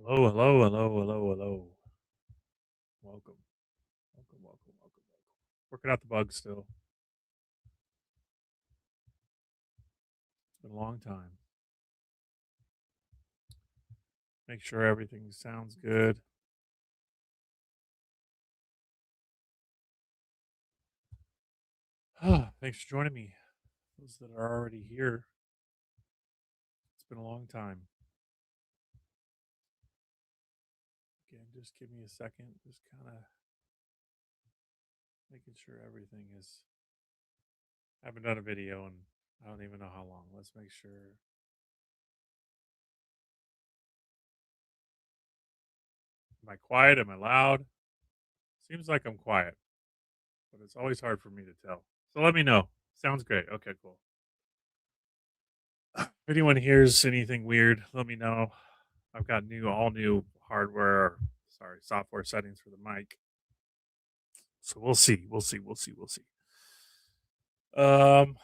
Hello, hello, hello, hello, hello. Welcome, welcome, welcome, welcome, welcome. Working out the bugs still. It's been a long time. Make sure everything sounds good. Thanks for joining me. Those that are already here, it's been a long time. Again, just give me a second. Just kind of making sure everything is. I haven't done a video and I don't even know how long. Let's make sure. Am I quiet? Am I loud? Seems like I'm quiet, but it's always hard for me to tell. So let me know. Sounds great. Okay, cool. If anyone hears anything weird, let me know. I've got all new hardware, sorry, software settings for the mic. So we'll see. We'll see. We'll see. We'll see. Um,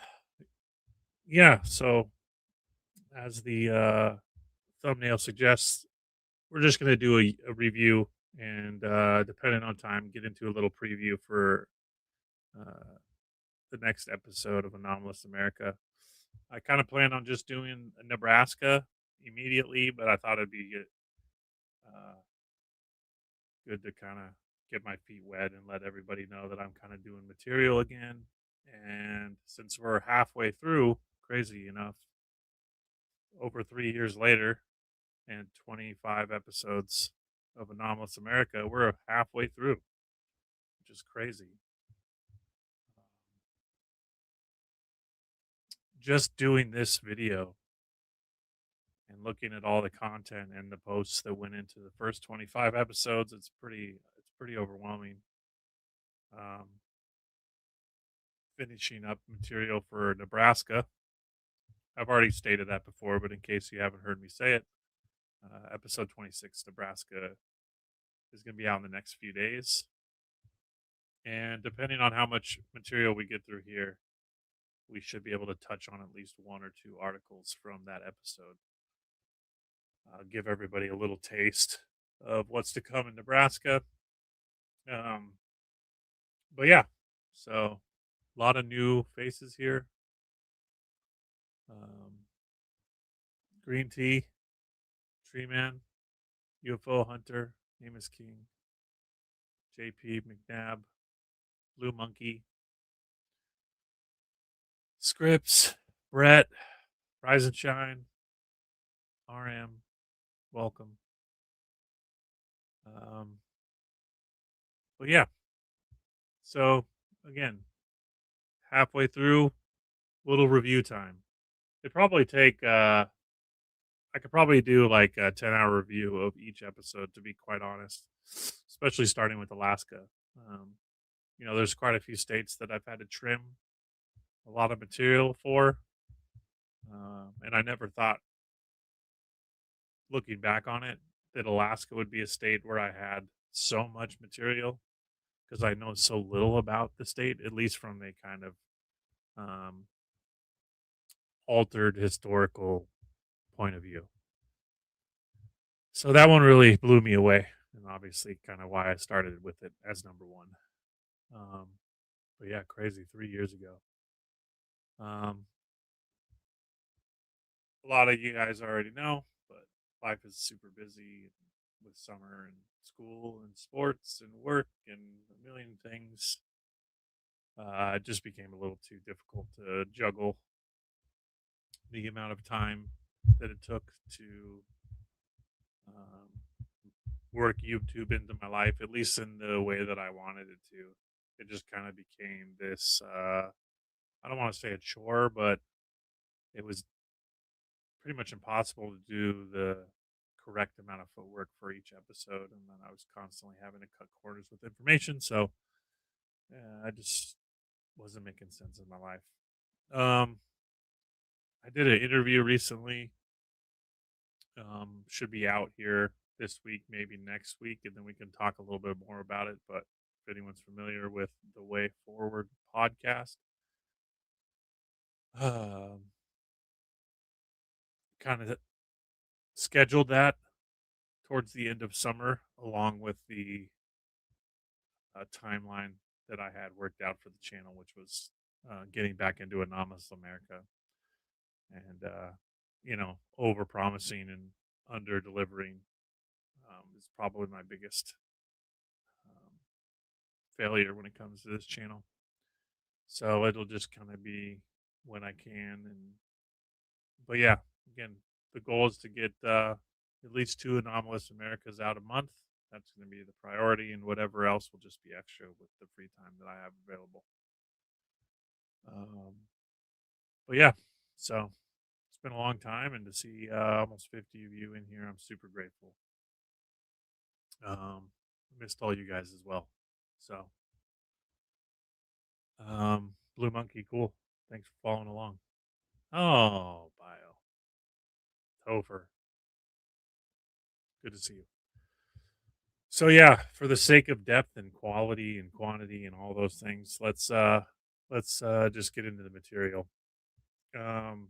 yeah. So as the thumbnail suggests, we're just gonna do a review and depending on time, get into a little preview for uh, the next episode of Anomalous America. I kind of plan on just doing Nebraska immediately, but I thought it'd be uh, good to kind of get my feet wet and let everybody know that I'm kind of doing material again. And since we're halfway through, crazy enough, over 3 years later and 25 episodes of Anomalous America, we're halfway through, which is crazy. Just doing this video and looking at all the content and the posts that went into the first 25 episodes, it's pretty overwhelming. Um, Finishing up material for Nebraska. I've already stated that before, but in case you haven't heard me say it, episode 26, Nebraska, is going to be out in the next few days. And depending on how much material we get through here, we should be able to touch on at least one or two articles from that episode. Give everybody a little taste of what's to come in Nebraska. Um, but yeah, so a lot of new faces here. Um, Green Tea, Tree Man, UFO Hunter, Amos King, JP McNabb, Blue Monkey, Scripps, Brett, Rise and Shine, RM, welcome. Um, but yeah, so again, halfway through, little review time. It'd probably take, I could probably do like a 10-hour review of each episode, to be quite honest, especially starting with Alaska. Um, there's quite a few states that I've had to trim a lot of material for. And I never thought, looking back on it, that Alaska would be a state where I had so much material because I know so little about the state, at least from a kind of um, altered historical point of view. So that one really blew me away, and obviously, kind of why I started with it as number one. Um, but yeah, crazy 3 years ago. Um, a lot of you guys already know, but life is super busy with summer and school and sports and work and a million things. It just became a little too difficult to juggle the amount of time that it took to um, work YouTube into my life, at least in the way that I wanted it to. It just kind of became this, I don't want to say a chore, but it was pretty much impossible to do the correct amount of footwork for each episode. And then I was constantly having to cut corners with information. So I just wasn't making sense in my life. Um, I did an interview recently. Should be out here this week, maybe next week, and then we can talk a little bit more about it. But if anyone's familiar with the Way Forward podcast, um, kind of scheduled that towards the end of summer, along with the timeline that I had worked out for the channel, which was getting back into Anomalous America and over promising and under delivering is probably my biggest um, failure when it comes to this channel. So it'll just kind of be when I can, and but yeah, again, the goal is to get at least two Anomalous Americas out a month. That's going to be the priority, and whatever else will just be extra with the free time that I have available. Um, but yeah, so it's been a long time, and to see almost 50 of you in here, I'm super grateful. Missed all you guys as well. So, Blue Monkey, cool. Thanks for following along. Oh, Bio, Topher, good to see you. So yeah, for the sake of depth and quality and quantity and all those things, let's just get into the material. Um,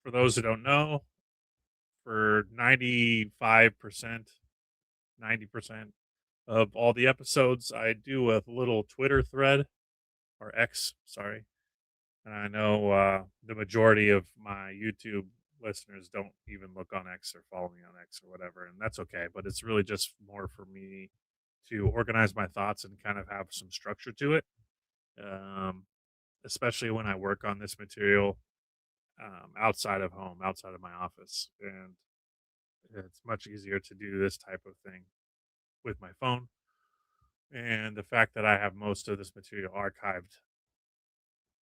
for those who don't know, for 95%, 90% of all the episodes, I do a little Twitter thread or X, sorry. And I know the majority of my YouTube listeners don't even look on X or follow me on X or whatever, and that's okay. But it's really just more for me to organize my thoughts and kind of have some structure to it, um, especially when I work on this material outside of home, outside of my office. And it's much easier to do this type of thing with my phone. And the fact that I have most of this material archived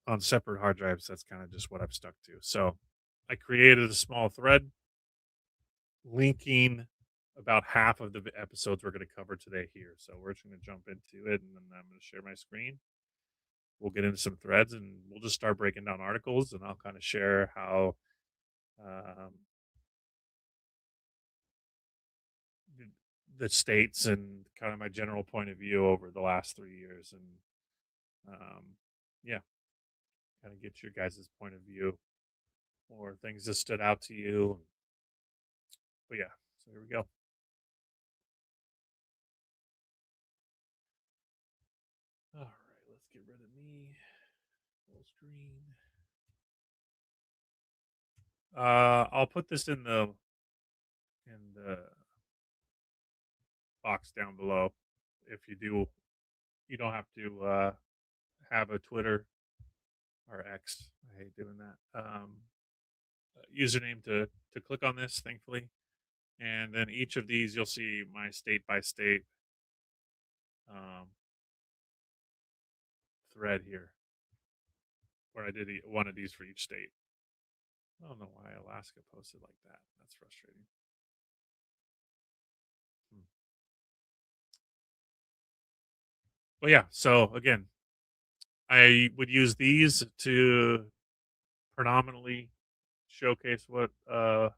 on separate hard drives, that's kind of just what I've stuck to. So I created a small thread linking about half of the episodes we're going to cover today here. So we're just going to jump into it, and then I'm going to share my screen. We'll get into some threads, and we'll just start breaking down articles, and I'll kind of share how um, the the states and kind of my general point of view over the last 3 years, and yeah, kind of get your guys' point of view or things that stood out to you. But yeah, so here we go. All right, let's get rid of me. Full screen. I'll put this in the box down below. If you do, you don't have to have a Twitter or X. I hate doing that. Username to click on this, thankfully, and then each of these you'll see my state by state um, thread here, where I did one of these for each state. I don't know why Alaska posted like that. That's frustrating. Hmm. But yeah, so again, I would use these to predominantly showcase what I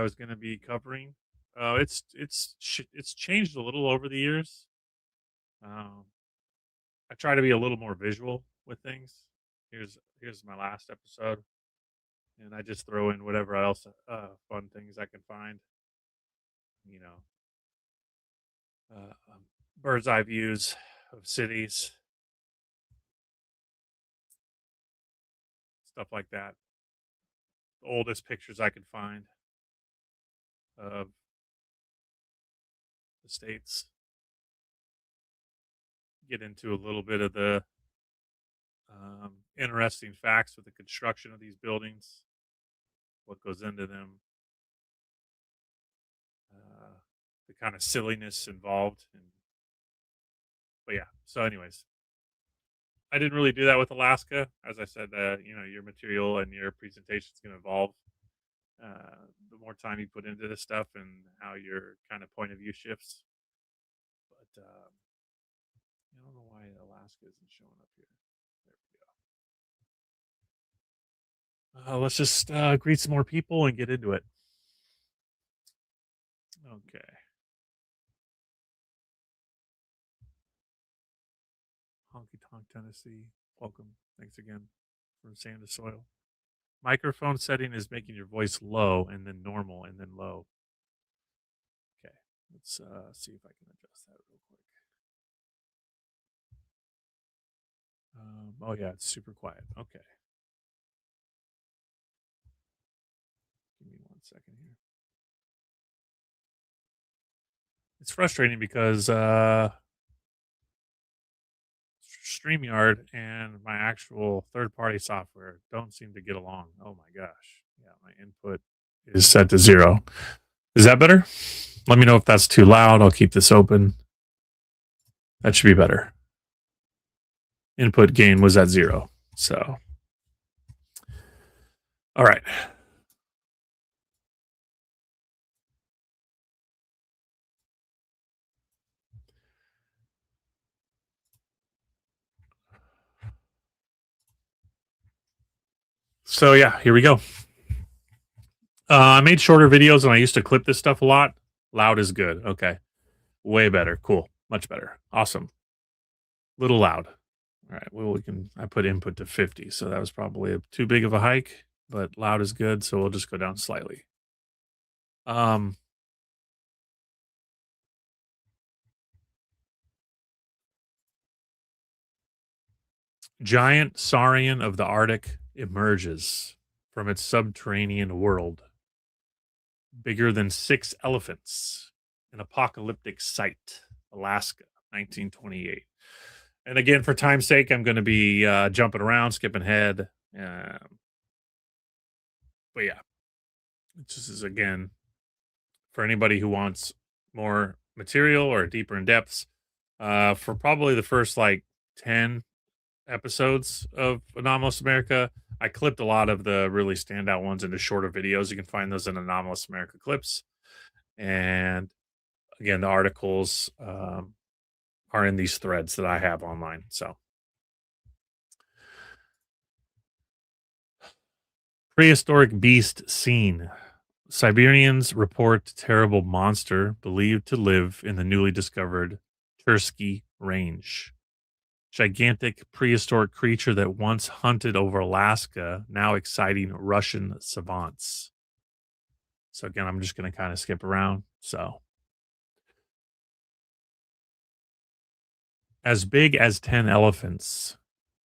was going to be covering. It's changed a little over the years. Um, I try to be a little more visual with things. Here's my last episode, and I just throw in whatever else fun things I can find. You know, bird's eye views of cities, stuff like that. The oldest pictures I could find of the states. Get into a little bit of the interesting facts with the construction of these buildings, what goes into them, uh, the kind of silliness involved. But yeah, so anyways, I didn't really do that with Alaska. As I said, your material and your presentation is going to evolve. The more time you put into this stuff and how your kind of point of view shifts. But I don't know why Alaska isn't showing up here. There we go. Let's just greet some more people and get into it. Okay. Honky Tonk, Tennessee. Welcome. Thanks again from Sand to Soil. Microphone setting is making your voice low and then normal and then low. Let's see if I can adjust that real quick. Oh yeah, it's super quiet. Okay, give me 1 second here. It's frustrating because StreamYard and my actual third-party software don't seem to get along. Oh my gosh. Yeah, my input is set to 0. Is that better? Let me know if that's too loud. I'll keep this open. That should be better. Input gain was at 0. So, all right. So, yeah, here we go. I made shorter videos and I used to clip this stuff a lot. Loud is good. Okay. Way better. Cool. Much better. Awesome. Little loud. All right. Well, I put input to 50. So that was probably too big of a hike, but loud is good. So we'll just go down slightly. Um, Giant saurian of the Arctic emerges from its subterranean world, bigger than 6 elephants. An apocalyptic site, Alaska, 1928. And again, for time's sake, I'm going to be jumping around, skipping ahead. But yeah, this is again for anybody who wants more material or deeper in depths. For probably the first like 10 episodes of Anomalous America, I clipped a lot of the really standout ones into shorter videos. You can find those in Anomalous America clips. And again, the articles are in these threads that I have online. So, prehistoric beast seen. Siberians report terrible monster believed to live in the newly discovered Tursky Range. Gigantic prehistoric creature that once hunted over Alaska, now exciting Russian savants. So again, I'm just going to kind of skip around. So, as big as 10 elephants,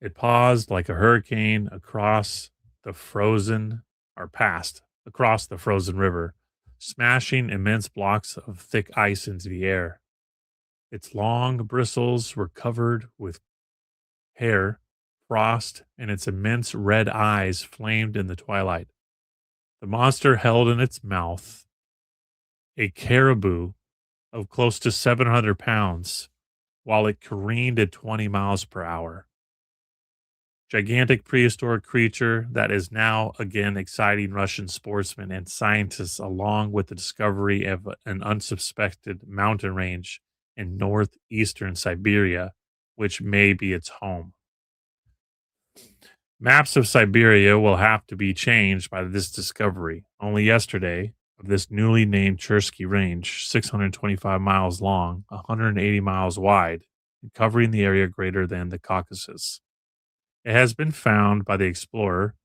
it paused like a hurricane across the frozen, or passed across the frozen river, smashing immense blocks of thick ice into the air. Its long bristles were covered with hair, frost, and its immense red eyes flamed in the twilight. The monster held in its mouth a caribou of close to 700 pounds while it careened at 20 miles per hour. Gigantic prehistoric creature that is now again exciting Russian sportsmen and scientists, along with the discovery of an unsuspected mountain range in northeastern Siberia, which may be its home. Maps of Siberia will have to be changed by this discovery. Only yesterday, of this newly named Chersky Range, 625 miles long, 180 miles wide, and covering the area greater than the Caucasus. It has been found by the explorer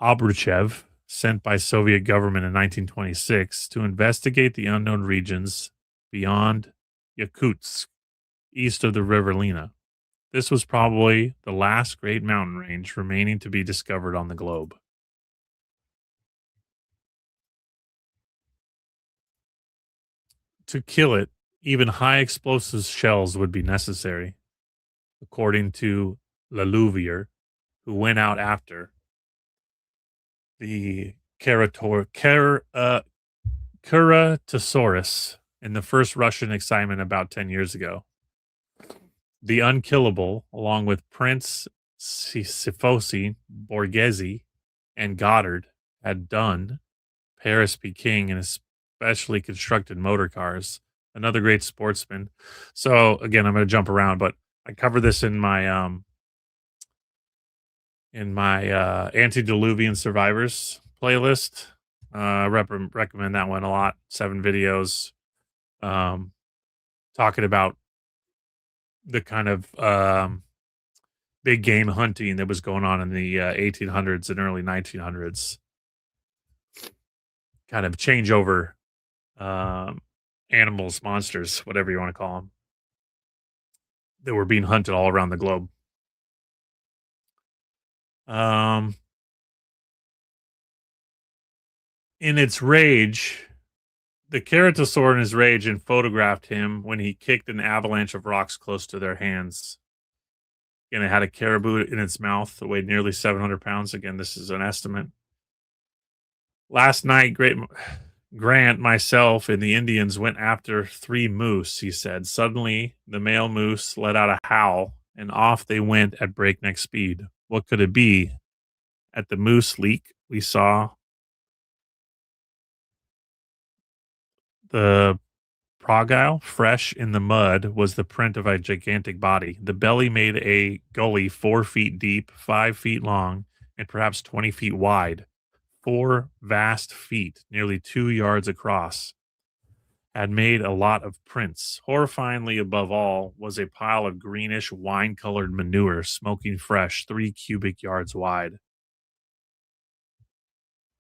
Obruchev, sent by Soviet government in 1926 to investigate the unknown regions beyond Yakutsk, east of the river Lena. This was probably the last great mountain range remaining to be discovered on the globe. To kill it, even high explosive shells would be necessary, according to Lelouvier, who went out after the Ceratosaurus in the first Russian excitement about 10 years ago. The Unkillable, along with Prince Sifosi, Borghese, and Goddard, had done Paris be king in especially constructed motor cars. Another great sportsman. So again, I'm going to jump around, but I cover this in my antediluvian survivors playlist. Recommend that one a lot. 7 videos um, talking about the kind of big game hunting that was going on in the 1800s and early 1900s. Kind of changeover um, animals, monsters, whatever you want to call them, that were being hunted all around the globe. Um, in its rage, the Ceratosaur in his rage and photographed him when he kicked an avalanche of rocks close to their hands. And it had a caribou in its mouth that weighed nearly 700 pounds. Again, this is an estimate. Last night, Grant, myself, and the Indians went after 3 moose, he said. Suddenly, the male moose let out a howl, and off they went at breakneck speed. What could it be? At the moose leak, we saw the progile, fresh in the mud, was the print of a gigantic body. The belly made a gully 4 feet deep, 5 feet long, and perhaps 20 feet wide. 4 vast feet, nearly 2 yards across, had made a lot of prints. Horrifyingly above all was a pile of greenish wine colored manure, smoking fresh, 3 cubic yards wide.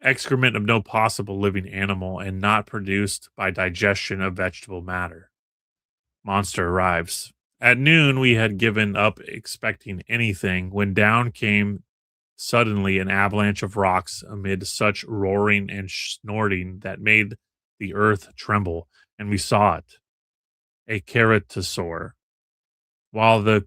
Excrement of no possible living animal and not produced by digestion of vegetable matter. Monster arrives. At noon, we had given up expecting anything when down came suddenly an avalanche of rocks amid such roaring and snorting that made the earth tremble, and we saw it, a ceratosaur. While the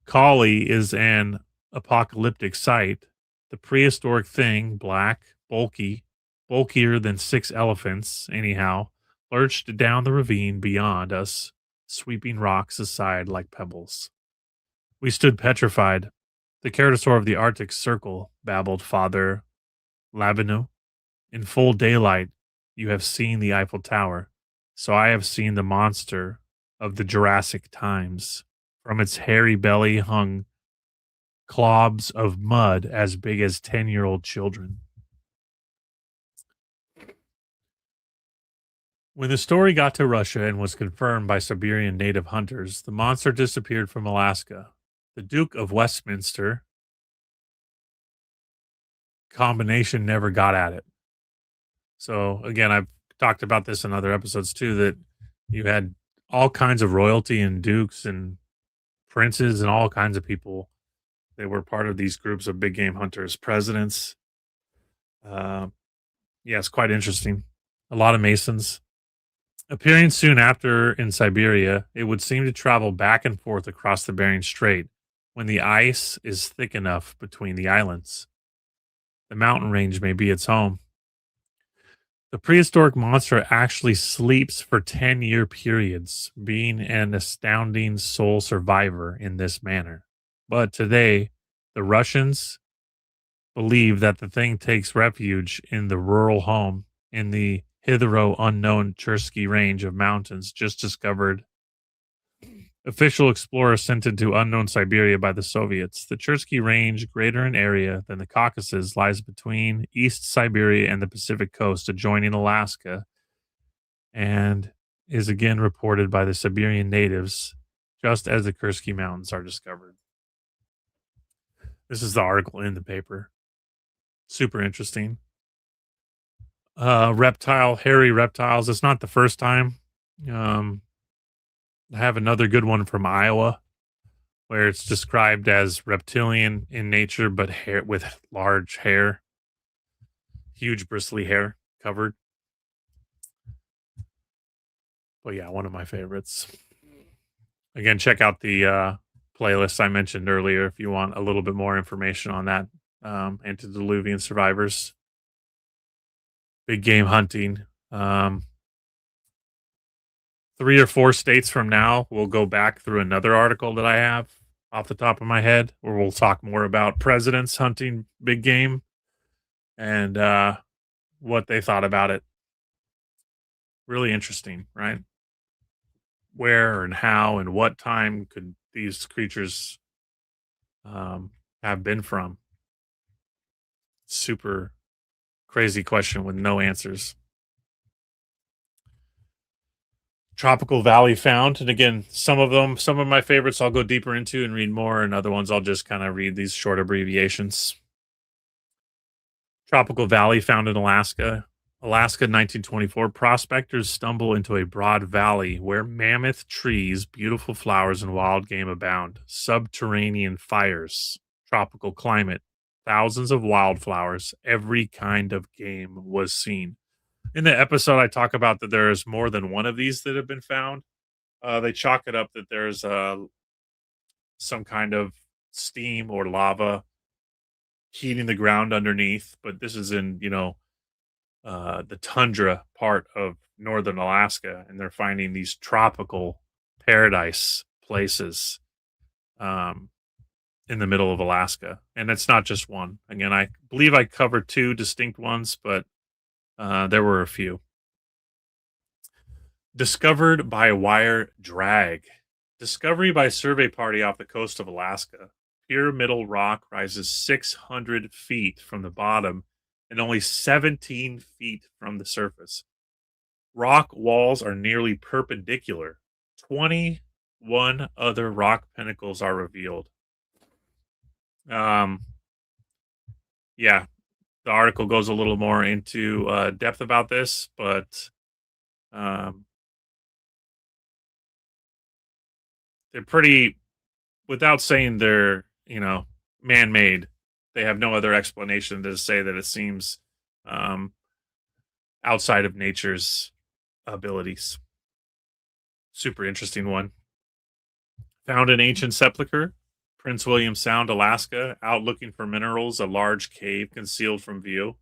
collie is an apocalyptic sight, the prehistoric thing, black, bulky, bulkier than 6 elephants, anyhow, lurched down the ravine beyond us, sweeping rocks aside like pebbles. We stood petrified. The ceratosaur of the Arctic Circle, babbled Father Lavinu. In full daylight, you have seen the Eiffel Tower, so I have seen the monster of the Jurassic times. From its hairy belly hung clobs of mud as big as 10-year-old children. When the story got to Russia and was confirmed by Siberian native hunters, the monster disappeared from Alaska. The Duke of Westminster combination never got at it. So again, I've talked about this in other episodes too, that you had all kinds of royalty and dukes and princes and all kinds of people that were part of these groups of big game hunters, presidents. Uh, yeah, it's quite interesting. A lot of Masons. Appearing soon after in Siberia, it would seem to travel back and forth across the Bering Strait when the ice is thick enough between the islands. The mountain range may be its home. The prehistoric monster actually sleeps for 10-year periods, being an astounding sole survivor in this manner. But today, the Russians believe that the thing takes refuge in the rural home in the hitherto unknown Chersky range of mountains just discovered. Official explorers sent into unknown Siberia by the Soviets. The Chersky Range, greater in area than the Caucasus, lies between East Siberia and the Pacific coast, adjoining Alaska, and is again reported by the Siberian natives just as the Chersky Mountains are discovered. This is the article in the paper. Super interesting. Hairy reptiles. It's not the first time. Um, I have another good one from Iowa where it's described as reptilian in nature, but hair with large hair, huge bristly hair covered. But yeah, one of my favorites. Again, check out the playlist I mentioned earlier if you want a little bit more information on that. Antediluvian survivors, big game hunting. 3 or 4 states from now, we'll go back through another article that I have off the top of my head, where we'll talk more about presidents hunting big game and what they thought about it. Really interesting, right? Where and how and what time could these creatures have been from? Super crazy question with no answers. Tropical Valley found. And again, some of my favorites I'll go deeper into and read more, and other ones I'll just kind of read these short abbreviations. Tropical Valley found in Alaska. Alaska, 1924. Prospectors stumble into a broad valley where mammoth trees, beautiful flowers, and wild game abound. Subterranean fires, tropical climate, thousands of wildflowers, every kind of game was seen. In the episode, I talk about that there is more than one of these that have been found. They chalk it up that there's some kind of steam or lava heating the ground underneath, but this is in, the tundra part of northern Alaska, and they're finding these tropical paradise places um, in the middle of Alaska. And it's not just one. Again, I believe I covered two distinct ones, but there were a few. Discovered by wire drag. Discovery by survey party off the coast of Alaska. Pyramidal rock rises 600 feet from the bottom and only 17 feet from the surface. Rock walls are nearly perpendicular. 21 other rock pinnacles are revealed. Um, yeah, the article goes a little more into depth about this, but um, they're pretty, without saying they're, man made, they have no other explanation to say that it seems um, outside of nature's abilities. Super interesting one. Found an ancient sepulcher, Prince William Sound, Alaska. Out looking for minerals, a large cave concealed from view.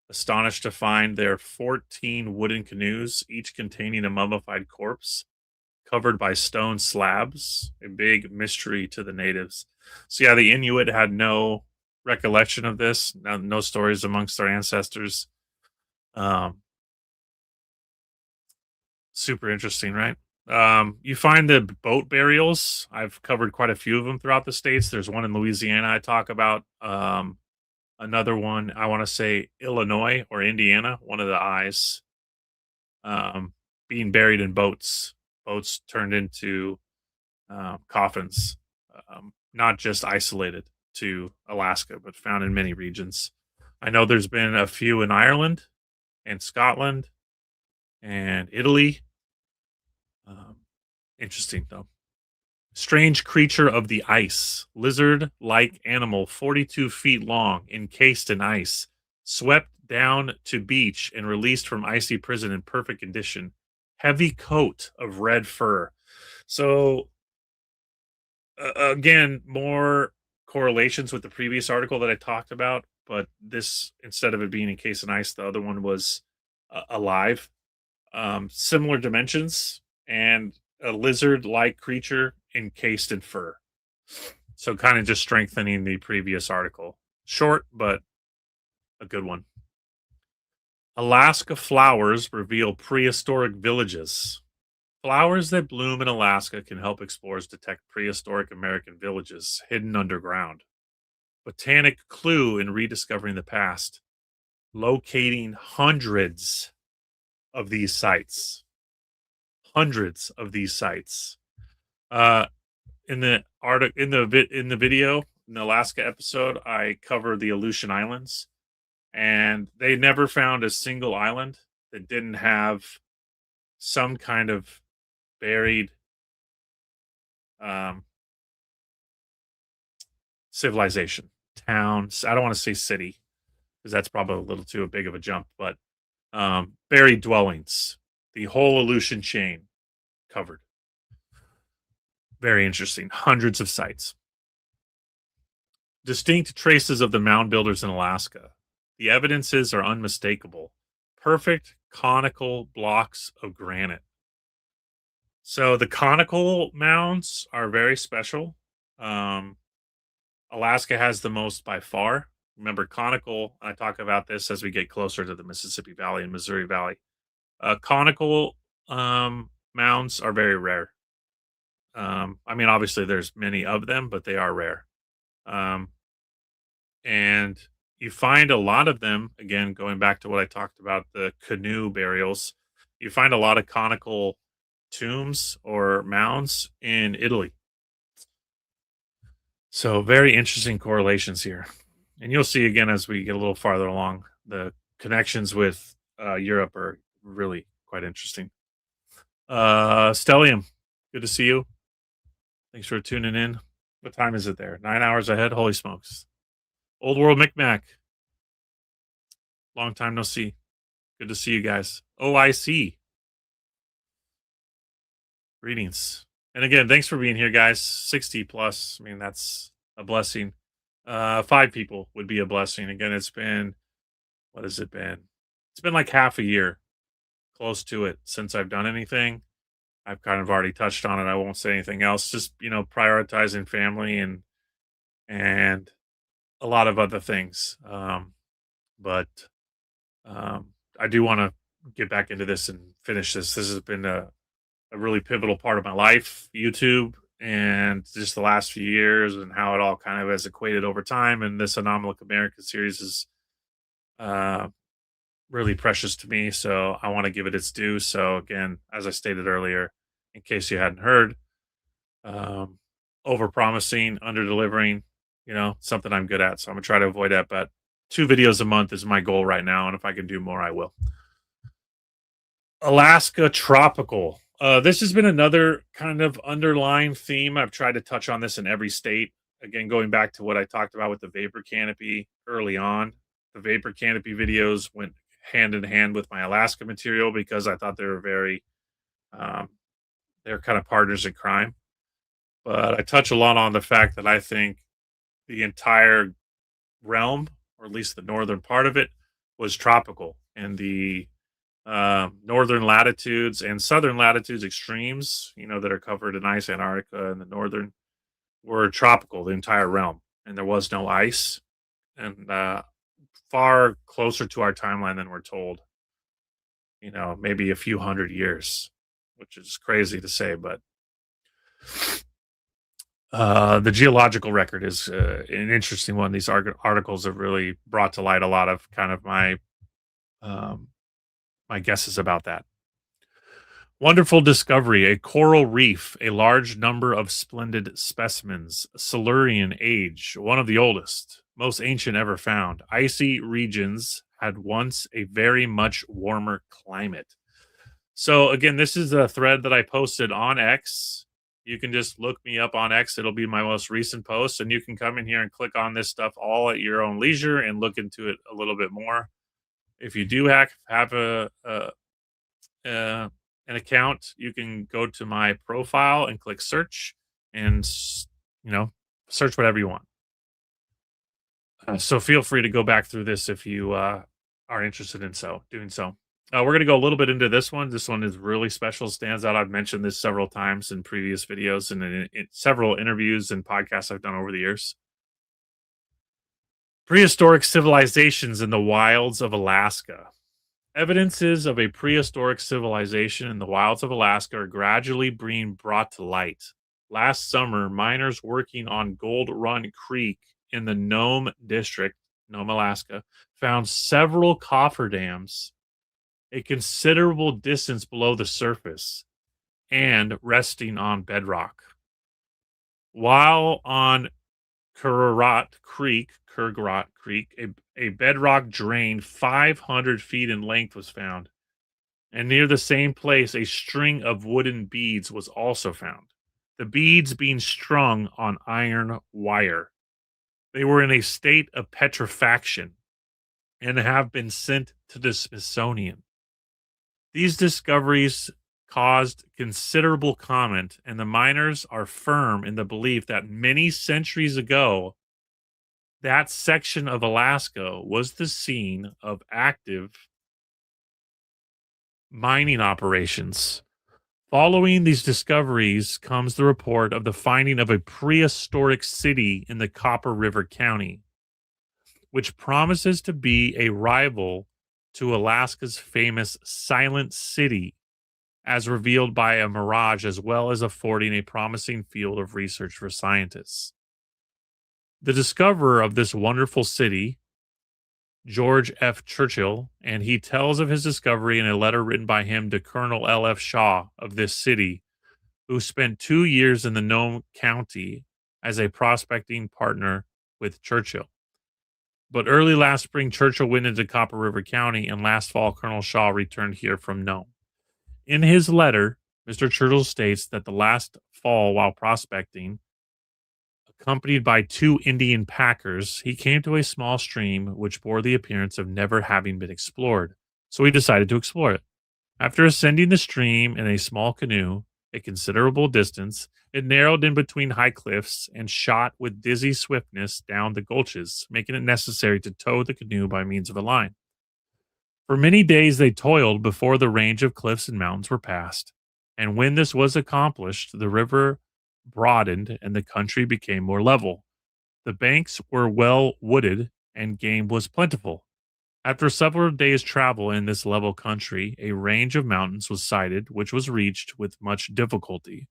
Astonished to find there 14 wooden canoes, each containing a mummified corpse, covered by stone slabs. A big mystery to the natives. So, yeah, the Inuit had no recollection of this, no stories amongst their ancestors. Um, Super interesting, right? You find the boat burials. I've covered quite a few of them throughout the states. There's one in Louisiana I talk about. Another one, I want to say Illinois or Indiana, one of the eyes um, being buried in boats turned into coffins, not just isolated to Alaska, but found in many regions. I know there's been a few in Ireland and Scotland and Italy. Um, Interesting, though. Strange creature of the ice, lizard like animal, 42 feet long, encased in ice, swept down to beach and released from icy prison in perfect condition. Heavy coat of red fur. So, again, more correlations with the previous article that I talked about, but this, instead of it being encased in ice, the other one was alive. Similar dimensions and a lizard-like creature encased in fur. So kind of just strengthening the previous article. Short, but a good one. Alaska flowers reveal prehistoric villages. Flowers that bloom in Alaska can help explorers detect prehistoric American villages hidden underground. Botanic clue in rediscovering the past. Locating of these sites. Hundreds of these sites. Uh, in the in the video in the Alaska episode, I cover the Aleutian Islands, and they never found a single island that didn't have some kind of buried um, civilization, towns. I don't want to say city because that's probably a little too big of a jump, but buried dwellings. The whole Aleutian chain covered. Very interesting. Hundreds of sites. Distinct traces of the mound builders in Alaska. The evidences are unmistakable. Perfect conical blocks of granite. So the conical mounds are very special. Um, Alaska has the most by far. Remember, conical, I talk about this as we get closer to the Mississippi Valley and Missouri Valley. Conical mounds are very rare. I mean, obviously, there's many of them, but they are rare. Um, and you find a lot of them, again, going back to what I talked about, the canoe burials. You find a lot of conical tombs or mounds in Italy. So, very interesting correlations here. And you'll see again as we get a little farther along the connections with Europe are really quite interesting. Stellium, good to see you. Thanks for tuning in. What time is it there? 9 hours ahead. Holy smokes! Old World Micmac, long time no see. Good to see you guys. OIC, greetings. And again, thanks for being here, guys. 60 plus. I mean, that's a blessing. 5 people would be a blessing. Again, it's been, what has it been? It's been like half a year, close to it, since I've done anything. I've kind of already touched on it. I won't say anything else. Just, prioritizing family and a lot of other things. But I do want to get back into this and finish this. This has been a really pivotal part of my life, YouTube, and just the last few years and how it all kind of has equated over time. And this Anomalous America series is uh, really precious to me. So I want to give it its due. So again, as I stated earlier, in case you hadn't heard, um, over promising, under delivering, something I'm good at. So I'm gonna try to avoid that. But 2 videos a month is my goal right now. And if I can do more, I will. Alaska tropical. This has been another kind of underlying theme. I've tried to touch on this in every state. Again, going back to what I talked about with the vapor canopy early on, the vapor canopy videos went hand in hand with my Alaska material because I thought they were um, they're kind of partners in crime. But I touch a lot on the fact that I think the entire realm, or at least the northern part of it, was tropical, and the northern latitudes and southern latitudes extremes, that are covered in ice, Antarctica and the northern, were tropical, the entire realm, and there was no ice, and far closer to our timeline than we're told. Maybe a few hundred years, which is crazy to say, but the geological record is an interesting one. These articles have really brought to light a lot of kind of um, my guesses about that. Wonderful discovery, a coral reef, a large number of splendid specimens, Silurian age, one of the oldest, most ancient ever found. Icy regions had once a very much warmer climate. So again, this is a thread that I posted on X. You can just look me up on X. It'll be my most recent post, and you can come in here and click on this stuff all at your own leisure and look into it a little bit more. If you do have uh, an account, you can go to my profile and click search and, you know, search whatever you want. So feel free to go back through this if you are interested in doing so. We're going to go a little bit into this one. This one is really special, stands out. I've mentioned this several times in previous videos and in several interviews and podcasts I've done over the years. Prehistoric civilizations in the wilds of Alaska. Evidences of a prehistoric civilization in the wilds of Alaska are gradually being brought to light. Last summer, miners working on Gold Run Creek in the Nome District, Nome, Alaska, found several cofferdams a considerable distance below the surface and resting on bedrock. While on Kurgarat Creek, a bedrock drain 500 feet in length was found. And near the same place, a string of wooden beads was also found. The beads being strung on iron wire. They were in a state of petrifaction and have been sent to the Smithsonian. These discoveries caused considerable comment, and the miners are firm in the belief that many centuries ago, that section of Alaska was the scene of active mining operations. Following these discoveries comes the report of the finding of a prehistoric city in the Copper River County, which promises to be a rival to Alaska's famous Silent City, as revealed by a mirage, as well as affording a promising field of research for scientists. The discoverer of this wonderful city, George F. Churchill, and he tells of his discovery in a letter written by him to Colonel L.F. Shaw of this city, who spent 2 years in the Nome County as a prospecting partner with Churchill. But early last spring, Churchill went into Copper River County, and last fall, Colonel Shaw returned here from Nome. In his letter, Mr. Churchill states that the last fall, while prospecting, accompanied by two Indian packers, he came to a small stream which bore the appearance of never having been explored. So he decided to explore it. After ascending the stream in a small canoe, a considerable distance, it narrowed in between high cliffs and shot with dizzy swiftness down the gulches, making it necessary to tow the canoe by means of a line. For many days they toiled before the range of cliffs and mountains were passed, and when this was accomplished, the river broadened and the country became more level. The banks were well wooded and game was plentiful. After several days' travel in this level country, a range of mountains was sighted, which was reached with much difficulty.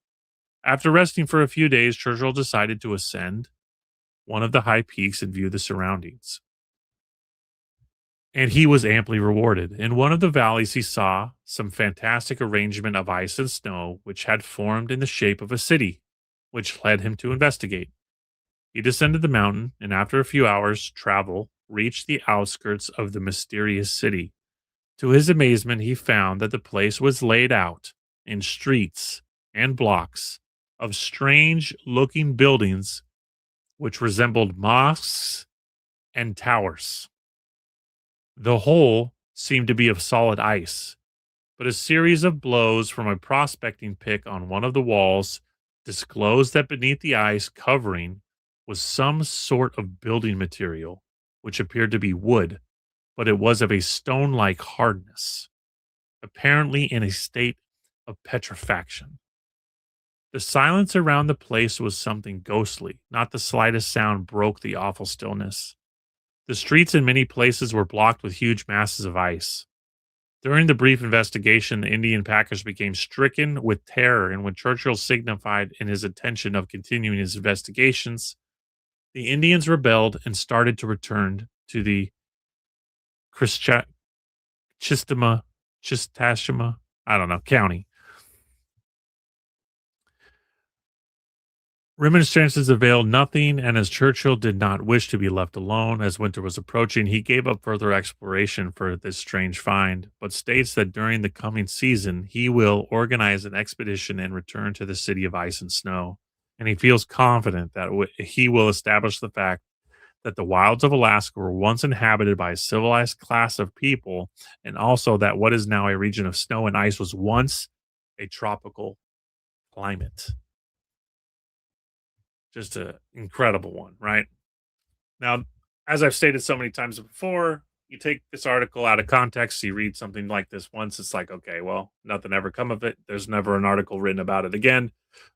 After resting for a few days, Churchill decided to ascend one of the high peaks and view the surroundings. And he was amply rewarded. In one of the valleys, he saw some fantastic arrangement of ice and snow, which had formed in the shape of a city, which led him to investigate. He descended the mountain, and after a few hours' travel, reached the outskirts of the mysterious city. To his amazement, he found that the place was laid out in streets and blocks of strange looking buildings which resembled mosques and towers. The whole seemed to be of solid ice, but a series of blows from a prospecting pick on one of the walls disclosed that beneath the ice covering was some sort of building material, which appeared to be wood, but it was of a stone like hardness, apparently in a state of petrifaction. The silence around the place was something ghostly. Not the slightest sound broke the awful stillness. The streets in many places were blocked with huge masses of ice. During the brief investigation, the Indian packers became stricken with terror, and when Churchill signified in his intention of continuing his investigations, the Indians rebelled and started to return to the Christia- Chistashima, I don't know, county. Remonstrances availed nothing, and as Churchill did not wish to be left alone as winter was approaching, he gave up further exploration for this strange find, but states that during the coming season he will organize an expedition and return to the city of ice and snow. And he feels confident that he will establish the fact that the wilds of Alaska were once inhabited by a civilized class of people, and also that what is now a region of snow and ice was once a tropical climate. Just an incredible one, right? Now, as I've stated so many times before, you take this article out of context, you read something like this once, it's like, okay, well, nothing ever come of it. There's never an article written about it again.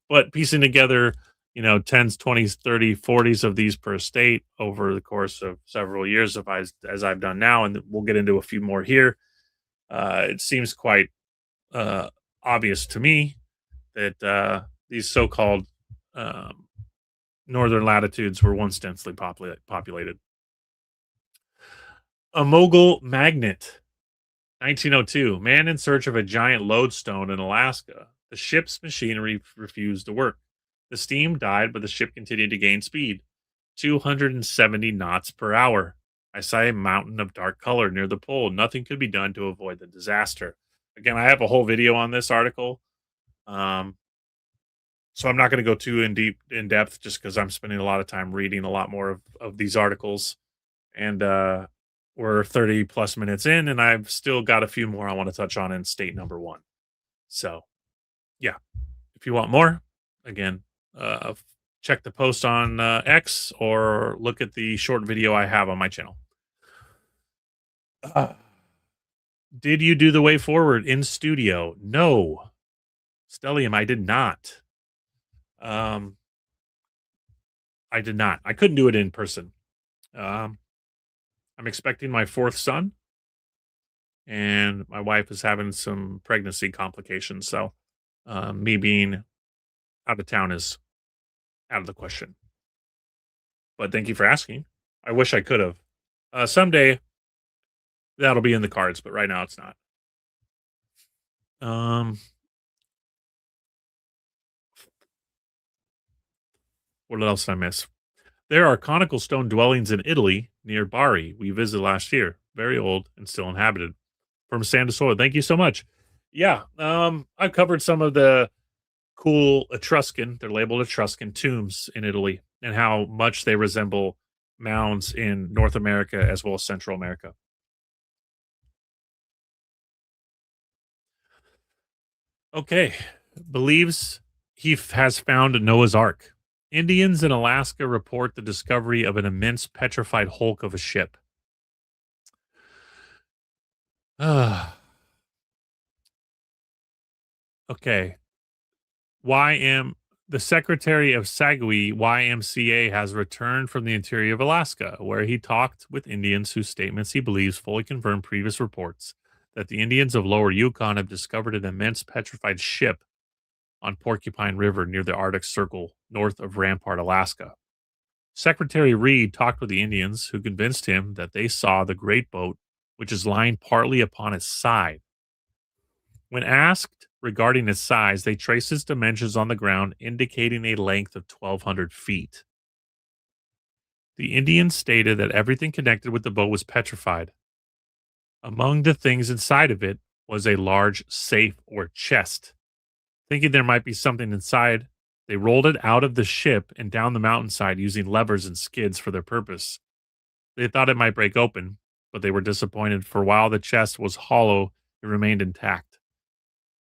But piecing together, 10s, 20s, 30, 40s of these per state over the course of several years, as I've done now, and we'll get into a few more here, it seems quite uh, obvious to me that these so-called um, northern latitudes were once densely populated. A mogul magnet, 1902. Man in search of a giant lodestone in Alaska. The ship's machinery refused to work. The steam died, but the ship continued to gain speed, 270 knots per hour. I saw a mountain of dark color near the pole. Nothing could be done to avoid the disaster. Again, I have a whole video on this article. Um, so I'm not going to go too in depth just because I'm spending a lot of time reading a lot more of these articles. And we're 30 plus minutes in, and I've still got a few more I want to touch on in state number one. So, yeah, if you want more, again, uh, check the post on X or look at the short video I have on my channel. Uh, did you do the way forward in studio? No, Stellium, I did not. Um, I did not. I couldn't do it in person. Um, I'm expecting my fourth son, and my wife is having some pregnancy complications. So, me being out of town is out of the question. But thank you for asking. I wish I could have. Someday that'll be in the cards, but right now it's not. Um, what else did I miss? There are conical stone dwellings in Italy near Bari. We visited last year. Very old and still inhabited. From sand to soil. Thank you so much. Yeah, I've covered some of the cool Etruscan, they're labeled Etruscan tombs in Italy and how much they resemble mounds in North America as well as Central America. Okay, believes has found a Noah's Ark. Indians in Alaska report the discovery of an immense petrified hulk of a ship. Okay, YM the secretary of Sagui YMCA has returned from the interior of Alaska, where he talked with Indians whose statements he believes fully confirm previous reports that the Indians of Lower Yukon have discovered an immense petrified ship on Porcupine River near the Arctic Circle, north of Rampart, Alaska. Secretary Reed talked with the Indians, who convinced him that they saw the great boat, which is lying partly upon its side. When asked regarding its size, they traced its dimensions on the ground, indicating a length of 1,200 feet. The Indians stated that everything connected with the boat was petrified. Among the things inside of it was a large safe or chest. Thinking there might be something inside, they rolled it out of the ship and down the mountainside using levers and skids for their purpose. They thought it might break open, but they were disappointed, for while the chest was hollow, it remained intact.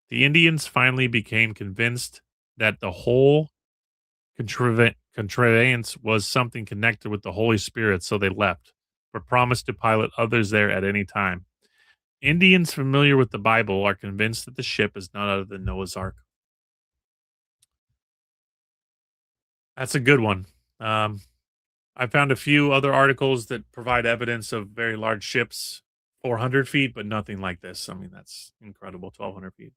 The Indians finally became convinced that the whole contrivance was something connected with the Holy Spirit, so they left, but promised to pilot others there at any time. Indians familiar with the Bible are convinced that the ship is none other than Noah's Ark. That's a good one. Um, I found a few other articles that provide evidence of very large ships, 400 feet, but nothing like this. I mean, that's incredible, 1,200 feet.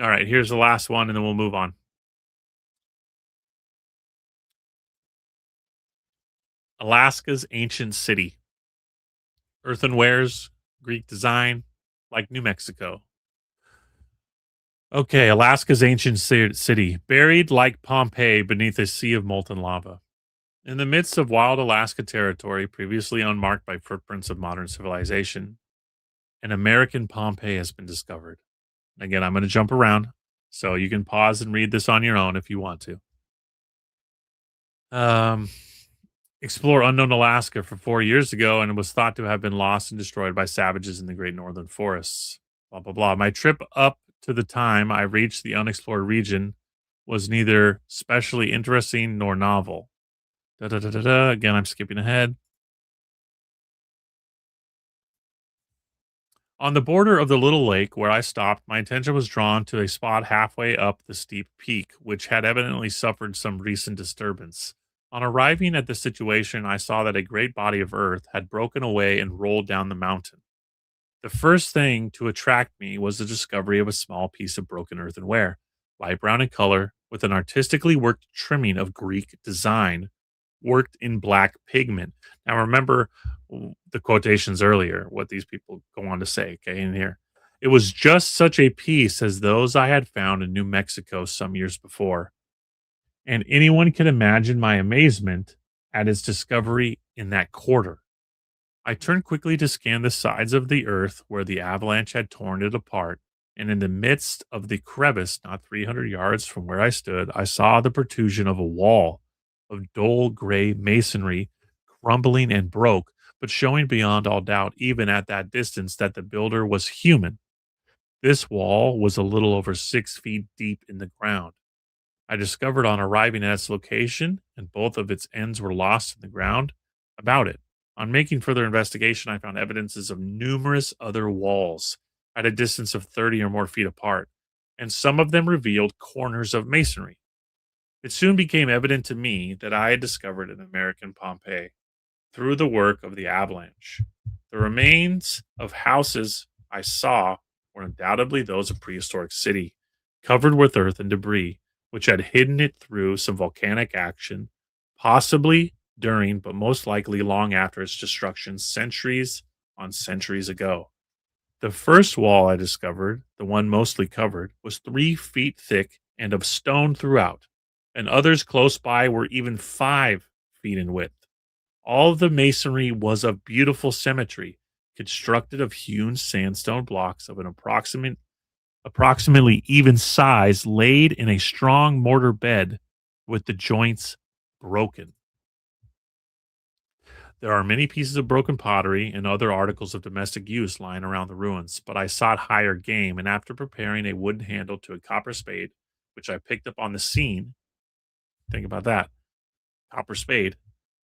All right, here's the last one, and then we'll move on. Alaska's ancient city. Earthenwares, Greek design, like New Mexico. Okay, Alaska's ancient city, buried like Pompeii beneath a sea of molten lava. In the midst of wild Alaska territory, previously unmarked by footprints of modern civilization, an American Pompeii has been discovered. Again, I'm going to jump around, so you can pause and read this on your own if you want to. Um, explore unknown Alaska for 4 years ago, and it was thought to have been lost and destroyed by savages in the great northern forests. Blah, blah, blah. My trip up to the time I reached the unexplored region was neither specially interesting nor novel. Da, da, da, da, da. Again, I'm skipping ahead. On the border of the little lake where I stopped, my attention was drawn to a spot halfway up the steep peak, which had evidently suffered some recent disturbance. On arriving at the situation, I saw that a great body of earth had broken away and rolled down the mountain. The first thing to attract me was the discovery of a small piece of broken earthenware, light brown in color, with an artistically worked trimming of Greek design worked in black pigment. Now, remember the quotations earlier, what these people go on to say, okay, in here. It was just such a piece as those I had found in New Mexico some years before. And anyone can imagine my amazement at its discovery in that quarter. I turned quickly to scan the sides of the earth where the avalanche had torn it apart, and in the midst of the crevice, not 300 yards from where I stood, I saw the protrusion of a wall of dull gray masonry, crumbling and broke, but showing beyond all doubt, even at that distance, that the builder was human. This wall was a little over 6 feet deep in the ground. I discovered on arriving at its location, and both of its ends were lost in the ground, about it. On making further investigation, I found evidences of numerous other walls at a distance of 30 or more feet apart, and some of them revealed corners of masonry. It soon became evident to me that I had discovered an American Pompeii through the work of the avalanche. The remains of houses I saw were undoubtedly those of prehistoric city, covered with earth and debris, which had hidden it through some volcanic action, possibly during, but most likely long after its destruction, centuries on centuries ago. The first wall I discovered, the one mostly covered, was 3 feet thick and of stone throughout. and others close by were even 5 feet in width. All of the masonry was of beautiful symmetry, constructed of hewn sandstone blocks of an approximately even size, laid in a strong mortar bed with the joints broken. There are many pieces of broken pottery and other articles of domestic use lying around the ruins, but I sought higher game, and after preparing a wooden handle to a copper spade, which I picked up on the scene, think about that, copper spade,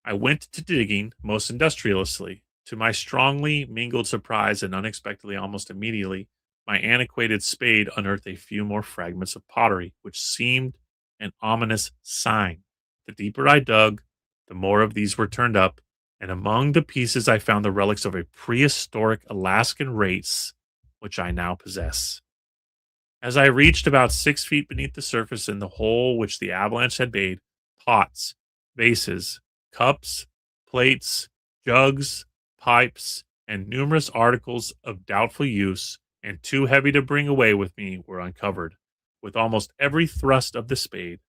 I went to digging most industriously. To my strongly mingled surprise and unexpectedly, almost immediately, my antiquated spade unearthed a few more fragments of pottery, which seemed an ominous sign. The deeper I dug, the more of these were turned up, and among the pieces I found the relics of a prehistoric Alaskan race, which I now possess. As I reached about 6 feet beneath the surface in the hole which the avalanche had made, pots, vases, cups, plates, jugs, pipes, and numerous articles of doubtful use and too heavy to bring away with me were uncovered. With almost every thrust of the spade,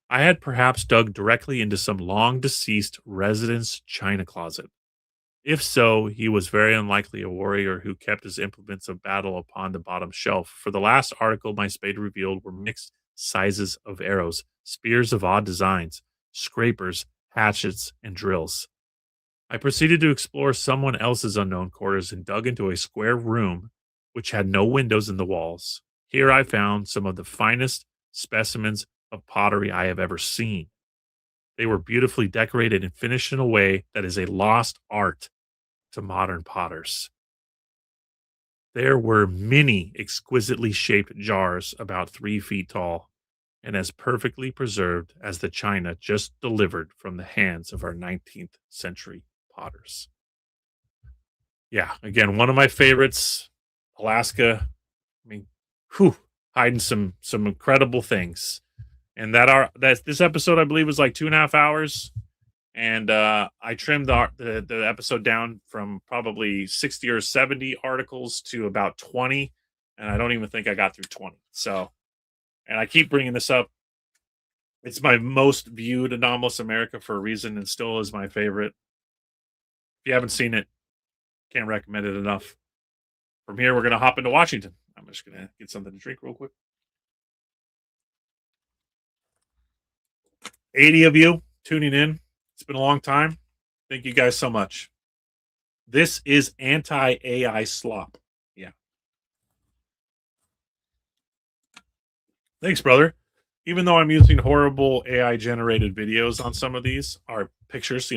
I had perhaps dug directly into some long deceased resident's china closet. If so, he was very unlikely a warrior who kept his implements of battle upon the bottom shelf, for the last article my spade revealed were mixed sizes of arrows, spears of odd designs, scrapers, hatchets, and drills. I proceeded to explore someone else's unknown quarters and dug into a square room which had no windows in the walls. Here I found some of the finest specimens of pottery I have ever seen. They were beautifully decorated and finished in a way that is a lost art to modern potters. There were many exquisitely shaped jars about 3 feet tall and as perfectly preserved as the china just delivered from the hands of our 19th century potters. Yeah, again, one of my favorites, Alaska. I mean, whew, hiding some incredible things. And that this episode I believe was like 2.5 hours, and I trimmed the episode down from probably 60 or 70 articles to about 20, and I don't even think I got through 20. So, and I keep bringing this up. It's my most viewed Anomalous America for a reason, and still is my favorite. If you haven't seen it, can't recommend it enough. From here, we're gonna hop into Washington. I'm just gonna get something to drink real quick. 80 of you tuning in. It's been a long time. Thank you guys so much. This is anti AI slop. Yeah. Thanks, brother. Even though I'm using horrible AI generated videos on some of these, or pictures,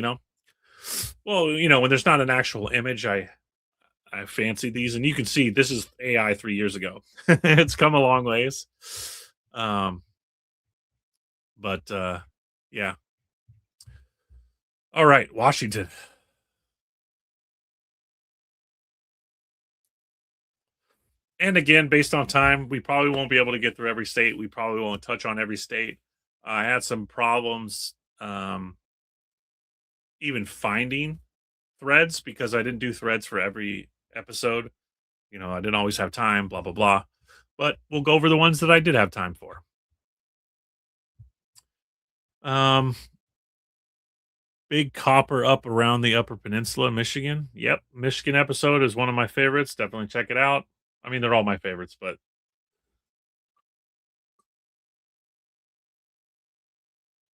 well, when there's not an actual image, I fancy these, and you can see this is AI 3 years ago. It's come a long ways. Um, but yeah. All right, Washington. And again, based on time, we probably won't be able to get through every state. We probably won't touch on every state. I had some problems even finding threads because I didn't do threads for every episode. I didn't always have time, blah, blah, blah. But we'll go over the ones that I did have time for. Um, Big copper up around the Upper Peninsula, Michigan. Yep, Michigan episode is one of my favorites. Definitely check it out. I mean, they're all my favorites, but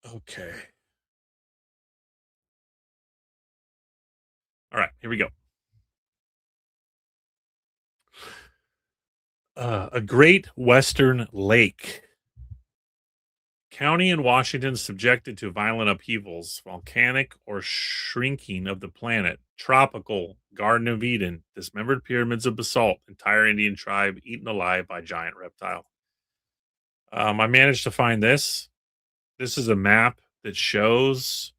okay. All right, here we go. A great western lake. County in Washington subjected to violent upheavals, volcanic or shrinking of the planet, tropical, Garden of Eden, dismembered pyramids of basalt, entire Indian tribe eaten alive by giant reptile. I managed to find this. This is a map that shows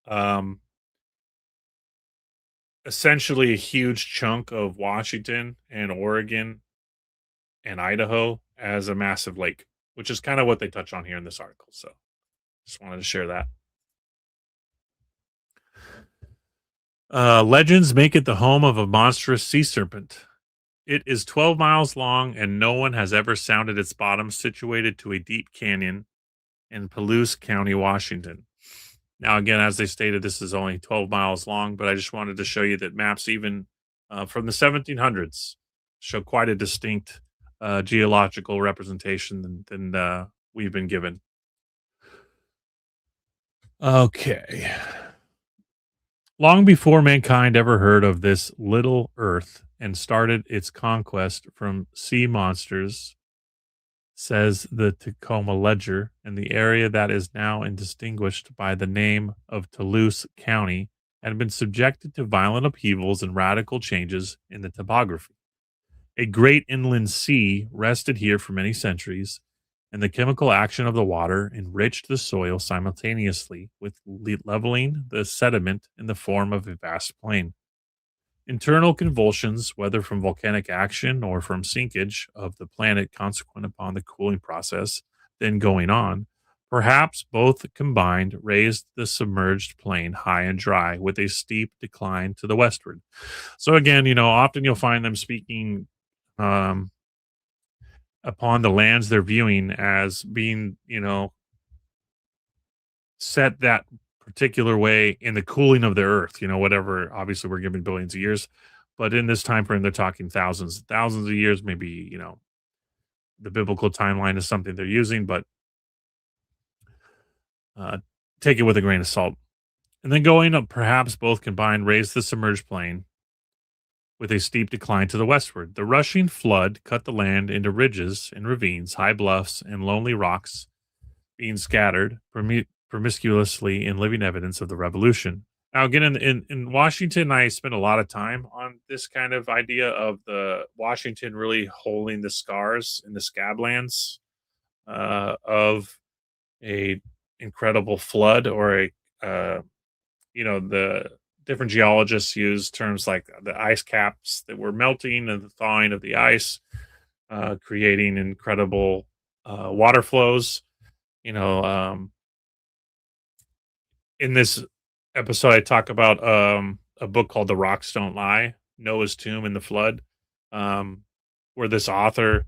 um, essentially a huge chunk of Washington and Oregon and Idaho as a massive lake, which is kind of what they touch on here in this article. So just wanted to share that. Legends make it the home of a monstrous sea serpent. It is 12 miles long and no one has ever sounded its bottom, situated to a deep canyon in Palouse County, Washington. Now, again, as they stated, this is only 12 miles long, but I just wanted to show you that maps, even from the 1700s, show quite a distinct geological representation than we've been given. Okay. Long before mankind ever heard of this little Earth and started its conquest from sea monsters, says the Tacoma Ledger, and the area that is now indistinguished by the name of Toulouse County had been subjected to violent upheavals and radical changes in the topography. A great inland sea rested here for many centuries, and the chemical action of the water enriched the soil simultaneously with leveling the sediment in the form of a vast plain. Internal convulsions, whether from volcanic action or from sinkage of the planet consequent upon the cooling process then going on, perhaps both combined raised the submerged plain high and dry with a steep decline to the westward. So again, often you'll find them speaking um, upon the lands they're viewing as being, set that particular way in the cooling of the earth, whatever. Obviously, we're given billions of years, but in this time frame, they're talking thousands of years. Maybe the biblical timeline is something they're using, but uh, take it with a grain of salt. And then going up, perhaps both combined, raised the submerged plain with a steep decline to the westward. The rushing flood cut the land into ridges and ravines, high bluffs, and lonely rocks being scattered promiscuously in living evidence of the revolution. Now, again, in Washington, I spent a lot of time on this kind of idea of the Washington really holding the scars and the scablands of a incredible flood, or the different geologists use terms like the ice caps that were melting and the thawing of the ice, creating incredible water flows. You know, in this episode, I talk about a book called "The Rocks Don't Lie: Noah's Tomb and the Flood," um, where this author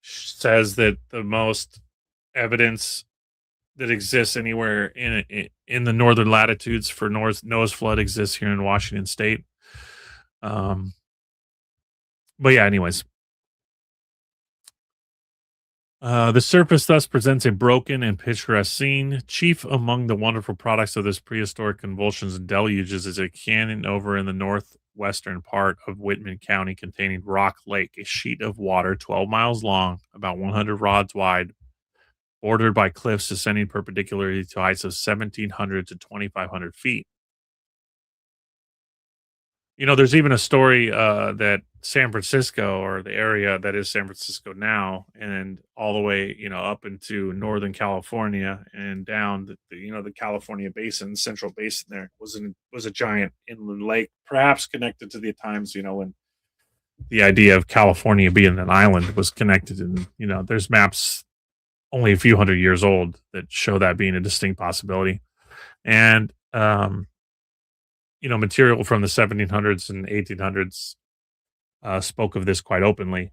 says that the most evidence that exists anywhere in the northern latitudes for Noah's flood exists here in Washington State. Um, but yeah, anyways, the surface thus presents a broken and picturesque scene. Chief among the wonderful products of this prehistoric convulsions and deluges is a canyon over in the northwestern part of Whitman County containing Rock Lake, a sheet of water 12 miles long, about 100 rods wide, bordered by cliffs descending perpendicularly to heights of 1,700 to 2,500 feet. There's even a story that San Francisco, or the area that is San Francisco now, and all the way, up into Northern California and down the California basin, Central Basin, there was a giant inland lake, perhaps connected to the times, when the idea of California being an island was connected. And there's maps only a few hundred years old that show that being a distinct possibility. And material from the 1700s and 1800s spoke of this quite openly.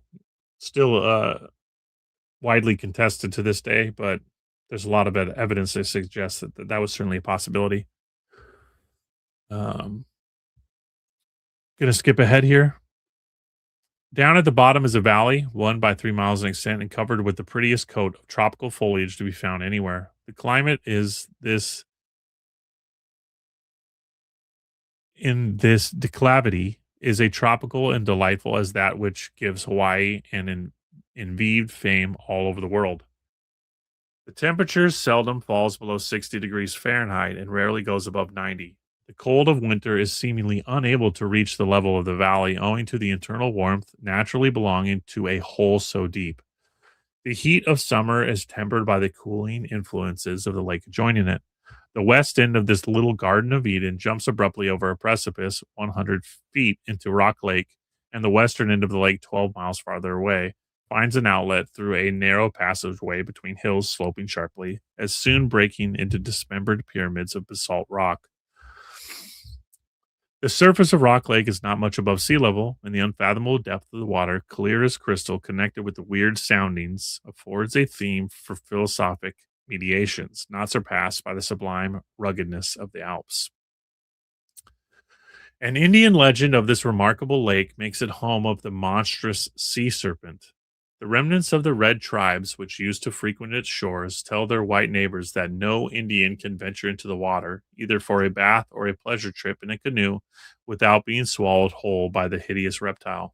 Still widely contested to this day, but there's a lot of evidence that suggests that was certainly a possibility. Um, Gonna skip ahead here. Down at the bottom is a valley, 1 by 3 miles in extent, and covered with the prettiest coat of tropical foliage to be found anywhere. The climate is this in this declivity is a tropical and delightful as that which gives Hawaii an envied fame all over the world. The temperature seldom falls below 60 degrees Fahrenheit and rarely goes above 90. The cold of winter is seemingly unable to reach the level of the valley owing to the internal warmth naturally belonging to a hole so deep. The heat of summer is tempered by the cooling influences of the lake adjoining it. The west end of this little Garden of Eden jumps abruptly over a precipice 100 feet into Rock Lake, and the western end of the lake, 12 miles farther away, finds an outlet through a narrow passageway between hills sloping sharply, as soon breaking into dismembered pyramids of basalt rock. The surface of Rock Lake is not much above sea level, and the unfathomable depth of the water, clear as crystal, connected with the weird soundings, affords a theme for philosophic mediations, not surpassed by the sublime ruggedness of the Alps. An Indian legend of this remarkable lake makes it home of the monstrous sea serpent. The remnants of the red tribes which used to frequent its shores tell their white neighbors that no Indian can venture into the water, either for a bath or a pleasure trip in a canoe, without being swallowed whole by the hideous reptile.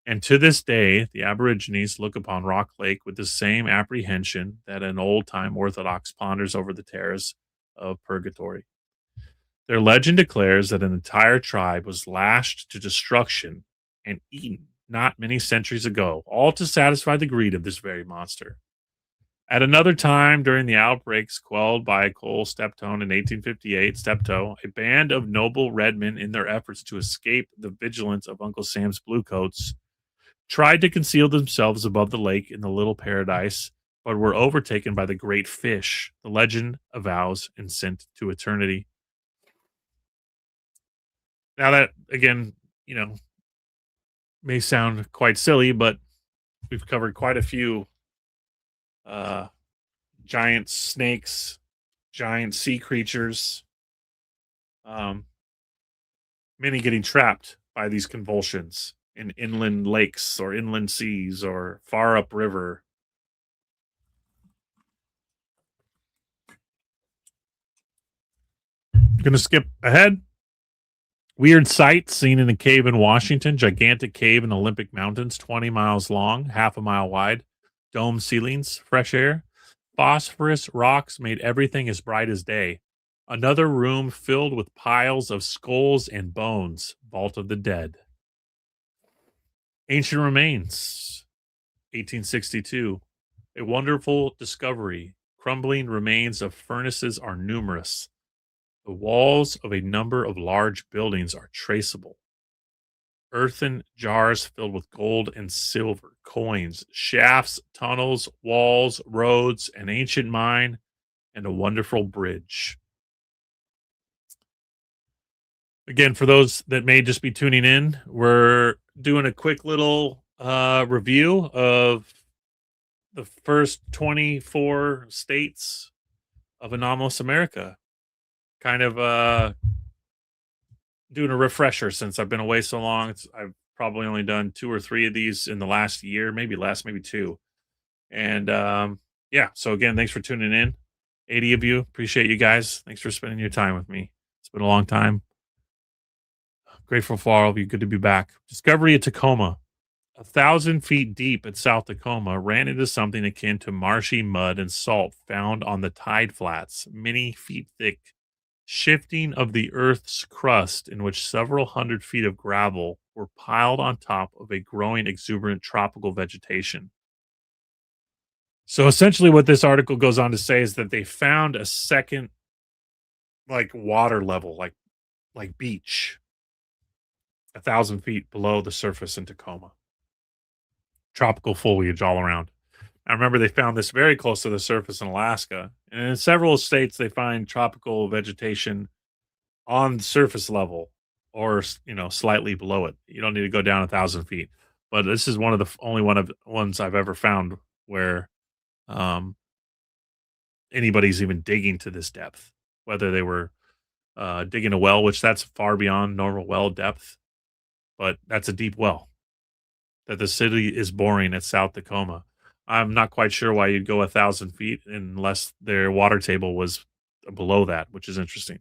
And to this day, the Aborigines look upon Rock Lake with the same apprehension that an old time Orthodox ponders over the terrors of purgatory. Their legend declares that an entire tribe was lashed to destruction and eaten not many centuries ago, all to satisfy the greed of this very monster. At another time, during the outbreaks quelled by Cole Steptone in 1858, Steptoe, a band of noble red men, in their efforts to escape the vigilance of Uncle Sam's bluecoats, tried to conceal themselves above the lake in the little paradise, but were overtaken by the great fish, the legend avows, and sent to eternity. Now that again, you know, may sound quite silly, but we've covered quite a few uh, giant snakes, giant sea creatures, um, many getting trapped by these convulsions in inland lakes or inland seas or far upriver. Going to skip ahead. Weird sight seen in a cave in Washington. Gigantic cave in Olympic Mountains, 20 miles long, half a mile wide. Dome ceilings, fresh air. Phosphorus rocks made everything as bright as day. Another room filled with piles of skulls and bones. Vault of the Dead. Ancient remains, 1862. A wonderful discovery. Crumbling remains of furnaces are numerous. The walls of a number of large buildings are traceable. Earthen jars filled with gold and silver, coins, shafts, tunnels, walls, roads, an ancient mine, and a wonderful bridge. Again, for those that may just be tuning in, we're doing a quick little review of the first 24 states of Anomalous America. Kind of doing a refresher since I've been away so long. I've probably only done two or three of these in the last year, maybe less, maybe two. And yeah, so again, thanks for tuning in. 80 of you. Appreciate you guys. Thanks for spending your time with me. It's been a long time. Grateful for all of you. Good to be back. Discovery of Tacoma. 1,000 feet deep at South Tacoma, ran into something akin to marshy mud and salt found on the tide flats, many feet thick. Shifting of the Earth's crust, in which several hundred feet of gravel were piled on top of a growing exuberant tropical vegetation. So essentially, what this article goes on to say is that they found a second, like water level, like beach, 1,000 feet below the surface in Tacoma. Tropical foliage all around. I remember they found this very close to the surface in Alaska, and in several states they find tropical vegetation on the surface level or slightly below it. You don't need to go down 1,000 feet, but this is one of the only one of ones I've ever found where um, anybody's even digging to this depth. Whether they were digging a well, which that's far beyond normal well depth, but that's a deep well that the city is boring at South Tacoma. I'm not quite sure why you'd go 1,000 feet unless their water table was below that, which is interesting.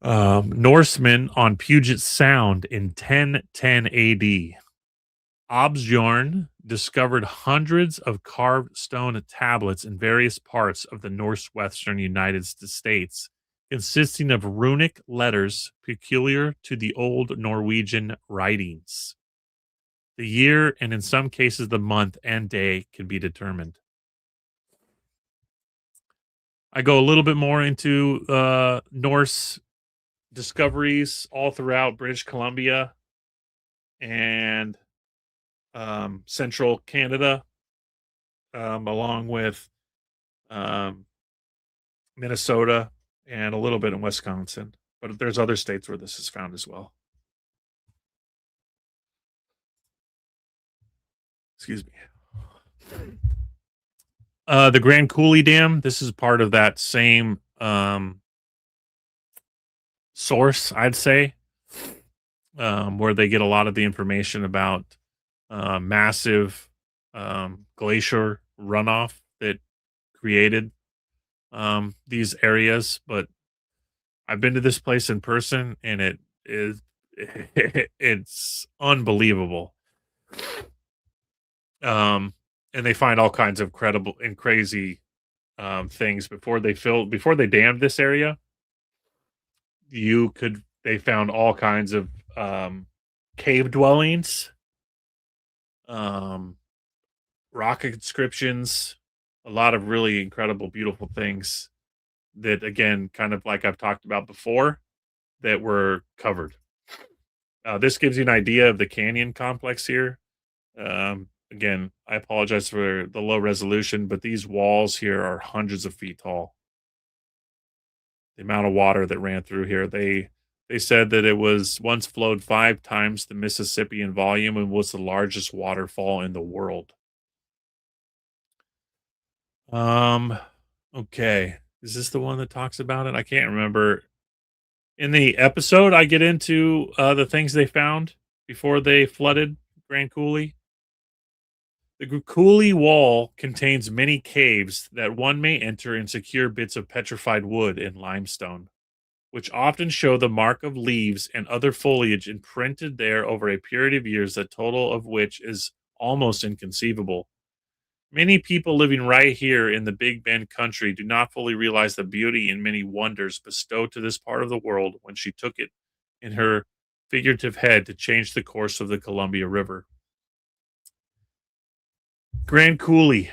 Norsemen on Puget Sound in 1010 AD. Obsbjorn discovered hundreds of carved stone tablets in various parts of the northwestern United States, consisting of runic letters peculiar to the old Norwegian writings. The year and in some cases the month and day can be determined. I go a little bit more into Norse discoveries all throughout British Columbia and central Canada, along with um, Minnesota and a little bit in Wisconsin. But there's other states where this is found as well. Excuse me. The Grand Coulee Dam, this is part of that same, source, I'd say, where they get a lot of the information about, massive, glacier runoff that created, these areas, but I've been to this place in person, and it is it's unbelievable. Um, and they find all kinds of credible and crazy, things before they dammed this area. They found all kinds of, cave dwellings, um, rock inscriptions, a lot of really incredible, beautiful things that, again, kind of like I've talked about before, that were covered. This gives you an idea of the canyon complex here. Again, I apologize for the low resolution, but these walls here are hundreds of feet tall. The amount of water that ran through here. They said that it was once flowed 5 times the Mississippi in volume and was the largest waterfall in the world. Um, okay. Is this the one that talks about it? I can't remember. In the episode, I get into the things they found before they flooded Grand Coulee. The Coulee Wall contains many caves that one may enter and secure bits of petrified wood and limestone, which often show the mark of leaves and other foliage imprinted there over a period of years, the total of which is almost inconceivable. Many people living right here in the Big Bend country do not fully realize the beauty and many wonders bestowed to this part of the world when she took it in her figurative head to change the course of the Columbia River. Grand Coulee.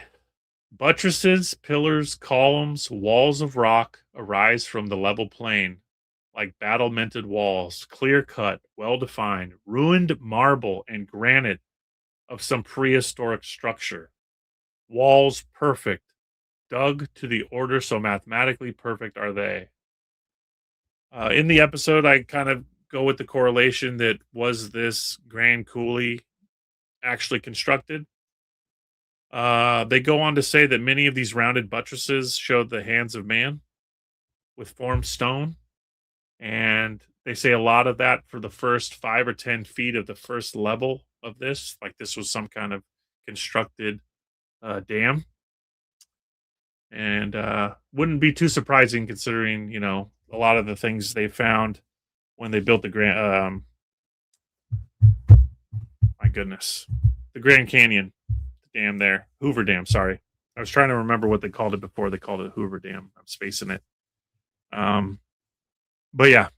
Buttresses, pillars, columns, walls of rock arise from the level plain, like battlemented walls, clear cut, well defined, ruined marble and granite of some prehistoric structure. Walls perfect, dug to the order, so mathematically perfect are they. In the episode, I kind of go with the correlation that was this Grand Coulee actually constructed? They go on to say that many of these rounded buttresses showed the hands of man with formed stone. And they say a lot of that for the first 5 or 10 feet of the first level of this. Like this was some kind of constructed dam. And wouldn't be too surprising considering, a lot of the things they found when they built the Grand, my goodness, the Grand Canyon Dam there. Hoover Dam, sorry. I was trying to remember what they called it before. They called it Hoover Dam. I'm spacing it. Um, but yeah,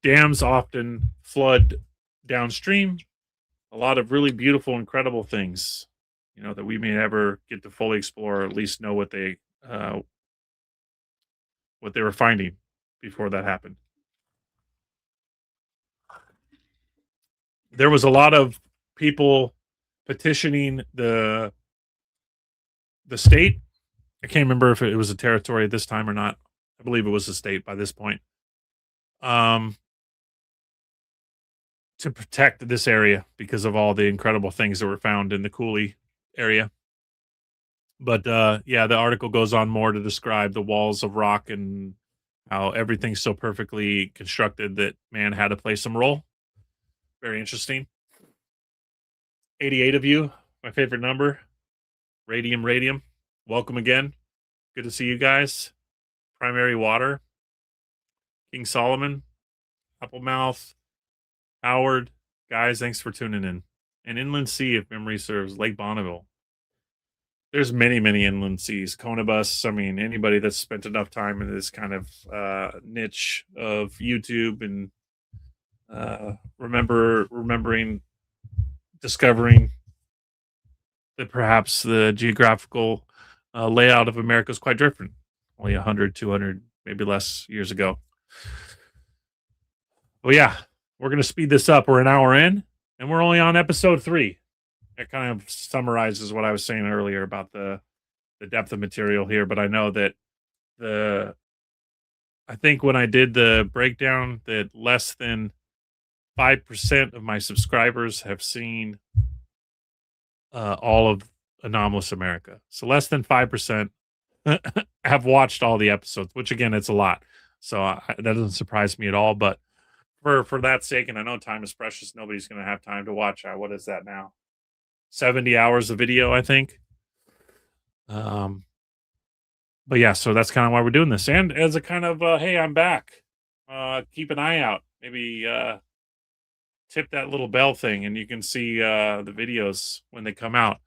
dams often flood downstream. A lot of really beautiful, incredible things, that we may never get to fully explore, or at least know what they were finding before that happened. There was a lot of people petitioning the state. I can't remember if it was a territory at this time or not. I believe it was a state by this point. Um, to protect this area because of all the incredible things that were found in the Cooley area. But yeah, the article goes on more to describe the walls of rock and how everything's so perfectly constructed that man had to play some role. Very interesting. 88 of you, my favorite number. Radium. Welcome again. Good to see you guys. Primary Water, King Solomon, Applemouth, Howard. Guys, thanks for tuning in. And Inland Sea, if memory serves, Lake Bonneville. There's many inland seas. Conibus. I mean, anybody that's spent enough time in this kind of niche of YouTube and discovering that perhaps the geographical layout of America is quite different. Only 100, 200, maybe less years ago. Well, yeah, we're going to speed this up. We're an hour in, and we're only on episode 3. It kind of summarizes what I was saying earlier about the depth of material here, but I know that I think when I did the breakdown that less than 5% of my subscribers have seen all of Anomalous America. So less than 5% have watched all the episodes, which again, it's a lot. So that doesn't surprise me at all. But for that sake, and I know time is precious, nobody's going to have time to watch. What is that now? 70 hours of video, I think. Um, but yeah, so that's kind of why we're doing this. And as a kind of, hey, I'm back. Keep an eye out. Maybe tip that little bell thing and you can see the videos when they come out.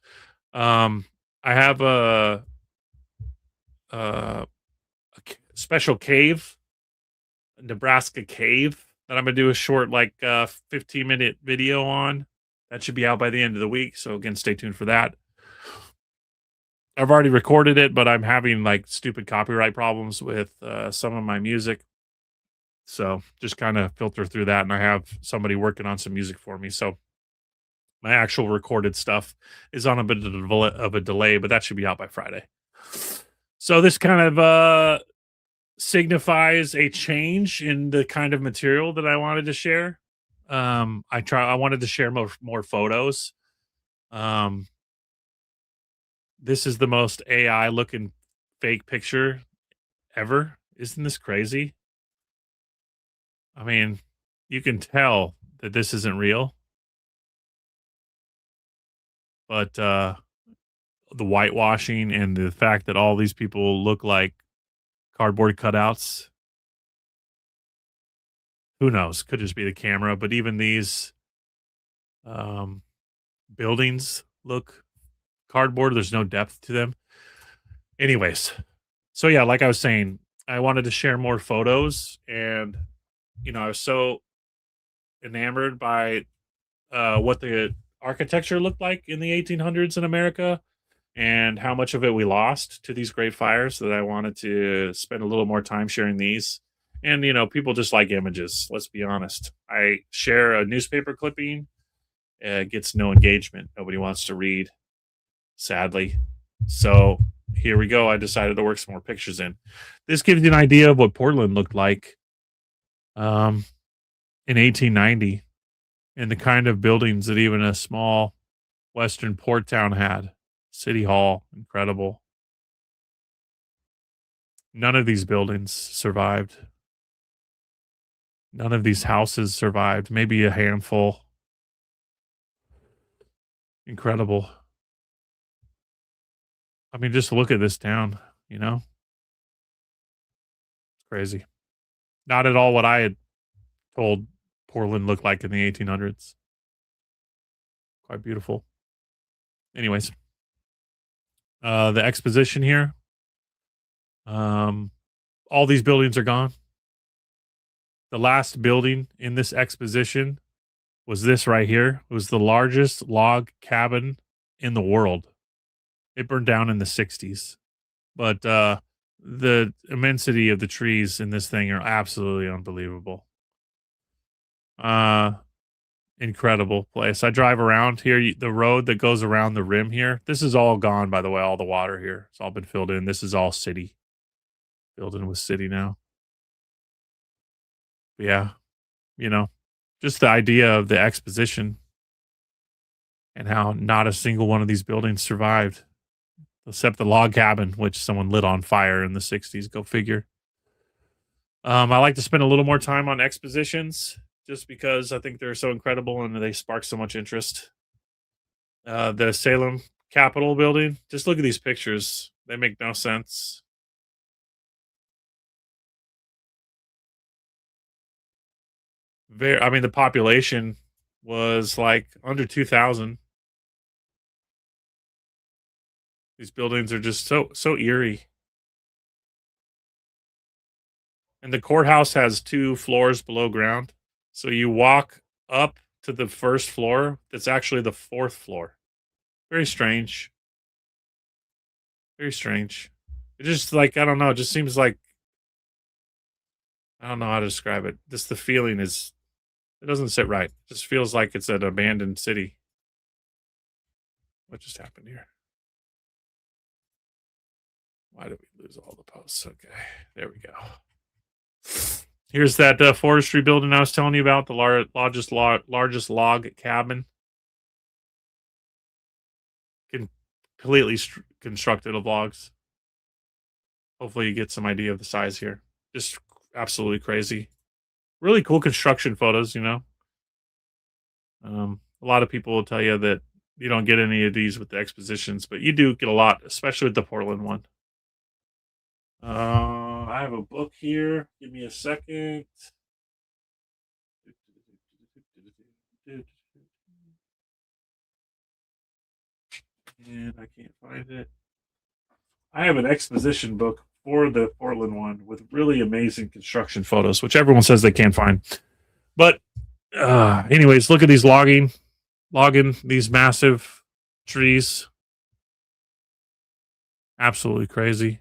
Um, I have a special cave, a Nebraska cave that I'm gonna do a short, like 15-minute video on. That should be out by the end of the week. So again, stay tuned for that. I've already recorded it, but I'm having like stupid copyright problems with some of my music. So just kind of filter through that, and I have somebody working on some music for me. So my actual recorded stuff is on a bit of a delay, but that should be out by Friday. So this kind of signifies a change in the kind of material that I wanted to share. I wanted to share more photos. Um, this is the most AI looking fake picture ever. Isn't this crazy? I mean, you can tell that this isn't real, but the whitewashing and the fact that all these people look like cardboard cutouts, who knows? Could just be the camera, but even these um, buildings look cardboard. There's no depth to them. Anyways, so yeah, like I was saying, I wanted to share more photos, and I was so enamored by what the architecture looked like in the 1800s in America and how much of it we lost to these great fires that I wanted to spend a little more time sharing these. And people just like images. Let's be honest. I share a newspaper clipping, gets no engagement. Nobody wants to read, sadly. So here we go. I decided to work some more pictures in. This gives you an idea of what Portland looked like um, in 1890 and the kind of buildings that even a small Western port town had. City Hall, incredible. None of these buildings survived. None of these houses survived. Maybe a handful. Incredible. I mean, just look at this town, It's crazy. Not at all what I had told Portland looked like in the 1800s. Quite beautiful. Anyways, the exposition here. All these buildings are gone. The last building in this exposition was this right here. It was the largest log cabin in the world. It burned down in the 60s. But the immensity of the trees in this thing are absolutely unbelievable. Incredible place. I drive around here. The road that goes around the rim here. This is all gone, by the way. All the water here. It's all been filled in. This is all city. Filled in with city now. But yeah, you know, just the idea of the exposition and how not a single one of these buildings survived, except the log cabin, which someone lit on fire in the 60s. Go figure. I like to spend a little more time on expositions just because I think they're so incredible and they spark so much interest. The Salem Capitol building, just look at these pictures. They make no sense. I mean, the population was like under 2,000. These buildings are just so eerie. And the courthouse has 2 floors below ground. So you walk up to the first floor. That's actually the 4th floor. Very strange. Very strange. It just like, I don't know, it just seems like I don't know how to describe it. Just the feeling is it doesn't sit right. It just feels like it's an abandoned city. What just happened here? Why did we lose all the posts? Okay, there we go. Here's that forestry building I was telling you about, the largest log cabin. You can completely constructed of logs. Hopefully, you get some idea of the size here. Just absolutely crazy. Really cool construction photos, you know. A lot of people will tell you that you don't get any of these with the expositions, but you do get a lot, especially with the Portland one. I have a book here. Give me a second. And I can't find it. I have an exposition book for the Portland one with really amazing construction photos, which everyone says they can't find. But anyways, look at these logging these massive trees. Absolutely crazy.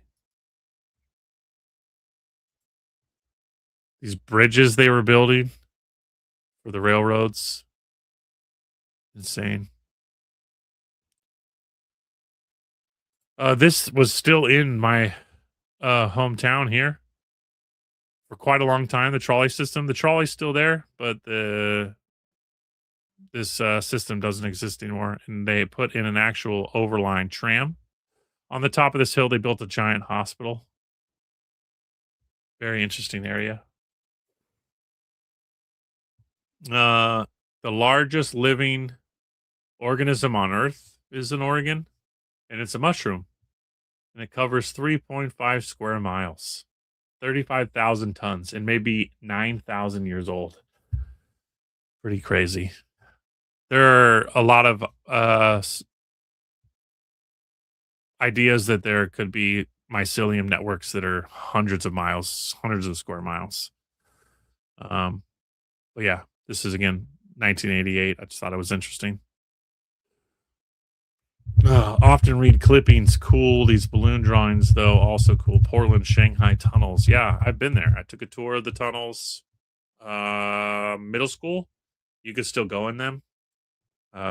These bridges they were building for the railroads. Insane. This was still in my hometown here for quite a long time. The trolley system. The trolley's still there, but the this system doesn't exist anymore. And they put in an actual overline tram on the top of this hill. They built a giant hospital. Very interesting area. Uh, the largest living organism on Earth is in Oregon, and it's a mushroom, and it covers 3.5 square miles, 35,000 tons, and maybe 9,000 years old. Pretty crazy. There are a lot of ideas that there could be mycelium networks that are hundreds of miles, hundreds of square miles. Um, but yeah, this is again 1988. I just thought it was interesting. Often read clippings. Cool. These balloon drawings, though, also cool. Portland, Shanghai tunnels. Yeah, I've been there. I took a tour of the tunnels. Middle school. You could still go in them.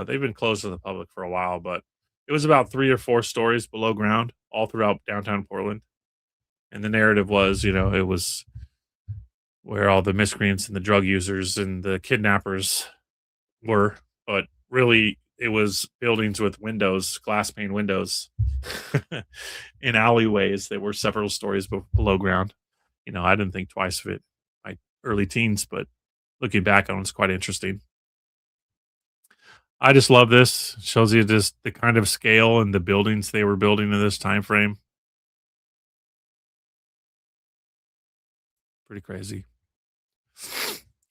They've been closed to the public for a while, but it was about 3 or 4 stories below ground, all throughout downtown Portland. And the narrative was, it was where all the miscreants and the drug users and the kidnappers were, but really it was buildings with windows, glass pane windows in alleyways that were several stories below ground. I didn't think twice of it my early teens, but looking back on it's quite interesting. I just love this. It shows you just the kind of scale and the buildings they were building in this time frame. Pretty crazy.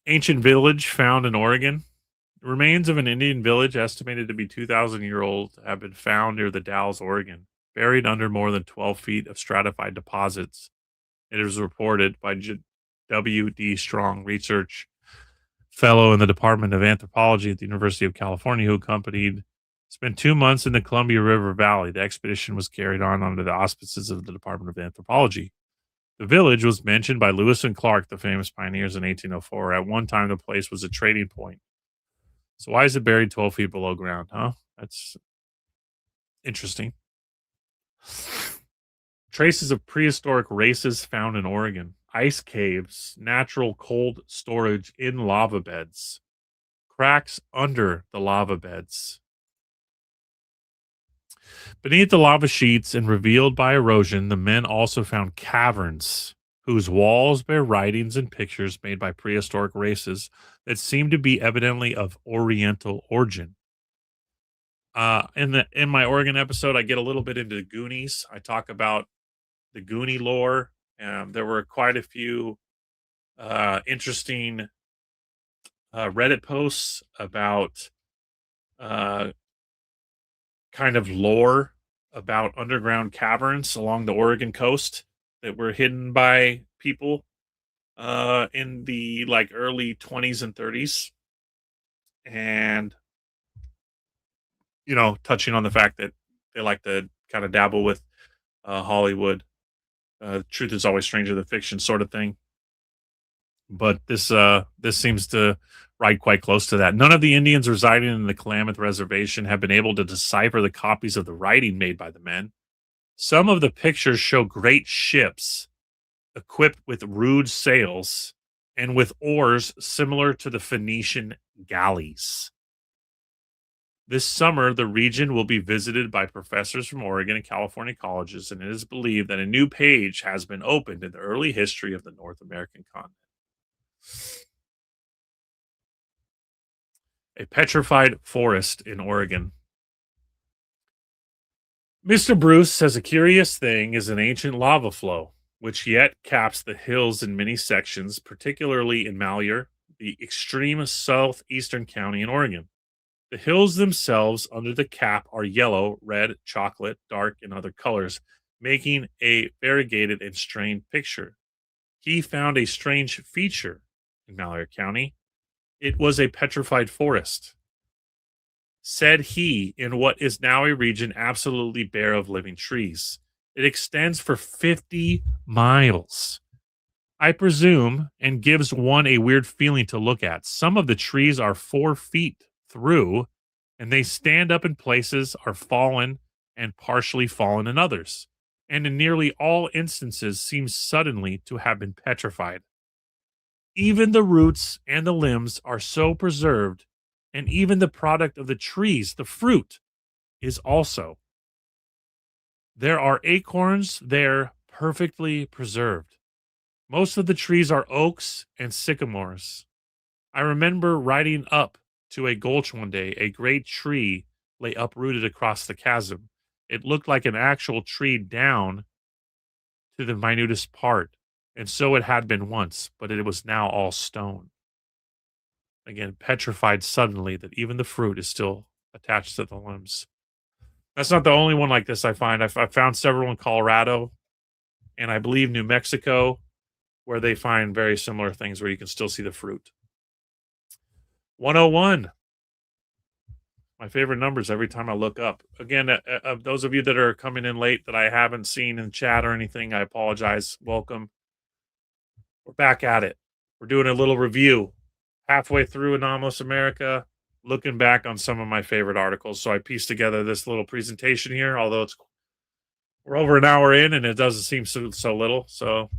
Ancient village found in Oregon. Remains of an Indian village estimated to be 2,000-year old have been found near the Dalles, Oregon, buried under more than 12 feet of stratified deposits. It is reported by W.D. Strong, research fellow in the Department of Anthropology at the University of California, who spent 2 months in the Columbia River Valley. The expedition was carried on under the auspices of the Department of Anthropology. The village was mentioned by Lewis and Clark, the famous pioneers, in 1804. At one time, the place was a trading point. So why is it buried 12 feet below ground, huh? That's interesting. Traces of prehistoric races found in Oregon. Ice caves, natural cold storage in lava beds, cracks under the lava beds. Beneath the lava sheets and revealed by erosion, the men also found caverns whose walls bear writings and pictures made by prehistoric races that seem to be evidently of Oriental origin. In my Oregon episode, I get a little bit into the Goonies. I talk about the Goonie lore. There were quite a few interesting Reddit posts about uh, kind of lore about underground caverns along the Oregon coast that were hidden by people in the early 20s and 30s, and touching on the fact that they like to kind of dabble with Hollywood. Truth is always stranger than fiction, sort of thing. But this seems to ride quite close to that. None of the Indians residing in the Klamath Reservation have been able to decipher the copies of the writing made by the men. Some of the pictures show great ships equipped with rude sails and with oars similar to the Phoenician galleys. This summer, the region will be visited by professors from Oregon and California colleges, and it is believed that a new page has been opened in the early history of the North American continent. A petrified forest in Oregon. Mr. Bruce says a curious thing is an ancient lava flow, which yet caps the hills in many sections, particularly in Malheur, the extreme southeastern county in Oregon. The hills themselves under the cap are yellow, red, chocolate, dark, and other colors, making a variegated and strained picture. He found a strange feature in Malheur County. It was a petrified forest, said he, in what is now a region absolutely bare of living trees. It extends for 50 miles, I presume, and gives one a weird feeling to look at. Some of the trees are 4 feet through, and they stand up in places, are fallen, and partially fallen in others, and in nearly all instances seem suddenly to have been petrified. Even the roots and the limbs are so preserved, and even the product of the trees, the fruit, is also. There are acorns there perfectly preserved. Most of the trees are oaks and sycamores. I remember riding up to a gulch one day. A great tree lay uprooted across the chasm. It looked like an actual tree down to the minutest part, and so it had been once, but it was now all stone. Again, petrified suddenly that even the fruit is still attached to the limbs. That's not the only one like this I find. I've found several in Colorado and I believe New Mexico where they find very similar things where you can still see the fruit. 101. My favorite numbers every time I look up. Again, those of you that are coming in late that I haven't seen in chat or anything, I apologize. Welcome. We're back at it. We're doing a little review halfway through Anomalous America, looking back on some of my favorite articles. So I pieced together this little presentation here, although we're over an hour in and it doesn't seem so little. So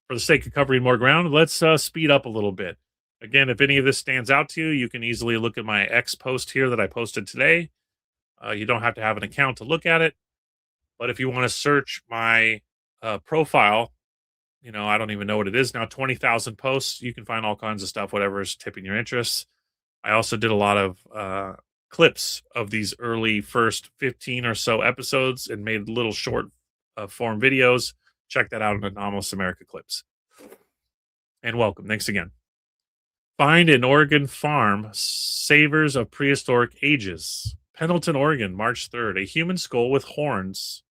for the sake of covering more ground, let's speed up a little bit. Again, if any of this stands out to you, you can easily look at my X post here that I posted today. You don't have to have an account to look at it, but if you want to search my profile, I don't even know what it is now, 20,000 posts. You can find all kinds of stuff, whatever is tipping your interest. I also did a lot of clips of these early first 15 or so episodes and made little short form videos. Check that out on Anomalous America Clips. And welcome. Thanks again. Find an Oregon farm, savors of prehistoric ages. Pendleton, Oregon, March 3rd. A human skull with horns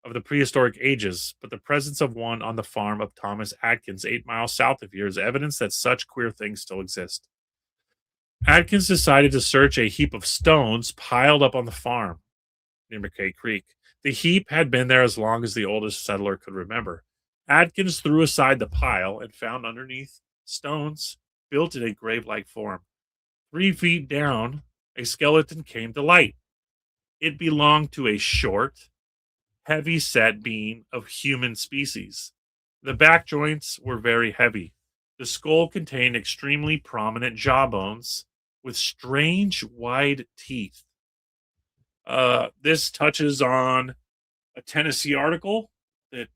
of the prehistoric ages, but the presence of one on the farm of Thomas Atkins, 8 miles south of here, is evidence that such queer things still exist. Atkins decided to search a heap of stones piled up on the farm near McKay Creek. The heap had been there as long as the oldest settler could remember. Atkins threw aside the pile and found underneath stones built in a grave like form. 3 feet down, a skeleton came to light. It belonged to a short, heavy set being of human species. The back joints were very heavy. The skull contained extremely prominent jawbones with strange wide teeth. This touches on a Tennessee article that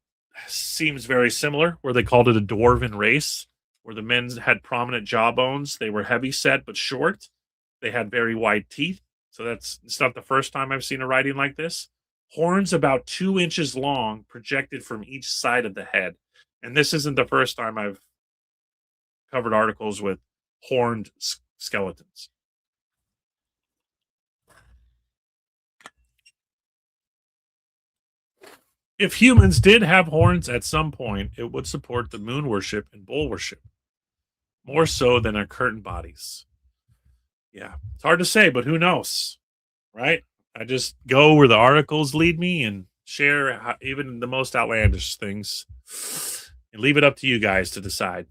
seems very similar, where they called it a dwarven race, where the men had prominent jawbones. They were heavy set but short. They had very wide teeth. So it's not the first time I've seen a writing like this. Horns about 2 inches long projected from each side of the head. And this isn't the first time I've covered articles with horned skeletons. If humans did have horns at some point, it would support the moon worship and bull worship, more so than our curtain bodies. Yeah, it's hard to say, but who knows, right? I just go where the articles lead me and share even the most outlandish things and leave it up to you guys to decide.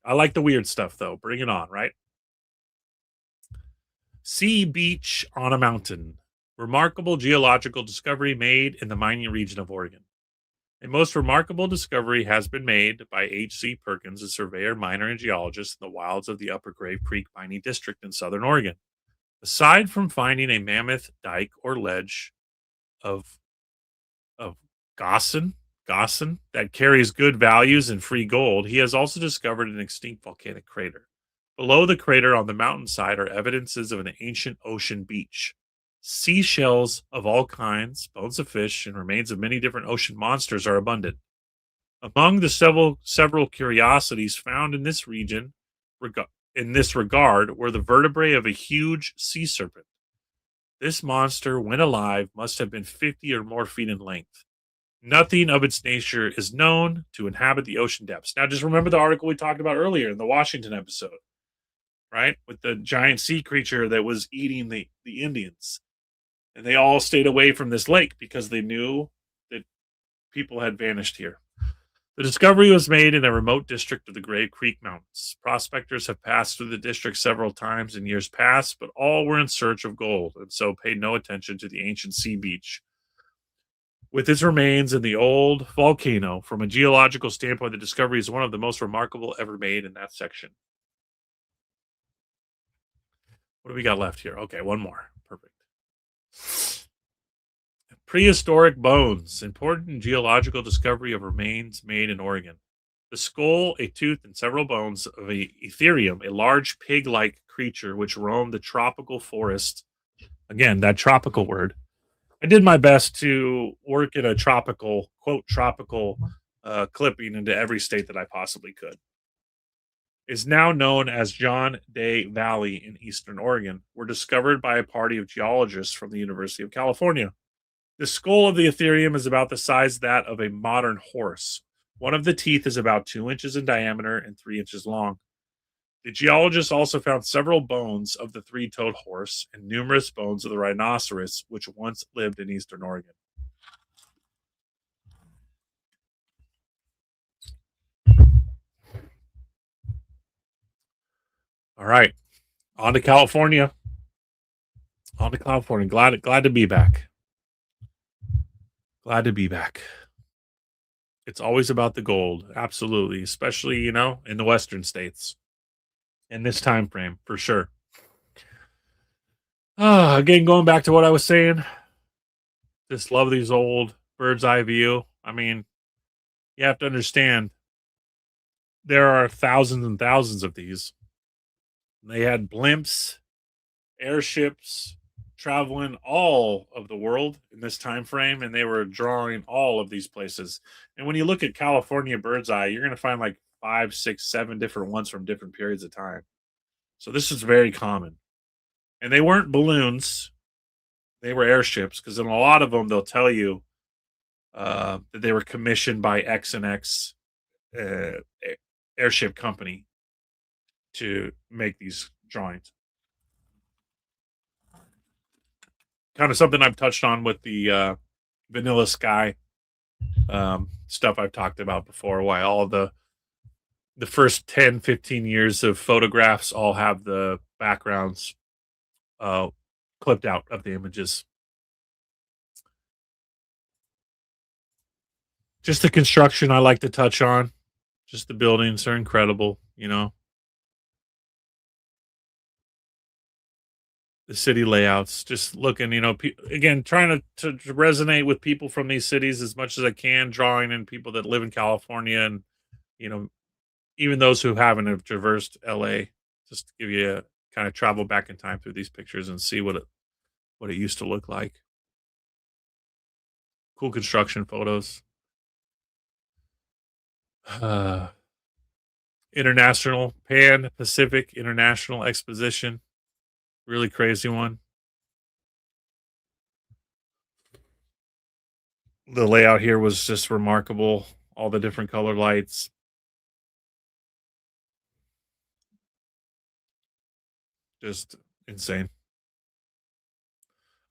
I like the weird stuff, though. Bring it on, right? Sea beach on a mountain. Remarkable geological discovery made in the mining region of Oregon. A most remarkable discovery has been made by H.C. Perkins, a surveyor, miner, and geologist in the wilds of the Upper Grave Creek Mining District in southern Oregon. Aside from finding a mammoth dike or ledge of of Gossan that carries good values and free gold, he has also discovered an extinct volcanic crater. Below the crater on the mountainside are evidences of an ancient ocean beach. Seashells of all kinds, bones of fish, and remains of many different ocean monsters are abundant. Among the several curiosities found in this region, in this regard, were the vertebrae of a huge sea serpent. This monster, when alive, must have been 50 or more feet in length. Nothing of its nature is known to inhabit the ocean depths. Now, just remember the article we talked about earlier in the Washington episode, right? With the giant sea creature that was eating the Indians. And they all stayed away from this lake because they knew that people had vanished here. The discovery was made in a remote district of the Grave Creek Mountains. Prospectors have passed through the district several times in years past, but all were in search of gold and so paid no attention to the ancient sea beach. With its remains in the old volcano, from a geological standpoint, the discovery is one of the most remarkable ever made in that section. What do we got left here? Okay, one more. Perfect. Prehistoric bones, important geological discovery of remains made in Oregon. The skull, a tooth, and several bones of a Ethereum, a large pig-like creature which roamed the tropical forest. Again, that tropical word. I did my best to work in a tropical, quote, tropical clipping into every state that I possibly could. Is now known as John Day Valley in eastern Oregon, were discovered by a party of geologists from the University of California. The skull of the Ethereum is about the size that of a modern horse. One of the teeth is about 2 inches in diameter and 3 inches long. The geologists also found several bones of the three-toed horse and numerous bones of the rhinoceros, which once lived in eastern Oregon. All right, on to California. On to California. Glad to be back. Glad to be back. It's always about the gold, absolutely, especially in the western states in this time frame for sure. Again, going back to what I was saying, just love these old bird's eye view. I mean, you have to understand there are thousands and thousands of these. They had blimps, airships traveling all of the world in this time frame, and they were drawing all of these places. And when you look at California bird's eye, you're going to find like 5, 6, 7 different ones from different periods of time. So this is very common. And they weren't balloons; they were airships. Because in a lot of them, they'll tell you that they were commissioned by X and X uh, airship company to make these drawings. Kind of something I've touched on with the Vanilla Sky stuff I've talked about before. Why all of the first 10, 15 years of photographs all have the backgrounds clipped out of the images. Just the construction I like to touch on. Just the buildings are incredible. The city layouts, just looking, again, trying to resonate with people from these cities as much as I can, drawing in people that live in California and, you know, even those who haven't have traversed LA, just to give you a kind of travel back in time through these pictures and see what it used to look like. Cool construction photos. Uh, International Pan Pacific International Exposition, really crazy one. The layout here was just remarkable. All the different color lights, just insane.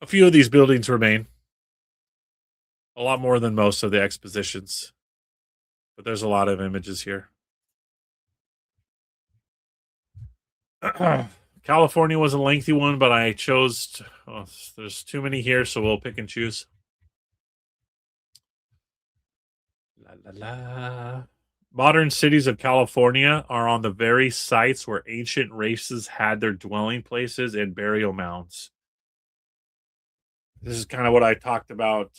A few of these buildings remain, a lot more than most of the expositions, but there's a lot of images here. California was a lengthy one, but I chose. There's too many here, so we'll pick and choose. La la la. Modern cities of California are on the very sites where ancient races had their dwelling places and burial mounds. This is kind of what I talked about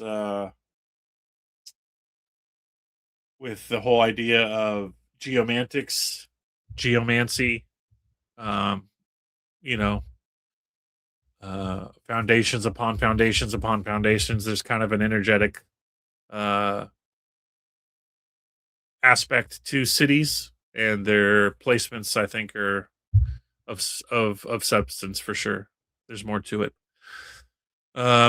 with the whole idea of geomantics, geomancy, um, you know, foundations upon foundations upon foundations. There's kind of an energetic uh, aspect to cities, and their placements, I think, are of substance for sure. There's more to it.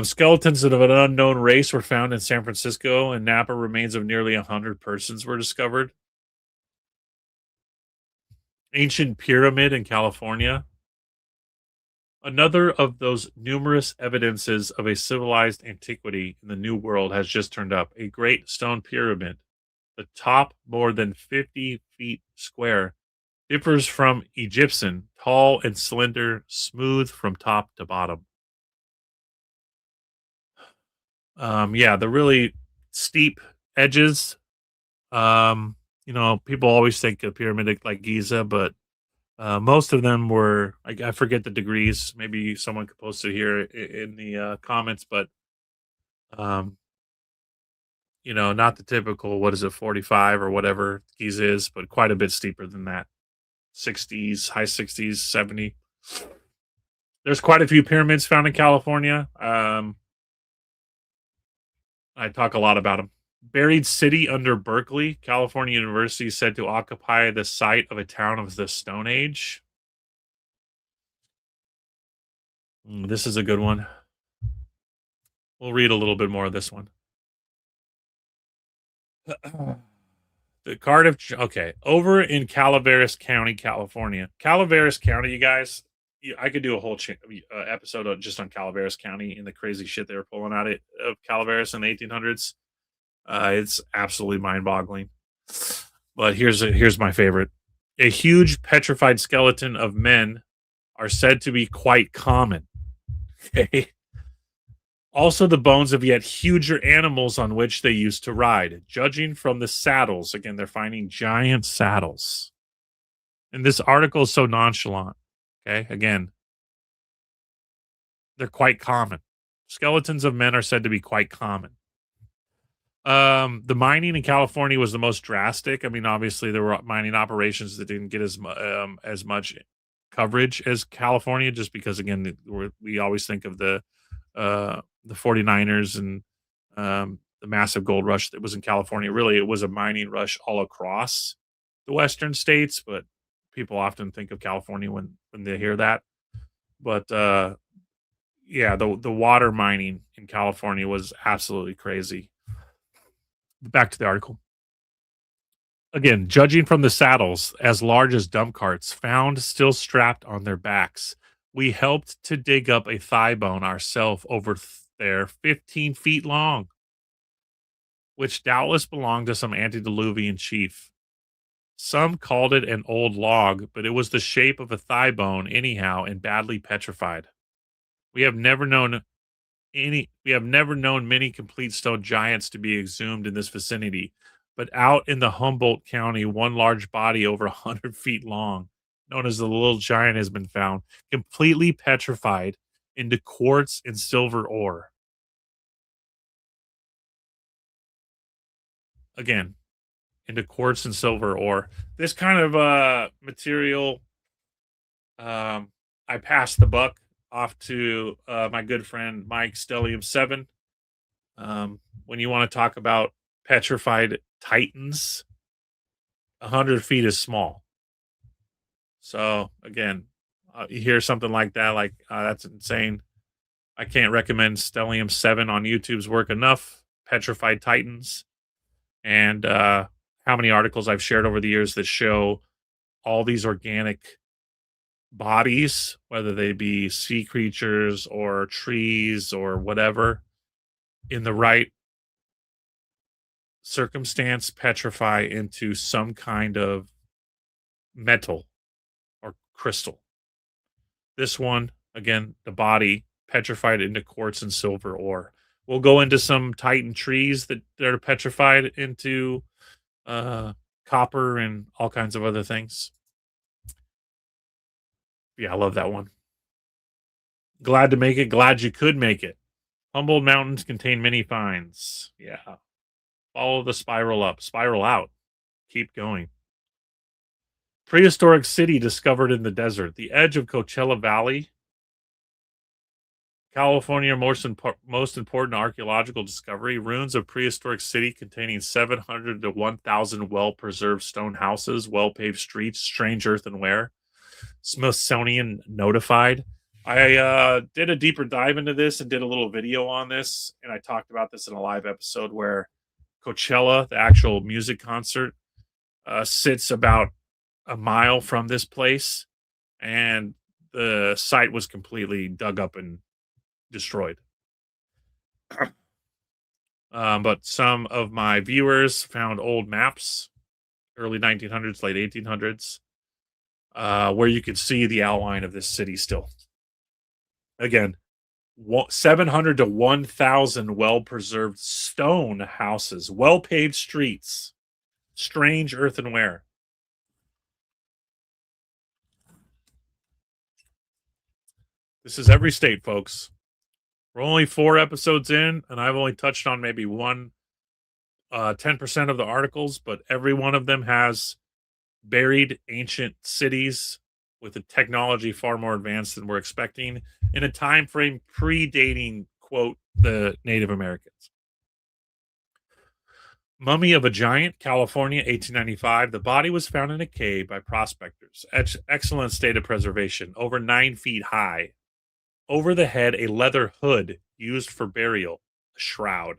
Skeletons of an unknown race were found in San Francisco, and Napa remains of nearly 100 persons were discovered. Ancient pyramid in California. Another of those numerous evidences of a civilized antiquity in the New World has just turned up. A great stone pyramid, the top more than 50 feet square, differs from Egyptian, tall and slender, smooth from top to bottom. Yeah, the really steep edges. People always think of pyramid like Giza, but most of them were, I forget the degrees. Maybe someone could post it here in the comments, but um, not the typical, what is it, 45 or whatever Giza is, but quite a bit steeper than that. 60s, high 60s, 70. There's quite a few pyramids found in California. I talk a lot about them. Buried city under Berkeley, California University is said to occupy the site of a town of the Stone Age. This is a good one. We'll read a little bit more of this one. The Cardiff. Okay, over in Calaveras County, California. Calaveras County, you guys. I could do a whole episode just on Calaveras County and the crazy shit they were pulling out of Calaveras in the 1800s. It's absolutely mind-boggling. But here's my favorite. A huge petrified skeleton of men are said to be quite common. Okay. Also, the bones of yet huger animals on which they used to ride. Judging from the saddles, again, they're finding giant saddles. And this article is so nonchalant. Okay. Again, they're quite common. Skeletons of men are said to be quite common. The mining in California was the most drastic. I mean, obviously, there were mining operations that didn't get as much coverage as California, just because, again, we always think of the 49ers and the massive gold rush that was in California. Really, it was a mining rush all across the western states, but people often think of California when they hear that. But yeah, the water mining in California was absolutely crazy. Back to the article. Again, judging from the saddles as large as dump carts found still strapped on their backs, we helped to dig up a thigh bone ourselves over there 15 feet long, which doubtless belonged to some antediluvian chief. Some called it an old log, but it was the shape of a thigh bone anyhow and badly petrified. We have never known many complete stone giants to be exhumed in this vicinity, but out in the Humboldt County, one large body over 100 feet long, known as the Little Giant, has been found, completely petrified into quartz and silver ore. Again, into quartz and silver ore. This kind of material, um, I passed the buck off to my good friend Mike Stellium 7. When you want to talk about petrified titans, 100 feet is small. So again, you hear something like that, like that's insane. I can't recommend Stellium 7 on YouTube's work enough. Petrified Titans, and how many articles I've shared over the years that show all these organic bodies, whether they be sea creatures or trees or whatever, in the right circumstance, petrify into some kind of metal or crystal. This one, again, the body petrified into quartz and silver ore. We'll go into some titan trees that are petrified into uh, copper and all kinds of other things. Yeah, I love that one. Glad to make it. Glad you could make it. Humboldt Mountains contain many finds. Yeah. Follow the spiral up, spiral out. Keep going. Prehistoric city discovered in the desert. The edge of Coachella Valley, California, most important archaeological discovery. Ruins of prehistoric city containing 700 to 1,000 well preserved stone houses, well paved streets, strange earthenware. Smithsonian notified. I did a deeper dive into this and did a little video on this, and I talked about this in a live episode where Coachella, the actual music concert, sits about a mile from this place, and the site was completely dug up and destroyed. But some of my viewers found old maps, early 1900s, late 1800s, where you could see the outline of this city still. Again, 700 to 1,000 well preserved stone houses, well paved streets, strange earthenware. This is every state, folks. We're only 4 episodes in, and I've only touched on maybe 10% of the articles, but every one of them has buried ancient cities with a technology far more advanced than we're expecting in a time frame predating, quote, the Native Americans. Mummy of a Giant, California, 1895. The body was found in a cave by prospectors. Excellent state of preservation, over 9 feet high. Over the head, a leather hood used for burial, a shroud.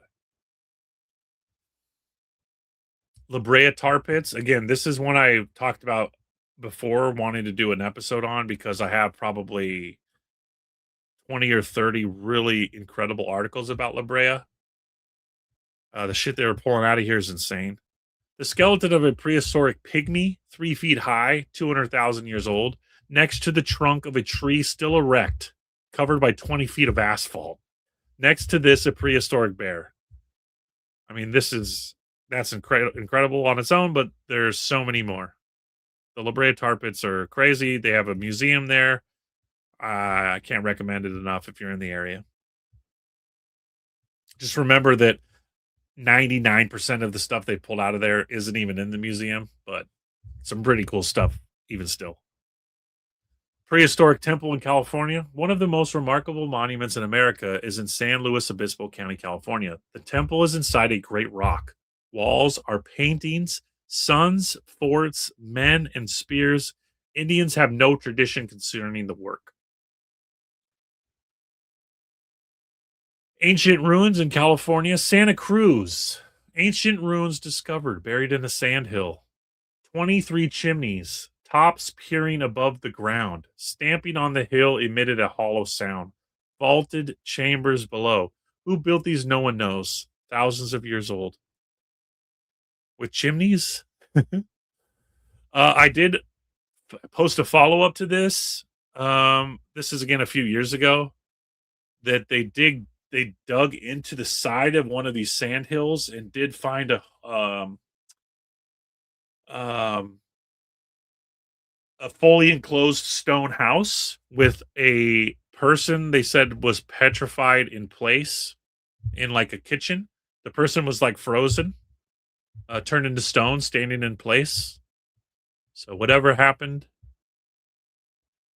La Brea tar pits. Again, this is one I talked about before, wanting to do an episode on because I have probably 20 or 30 really incredible articles about La Brea. The shit they were pulling out of here is insane. The skeleton of a prehistoric pygmy, 3 feet high, 200,000 years old, next to the trunk of a tree still erect, covered by 20 feet of asphalt. Next to this, a prehistoric bear. I mean, that's incredible on its own, but there's so many more. The La Brea tar pits are crazy. They have a museum there. I can't recommend it enough if you're in the area. Just remember that 99% of the stuff they pulled out of there isn't even in the museum, but some pretty cool stuff, even still. Prehistoric temple in California. One of the most remarkable monuments in America is in San Luis Obispo County, California. The temple is inside a great rock. Walls are paintings, suns, forts, men, and spears. Indians have no tradition concerning the work. Ancient ruins in California, Santa Cruz. Ancient ruins discovered, buried in a sandhill. 23 chimneys, tops peering above the ground. Stamping on the hill emitted a hollow sound. Vaulted chambers below. Who built these? No one knows. Thousands of years old. With chimneys? I did post a follow up to this. This is again a few years ago that they dug into the side of one of these sand hills and did find um, a fully enclosed stone house with a person they said was petrified in place in like a kitchen. The person was like frozen, turned into stone, standing in place. So whatever happened.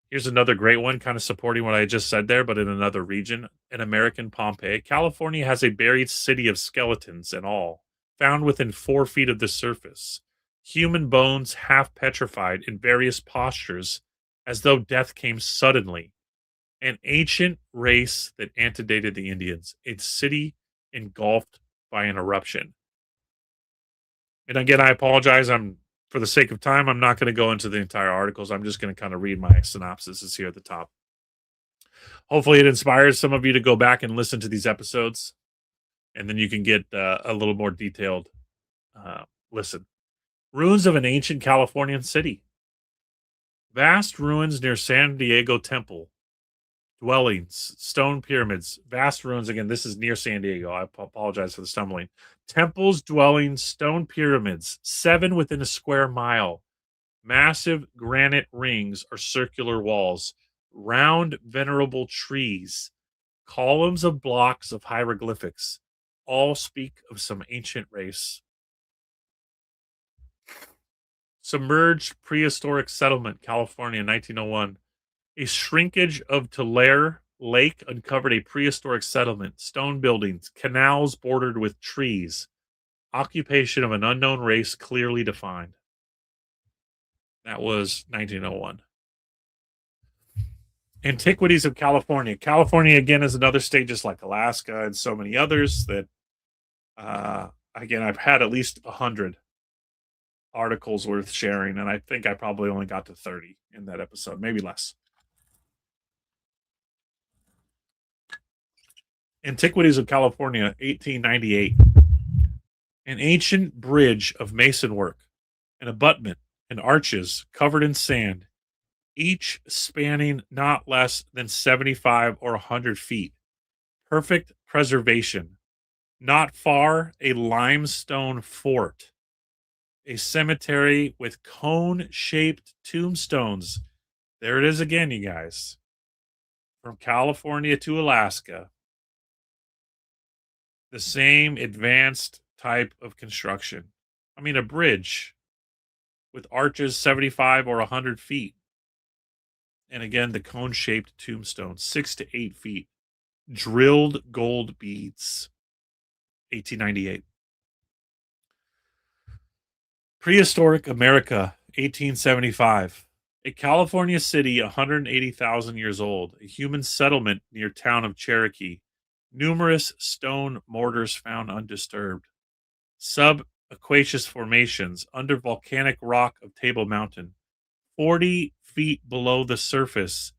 Here's another great one, kind of supporting what I just said there, but in another region. An American Pompeii. California has a buried city of skeletons and all, found within 4 feet of the surface. Human bones half petrified in various postures, as though death came suddenly. An ancient race that antedated the Indians. A city engulfed by an eruption. And again, I apologize. For the sake of time, I'm not going to go into the entire articles. I'm just going to kind of read my synopsis here at the top. Hopefully, it inspires some of you to go back and listen to these episodes, and then you can get a little more detailed listen. Ruins of an ancient Californian city. Vast ruins near San Diego Temple, dwellings, stone pyramids, vast ruins. Again, this is near San Diego. I apologize for the stumbling. Temples, dwellings, stone pyramids, 7 within a square mile. Massive granite rings or circular walls, round venerable trees, columns of blocks of hieroglyphics, all speak of some ancient race. Submerged prehistoric settlement, California, 1901. A shrinkage of Tulare Lake uncovered a prehistoric settlement, stone buildings, canals bordered with trees, occupation of an unknown race clearly defined. That was 1901. Antiquities of California. California, again, is another state just like Alaska and so many others that, again, I've had at least 100 articles worth sharing, and I think I probably only got to 30 in that episode, maybe less. Antiquities of California, 1898. An ancient bridge of mason work, an abutment, and arches covered in sand, each spanning not less than 75 or 100 feet. Perfect preservation. Not far, a limestone fort, a cemetery with cone shaped tombstones. There it is again, you guys. From California to Alaska, the same advanced type of construction. I mean, a bridge with arches 75 or 100 feet. And again, the cone shaped tombstone, 6 to 8 feet. Drilled gold beads, 1898. Prehistoric America, 1875. A California city 180,000 years old, a human settlement near town of Cherokee. Numerous stone mortars found undisturbed. Subaqueous formations under volcanic rock of Table Mountain. 40 feet below the surface,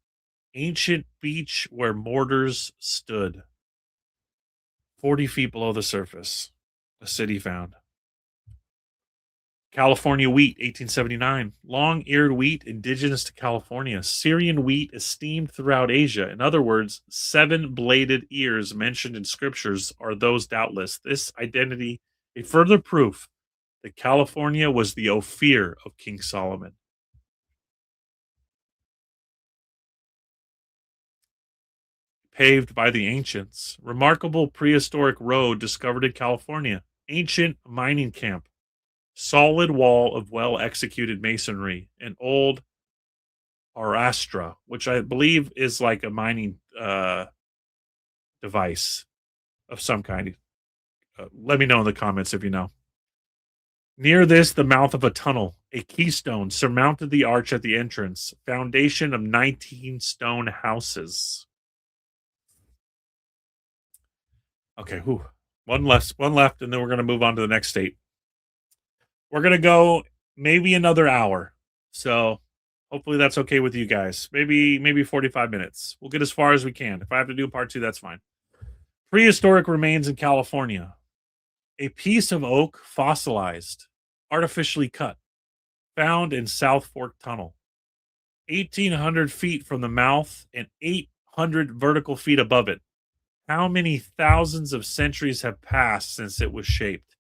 ancient beach where mortars stood. 40 feet below the surface, a city found. California wheat, 1879. Long-eared wheat indigenous to California. Syrian wheat esteemed throughout Asia. In other words, 7-bladed ears mentioned in scriptures are those doubtless. This identity, a further proof that California was the Ophir of King Solomon. Paved by the ancients. Remarkable prehistoric road discovered in California. Ancient mining camp. Solid wall of well-executed masonry. An old arastra, which I believe is like a mining device of some kind. Let me know in the comments if you know. Near this, the mouth of a tunnel. A keystone surmounted the arch at the entrance. Foundation of 19 stone houses. Okay, whew. One left, and then we're going to move on to the next state. We're going to go maybe another hour. So hopefully that's okay with you guys. Maybe 45 minutes. We'll get as far as we can. If I have to do part 2, that's fine. Prehistoric remains in California. A piece of oak fossilized, artificially cut, found in South Fork Tunnel. 1,800 feet from the mouth and 800 vertical feet above it. How many thousands of centuries have passed since it was shaped?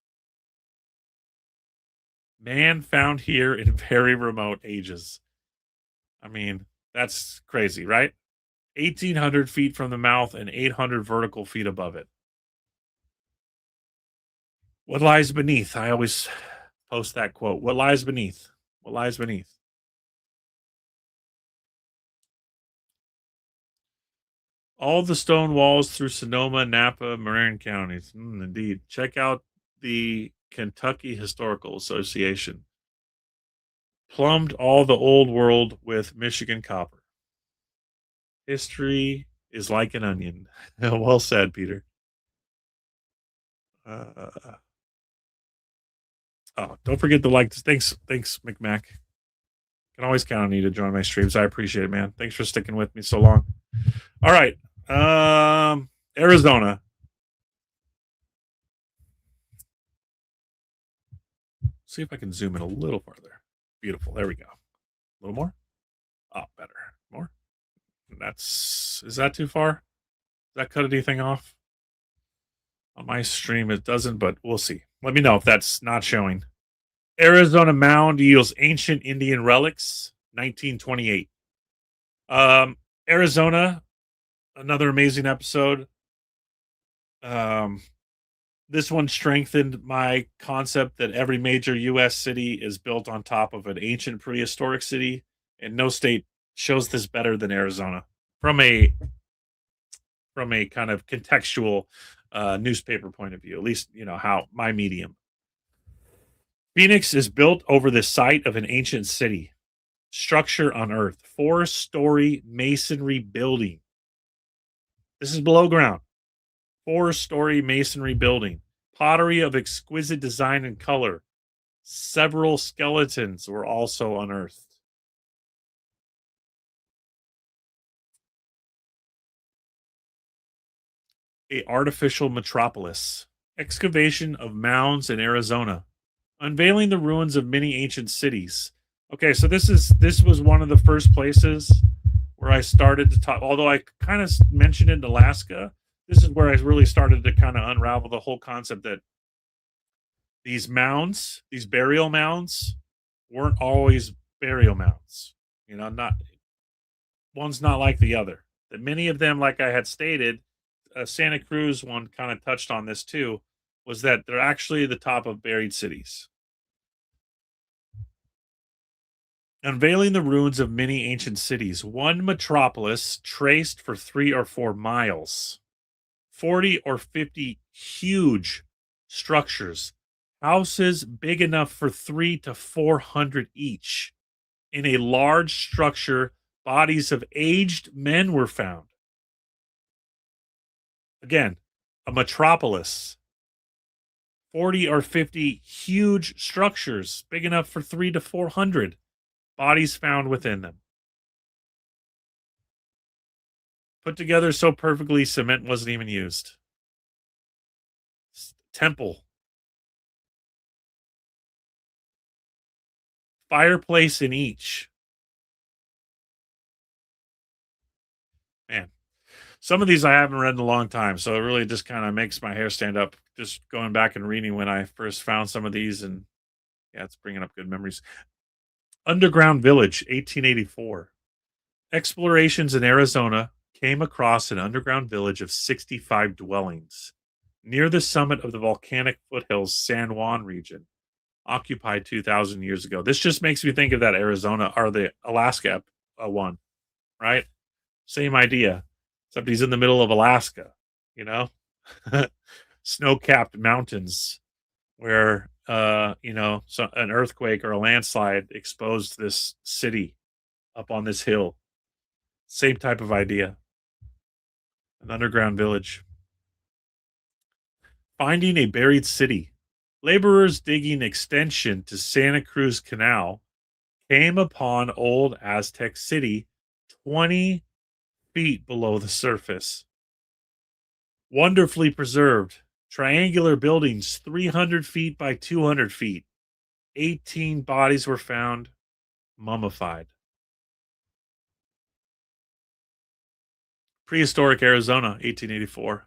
Man found here in very remote ages. I mean, that's crazy, right? 1,800 feet from the mouth and 800 vertical feet above it. What lies beneath? I always post that quote. What lies beneath? What lies beneath? All the stone walls through Sonoma, Napa, Marin counties. Indeed. Check out the Kentucky Historical Association. Plumbed all the old world with Michigan copper. History is like an onion. Well said, Peter. Don't forget to like. Thanks, McMac. Can always count on you to join my streams. I appreciate it, man. Thanks for sticking with me so long. All right, Arizona. See if I can zoom in a little farther. Beautiful. There we go. A little more. Oh, better. More. Is that too far? Does that cut anything off? On my stream, it doesn't, but we'll see. Let me know if that's not showing. Arizona mound yields ancient Indian relics, 1928. Arizona, another amazing episode. Um, this one strengthened my concept that every major U.S. city is built on top of an ancient prehistoric city, and no state shows this better than Arizona from a kind of contextual newspaper point of view. At least how my medium. Phoenix is built over the site of an ancient city. Structure on Earth, 4-story masonry building. This is below ground. 4-story masonry building. Pottery of exquisite design and color. Several skeletons were also unearthed. A artificial metropolis. Excavation of mounds in Arizona. Unveiling the ruins of many ancient cities. Okay, so this was one of the first places where I started to talk. Although I kind of mentioned it in Alaska, this is where I really started to kind of unravel the whole concept that these mounds, these burial mounds, weren't always burial mounds. Not one's not like the other. That many of them, like I had stated, Santa Cruz one kind of touched on this too, was that they're actually the top of buried cities. Unveiling the ruins of many ancient cities, one metropolis traced for 3 or 4 miles, 40 or 50 huge structures, houses big enough for 3 to 400 each. In a large structure, bodies of aged men were found. Again, a metropolis, 40 or 50 huge structures, big enough for 3 to 400. Bodies found within them. Put together so perfectly, cement wasn't even used. Temple. Fireplace in each. Man, some of these I haven't read in a long time, so it really just kind of makes my hair stand up. Just going back and reading when I first found some of these, and yeah, it's bringing up good memories. Underground Village, 1884. Explorations in Arizona came across an underground village of 65 dwellings near the summit of the volcanic foothills San Juan region, occupied 2,000 years ago. This just makes me think of that Arizona or the Alaska one, right? Same idea, except he's in the middle of Alaska, you know, snow capped mountains where, an earthquake or a landslide exposed this city up on this hill. Same type of idea. An underground village. Finding a buried city. Laborers digging extension to Santa Cruz Canal came upon old Aztec city 20 feet below the surface. Wonderfully preserved. Triangular buildings 300 feet by 200 feet. 18 bodies were found mummified. Prehistoric Arizona, 1884.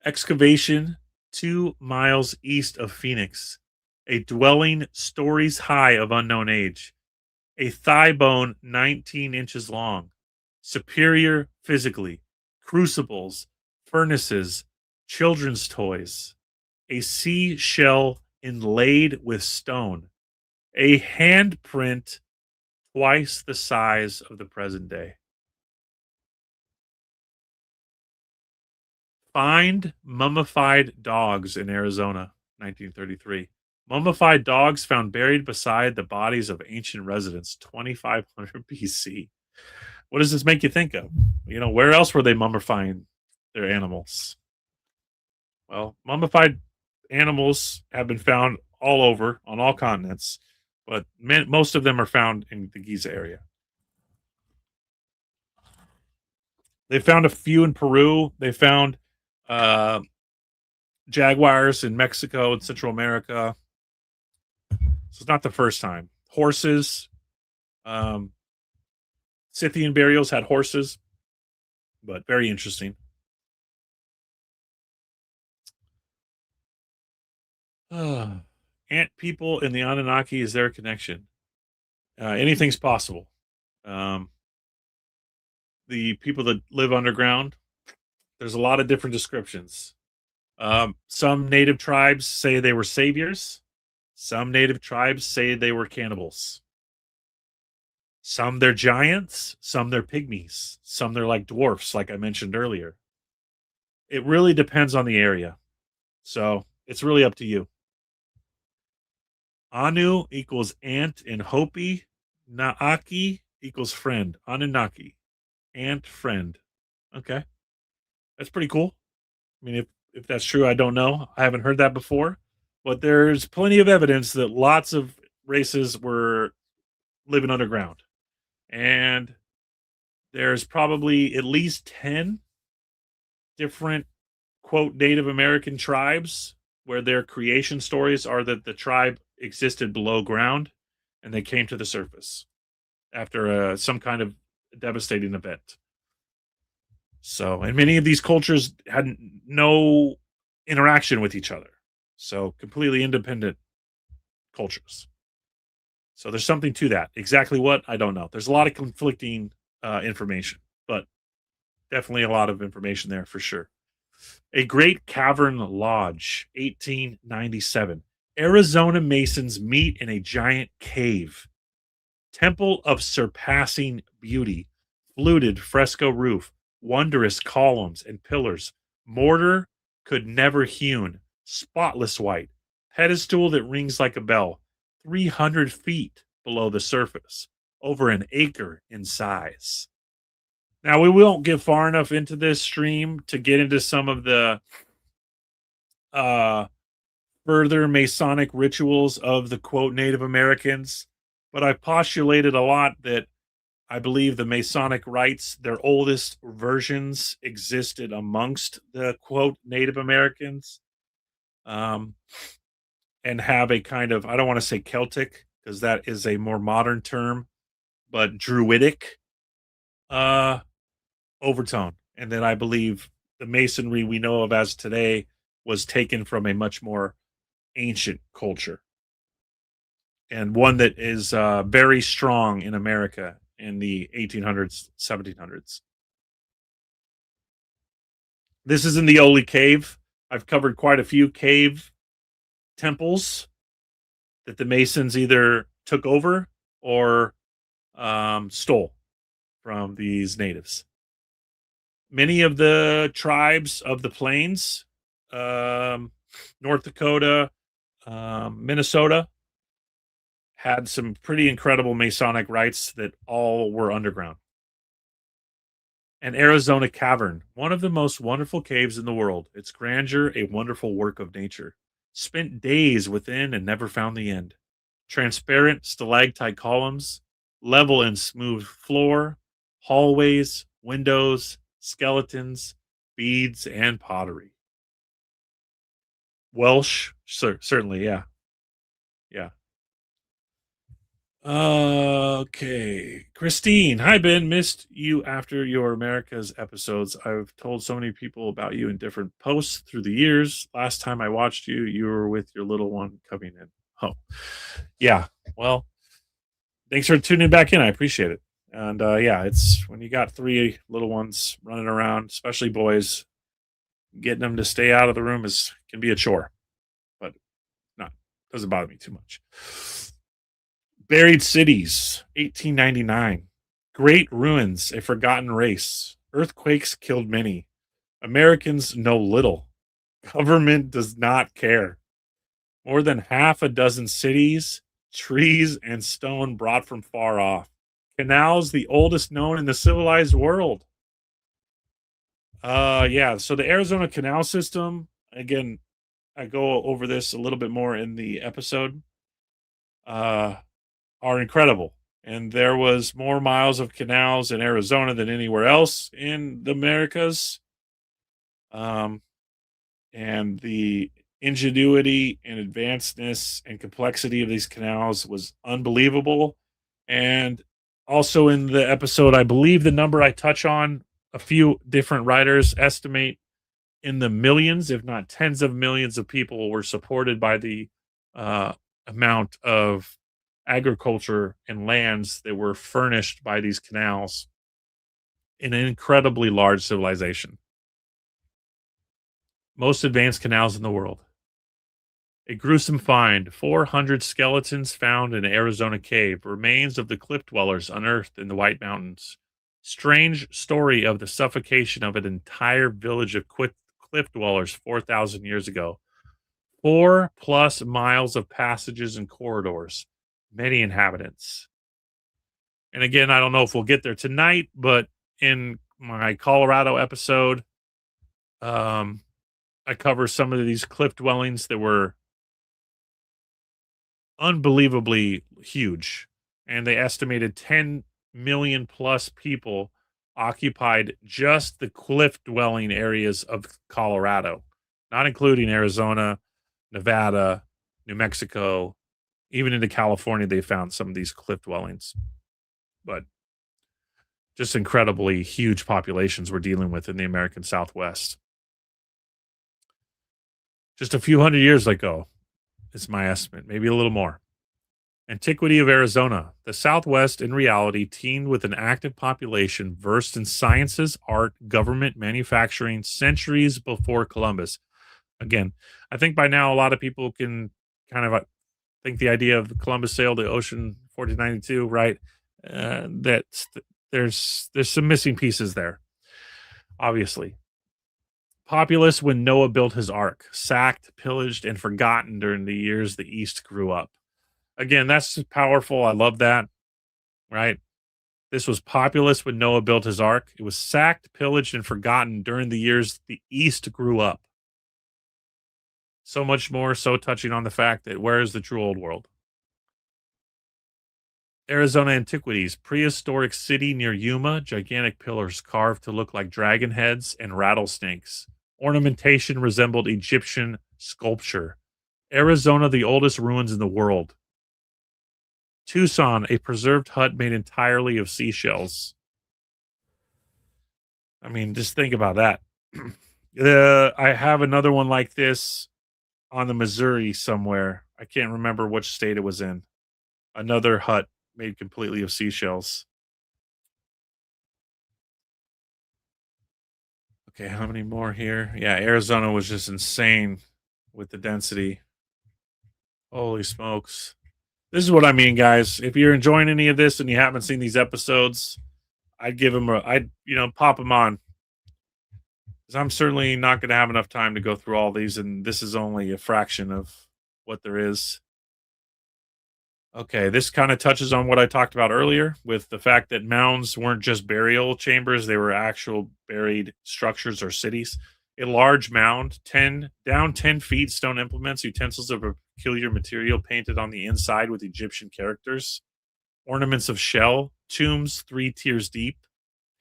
Excavation 2 miles east of Phoenix. A dwelling stories high of unknown age. A thigh bone 19 inches long. Superior physically. Crucibles, furnaces, children's toys. A seashell inlaid with stone. A handprint twice the size of the present day. Find mummified dogs in Arizona, 1933. Mummified dogs found buried beside the bodies of ancient residents, 2500 BC. What does this make you think of? Where else were they mummifying their animals? Well, mummified animals have been found all over on all continents, but most of them are found in the Giza area. They found a few in Peru. They found uh, jaguars in Mexico and Central America. So it's not the first time. Horses. Scythian burials had horses. but very interesting. Ant people and the Anunnaki, is there a connection? Anything's possible. Um, the people that live underground, there's a lot of different descriptions. Some native tribes say they were saviors. Some native tribes say they were cannibals. Some they're giants. Some they're pygmies. Some they're like dwarfs, like I mentioned earlier. It really depends on the area. So it's really up to you. Anu equals ant in Hopi. Naaki equals friend. Anunnaki. Ant friend. Okay. That's pretty cool. I mean, if that's true, I don't know. I haven't heard that before. But there's plenty of evidence that lots of races were living underground. And there's probably at least 10 different, quote, Native American tribes where their creation stories are that the tribe existed below ground and they came to the surface after some kind of devastating event. So, and many of these cultures had no interaction with each other. So, completely independent cultures. So, there's something to that. Exactly what? I don't know. There's a lot of conflicting information, but definitely a lot of information there for sure. A Great Cavern Lodge, 1897. Arizona Masons meet in a giant cave. Temple of surpassing beauty. Fluted fresco roof. Wondrous columns and pillars. Mortar could never hewn. Spotless white. Pedestal that rings like a bell. 300 feet below the surface. Over an acre in size. Now, we won't get far enough into this stream to get into some of the uh, further Masonic rituals of the quote Native Americans, but I postulated a lot that I believe the Masonic rites, their oldest versions, existed amongst the quote Native Americans, um, and have a kind of, I don't want to say Celtic because that is a more modern term, but Druidic uh, overtone. And then I believe the masonry we know of as today was taken from a much more ancient culture and one that is very strong in America in the 1800s, 1700s. This is in the Oli Cave. I've covered quite a few cave temples that the Masons either took over or stole from these natives. Many of the tribes of the plains, North Dakota, Minnesota, had some pretty incredible Masonic rites that all were underground. An Arizona cavern, one of the most wonderful caves in the world. Its grandeur, a wonderful work of nature. Spent days within and never found the end. Transparent stalactite columns, level and smooth floor, hallways, windows, skeletons, beads, and pottery. Welsh, certainly, yeah, yeah. Okay. Christine. Hi, Ben. Missed you after your America's episodes. I've told so many people about you in different posts through the years. Last time I watched you, you were with your little one coming in. Oh, yeah. Well, thanks for tuning back in. I appreciate it. And yeah, it's when you got three little ones running around, especially boys, getting them to stay out of the room is can be a chore, but not doesn't bother me too much. Buried Cities, 1899. Great Ruins, a Forgotten Race. Earthquakes killed many. Americans know little. Government does not care. More than half a dozen cities, trees, and stone brought from far off. Canals, the oldest known in the civilized world. Yeah, so the Arizona Canal System, again, I go over this a little bit more in the episode. Are incredible. And there was more miles of canals in Arizona than anywhere else in the Americas. Um, and the ingenuity and advancedness and complexity of these canals was unbelievable. And also in the episode, I believe the number I touch on A few different writers estimate in the millions, if not tens of millions of people were supported by the uh, amount of agriculture and lands that were furnished by these canals in an incredibly large civilization. Most advanced canals in the world. A gruesome find 400 skeletons found in Arizona cave, remains of the cliff dwellers unearthed in the White Mountains. Strange story of the suffocation of an entire village of cliff dwellers 4,000 years ago. 4+ miles of passages and corridors, many inhabitants. And again, I don't know if we'll get there tonight, but in my Colorado episode, um, I cover some of these cliff dwellings that were unbelievably huge. And they estimated 10 million plus people occupied just the cliff dwelling areas of Colorado, not including Arizona, Nevada, New Mexico, even into California. They found some of these cliff dwellings, but just incredibly huge populations we're dealing with in the American Southwest. Just a few hundred years ago, is my estimate, maybe a little more. Antiquity of Arizona. The Southwest, in reality, teemed with an active population versed in sciences, art, government, manufacturing, centuries before Columbus. Again, I think by now a lot of people can kind of think the idea of Columbus sailed the ocean 1492, right? That there's some missing pieces there, obviously. Populous when Noah built his ark, sacked, pillaged, and forgotten during the years the East grew up. Again, that's powerful. I love that, right? This was populous when Noah built his ark. It was sacked, pillaged, and forgotten during the years the East grew up. So much more, so touching on the fact that where is the true old world? Arizona Antiquities, prehistoric city near Yuma, gigantic pillars carved to look like dragon heads and rattlesnakes. Ornamentation resembled Egyptian sculpture. Arizona, the oldest ruins in the world. Tucson, a preserved hut made entirely of seashells. I mean, just think about that. I have another one like this on the Missouri somewhere. I can't remember which state it was in. Another hut made completely of seashells. Okay, how many more here? Yeah, Arizona was just insane with the density. Holy smokes. This is what I mean, guys. If you're enjoying any of this and you haven't seen these episodes, I'd give them I'd, pop them on. Because I'm certainly not going to have enough time to go through all these, and this is only a fraction of what there is. Okay, this kind of touches on what I talked about earlier with the fact that mounds weren't just burial chambers, they were actual buried structures or cities. A large mound, 10 feet, stone implements, utensils of a peculiar material painted on the inside with Egyptian characters, ornaments of shell, tombs 3 tiers deep,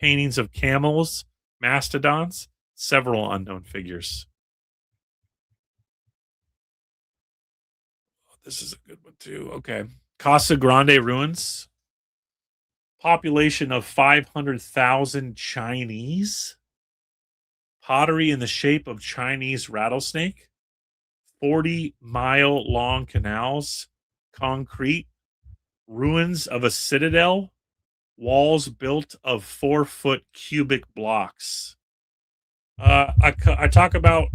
paintings of camels, mastodons, several unknown figures. This is a good one too. Okay. Casa Grande ruins. Population of 500,000 Chinese. Pottery in the shape of Chinese rattlesnake. 40-mile long canals. Concrete. Ruins of a citadel. Walls built of 4-foot cubic blocks. I talk about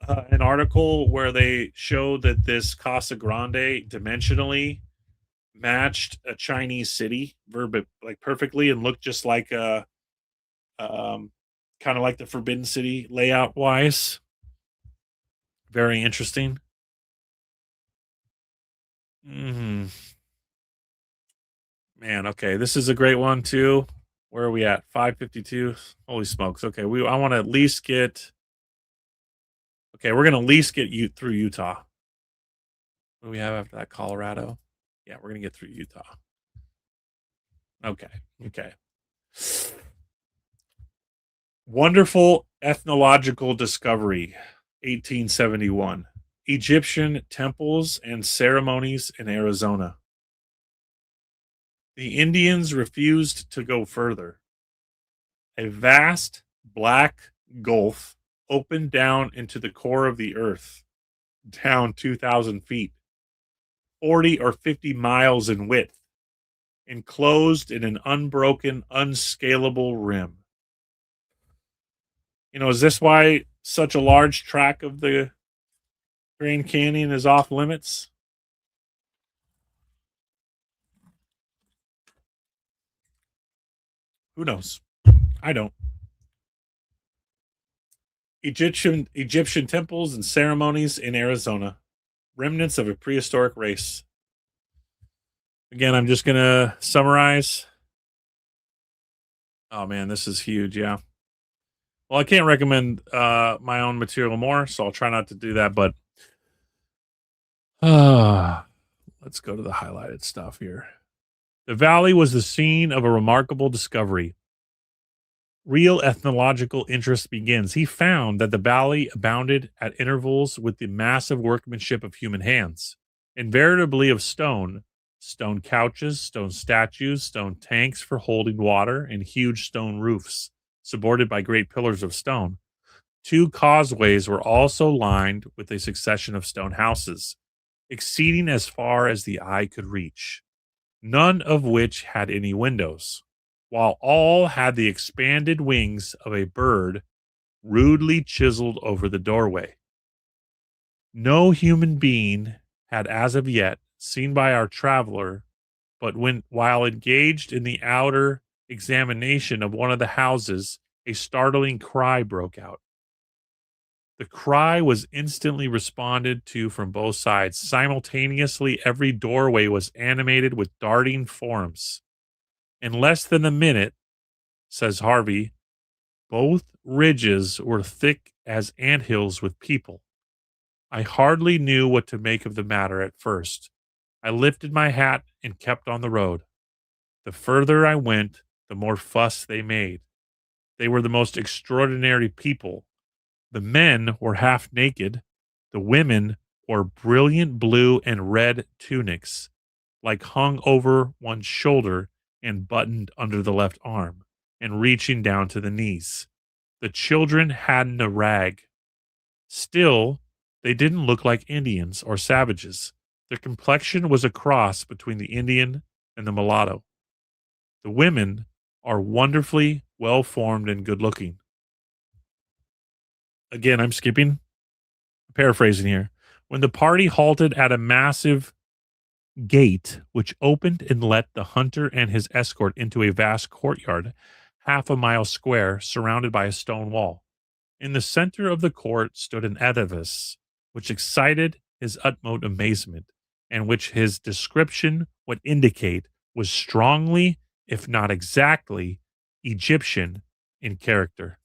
an article where they show that this Casa Grande dimensionally matched a Chinese city like perfectly and looked just like a kind of like the Forbidden City layout wise. Very interesting. Hmm. Man, okay, this is a great one too. Where are we at? 552. Holy smokes. Okay, I want to at least get. Okay, we're gonna at least get you through Utah. What do we have after that? Colorado. Yeah, we're gonna get through Utah. Okay. Okay. Wonderful ethnological discovery, 1871. Egyptian temples and ceremonies in Arizona. The Indians refused to go further. A vast black gulf opened down into the core of the earth, down 2,000 feet, 40 or 50 miles in width, enclosed in an unbroken, unscalable rim. Is this why such a large tract of the Grand Canyon is off limits? Who knows? I don't. Egyptian temples and ceremonies in Arizona, remnants of a prehistoric race. Again, I'm just gonna summarize. Oh man, this is huge. Yeah. Well, I can't recommend my own material more, so I'll try not to do that. But let's go to the highlighted stuff here. The valley was the scene of a remarkable discovery. Real ethnological interest begins. He found that the valley abounded at intervals with the massive workmanship of human hands, invariably of stone. Stone couches, stone statues, stone tanks for holding water, and huge stone roofs, supported by great pillars of stone. Two causeways were also lined with a succession of stone houses, exceeding as far as the eye could reach, none of which had any windows, while all had the expanded wings of a bird rudely chiseled over the doorway. No human being had as of yet seen by our traveler, but while engaged in the outer examination of one of the houses, a startling cry broke out. The cry was instantly responded to from both sides. Simultaneously, every doorway was animated with darting forms. In less than a minute, says Harvey, both ridges were thick as anthills with people. I hardly knew what to make of the matter at first. I lifted my hat and kept on the road. The further I went, the more fuss they made. They were the most extraordinary people. The men were half naked. The women wore brilliant blue and red tunics, like hung over one's shoulder and buttoned under the left arm and reaching down to the knees. The children hadn't a rag. Still, they didn't look like Indians or savages. Their complexion was a cross between the Indian and the mulatto. The women are wonderfully well formed and good looking. Again, I'm skipping, paraphrasing here. When the party halted at a massive gate, which opened and let the hunter and his escort into a vast courtyard, half a mile square, surrounded by a stone wall. In the center of the court stood an edifice, which excited his utmost amazement, and which his description would indicate was strongly, if not exactly, Egyptian in character.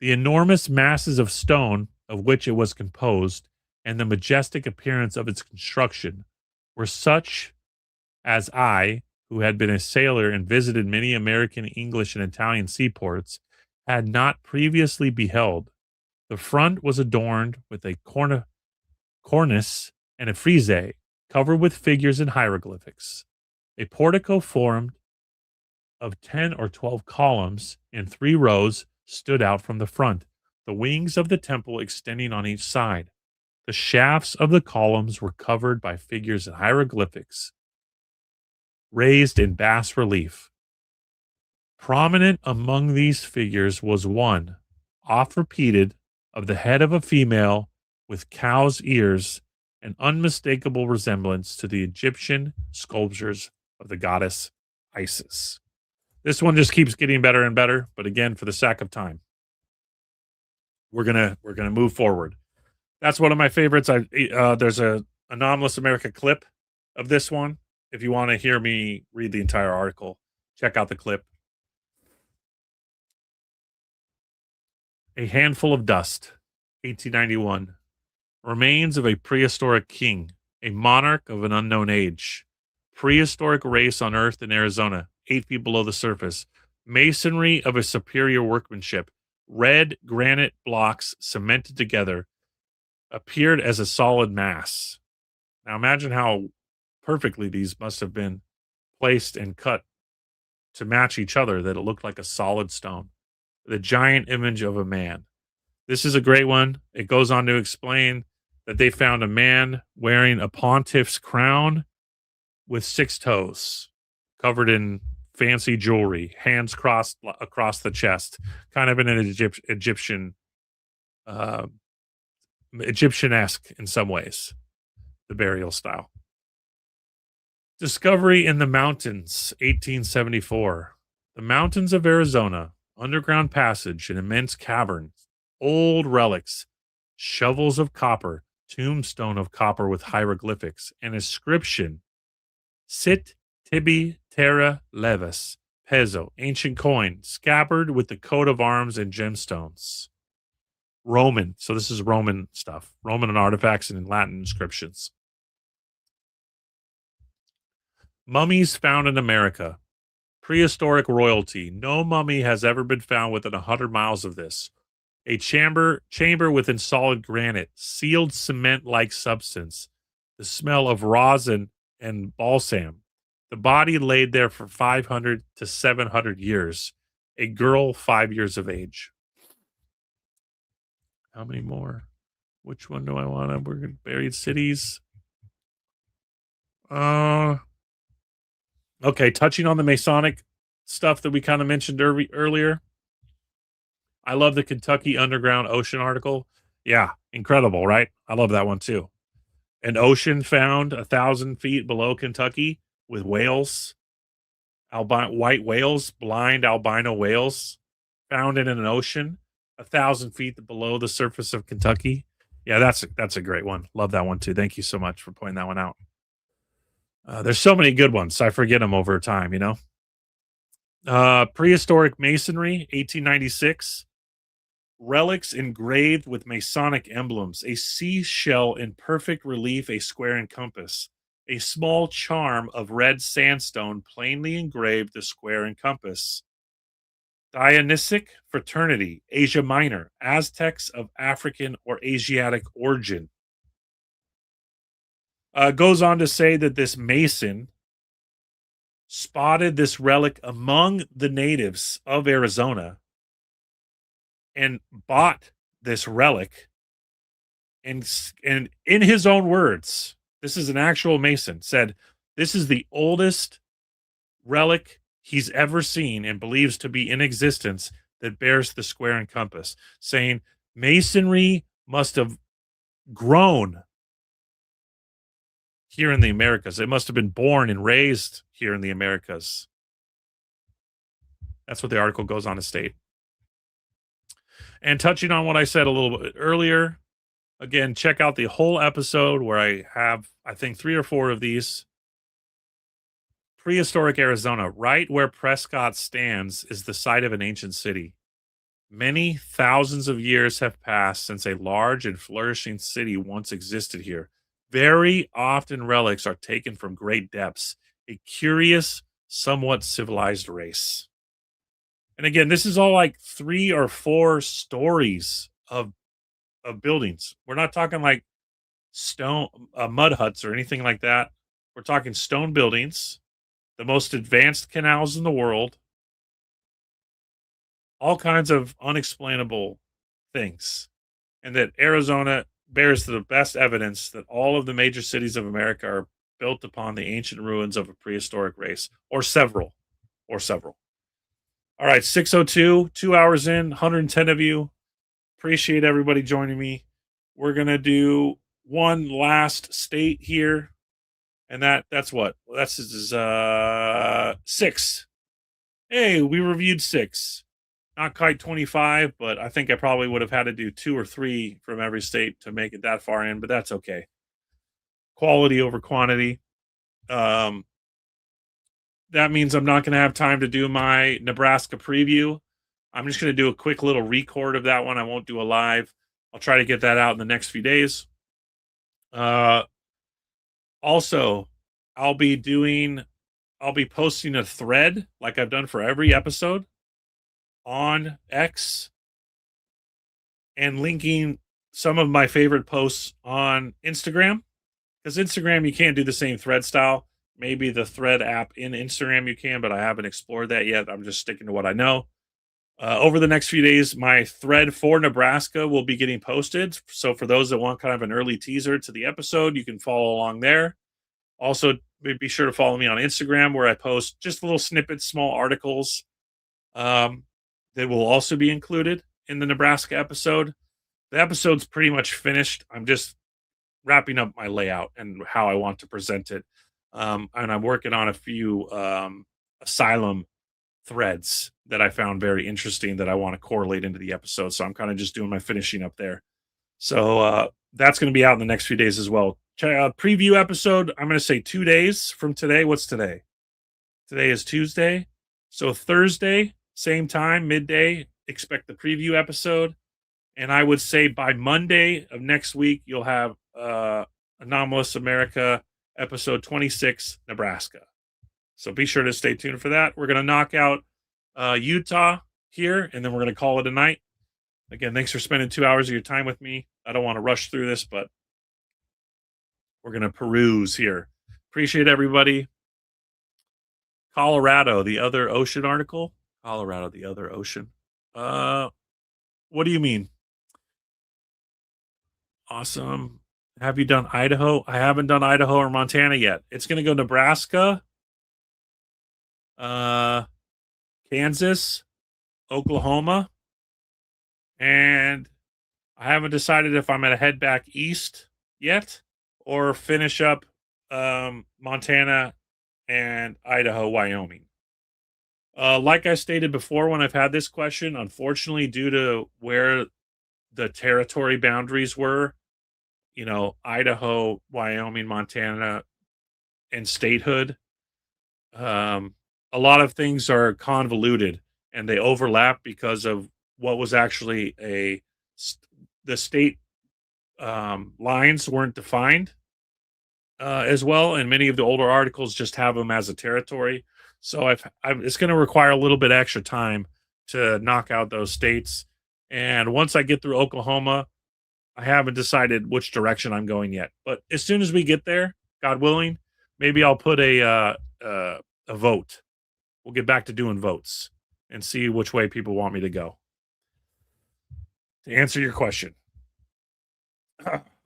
The enormous masses of stone of which it was composed, and the majestic appearance of its construction, were such as I, who had been a sailor and visited many American, English, and Italian seaports, had not previously beheld. The front was adorned with a cornice and a frieze covered with figures and hieroglyphics. A portico formed of 10 or 12 columns in 3 rows stood out from the front, the wings of the temple extending on each side. The shafts of the columns were covered by figures and hieroglyphics raised in bas relief. Prominent among these figures was one, oft repeated, of the head of a female with cow's ears, an unmistakable resemblance to the Egyptian sculptures of the goddess Isis. This one just keeps getting better and better, but again, for the sake of time, we're gonna move forward. That's one of my favorites. There's a Anomalous America clip of this one. If you want to hear me read the entire article, check out the clip. A handful of dust, 1891. Remains of a prehistoric king, a monarch of an unknown age. Prehistoric race on Earth in Arizona, 8 feet below the surface. Masonry of a superior workmanship. Red granite blocks cemented together appeared as a solid mass. Now imagine how perfectly these must have been placed and cut to match each other that it looked like a solid stone. The giant image of a man. This is a great one. It goes on to explain that they found a man wearing a pontiff's crown with 6 toes, covered in fancy jewelry, hands crossed across the chest, kind of in an uh, Egyptian-esque in some ways, the burial style. Discovery in the Mountains, 1874. The mountains of Arizona, underground passage, an immense cavern, old relics, shovels of copper, tombstone of copper with hieroglyphics, an inscription, Sit tibi terra levis, peso, ancient coin, scabbard with the coat of arms and gemstones. Roman, so this is Roman stuff, Roman and artifacts and in Latin inscriptions. Mummies found in America. Prehistoric royalty. No mummy has ever been found within 100 miles of this. A chamber within solid granite, sealed cement-like substance, the smell of rosin and balsam. The body laid there for 500 to 700 years. A girl 5 years of age. How many more? Which one do I want to? We're going buried cities. Okay, touching on the Masonic stuff that we kind of mentioned earlier. I love the Kentucky Underground Ocean article. Yeah, incredible, right? I love that one too. An ocean found 1,000 feet below Kentucky with whales, white whales, blind albino whales found in an ocean 1,000 feet below the surface of Kentucky. Yeah, that's a great one. Love that one too. Thank you so much for pointing that one out. There's so many good ones. I forget them over time, you know. Prehistoric masonry, 1896. Relics engraved with Masonic emblems. A seashell in perfect relief, a square and compass. A small charm of red sandstone plainly engraved the square and compass. Dionysic fraternity, Asia Minor. Aztecs of African or Asiatic origin. Goes on to say that this Mason spotted this relic among the natives of Arizona and bought this relic. And in his own words, this is an actual Mason, said, this is the oldest relic he's ever seen and believes to be in existence that bears the square and compass, saying Masonry must have grown here in the Americas. It must have been born and raised here in the Americas. That's what the article goes on to state. And touching on what I said a little bit earlier, again, check out the whole episode where I have, I think, 3 or 4 of these. Prehistoric Arizona, right where Prescott stands, is the site of an ancient city. Many thousands of years have passed since a large and flourishing city once existed here. Very often relics are taken from great depths, a curious, somewhat civilized race. And again, this is all like 3 or 4 stories of buildings. We're not talking like stone mud huts or anything like that. We're talking stone buildings, the most advanced canals in the world, all kinds of unexplainable things. And that Arizona bears the best evidence that all of the major cities of America are built upon the ancient ruins of a prehistoric race, or several. All right, 6:02, 2 hours in, 110 of you. Appreciate everybody joining me. We're going to do one last state here. And that's what? That's 6. Hey, we reviewed 6. Not quite 25, but I think I probably would have had to do 2 or 3 from every state to make it that far in, but that's okay. Quality over quantity. That means I'm not going to have time to do my Nebraska preview. I'm just going to do a quick little record of that one. I won't do a live. I'll try to get that out in the next few days. Also, I'll be posting a thread like I've done for every episode on X and linking some of my favorite posts on Instagram, because Instagram, you can't do the same thread style. Maybe the Thread app in Instagram you can, but I haven't explored that yet. I'm just sticking to what I know. Over the next few days, my thread for Nebraska will be getting posted. So for those that want kind of an early teaser to the episode, you can follow along there. Also, be sure to follow me on Instagram where I post just little snippets, small articles um, that will also be included in the Nebraska episode. The episode's pretty much finished. I'm just wrapping up my layout and how I want to present it. And I'm working on a few asylum threads that I found very interesting that I want to correlate into the episode. So I'm kind of just doing my finishing up there. So that's going to be out in the next few days as well. Preview episode, I'm going to say 2 days from today. What's today? Today is Tuesday. So Thursday, same time, midday, expect the preview episode. And I would say by Monday of next week, you'll have Anomalous America episode 26, Nebraska. So be sure to stay tuned for that. We're going to knock out Utah here, and then we're going to call it a night. Again, thanks for spending 2 hours of your time with me. I don't want to rush through this, but we're going to peruse here. Appreciate everybody. Colorado, the other ocean article. Colorado, the other ocean. What do you mean? Awesome. Have you done Idaho? I haven't done Idaho or Montana yet. It's going to go Nebraska, Kansas, Oklahoma, and I haven't decided if I'm going to head back east yet or finish up Montana and Idaho, Wyoming. Like I stated before when I've had this question, unfortunately, due to where the territory boundaries were, Idaho, Wyoming, Montana, and statehood, a lot of things are convoluted and they overlap because of what was actually the state lines weren't defined as well, and many of the older articles just have them as a territory. So it's going to require a little bit extra time to knock out those states. And once I get through Oklahoma, I haven't decided which direction I'm going yet. But as soon as we get there, God willing, maybe I'll put a vote. We'll get back to doing votes and see which way people want me to go. To answer your question.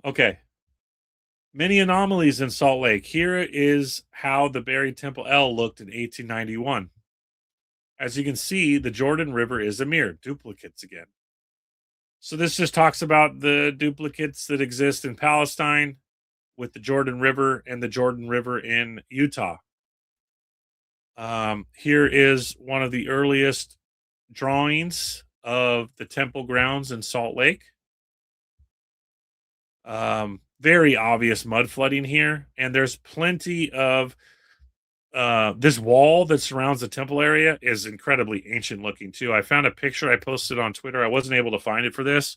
Okay. Many anomalies in Salt Lake. Here is how the buried Temple L looked in 1891. As you can see, the Jordan River is a mirror, duplicates again. So this just talks about the duplicates that exist in Palestine with the Jordan River and the Jordan River in Utah. Here is one of the earliest drawings of the temple grounds in Salt Lake. Very obvious mud flooding here, and there's plenty of this wall that surrounds the temple area is incredibly ancient looking too. I found a picture I posted on Twitter. I wasn't able to find it for this,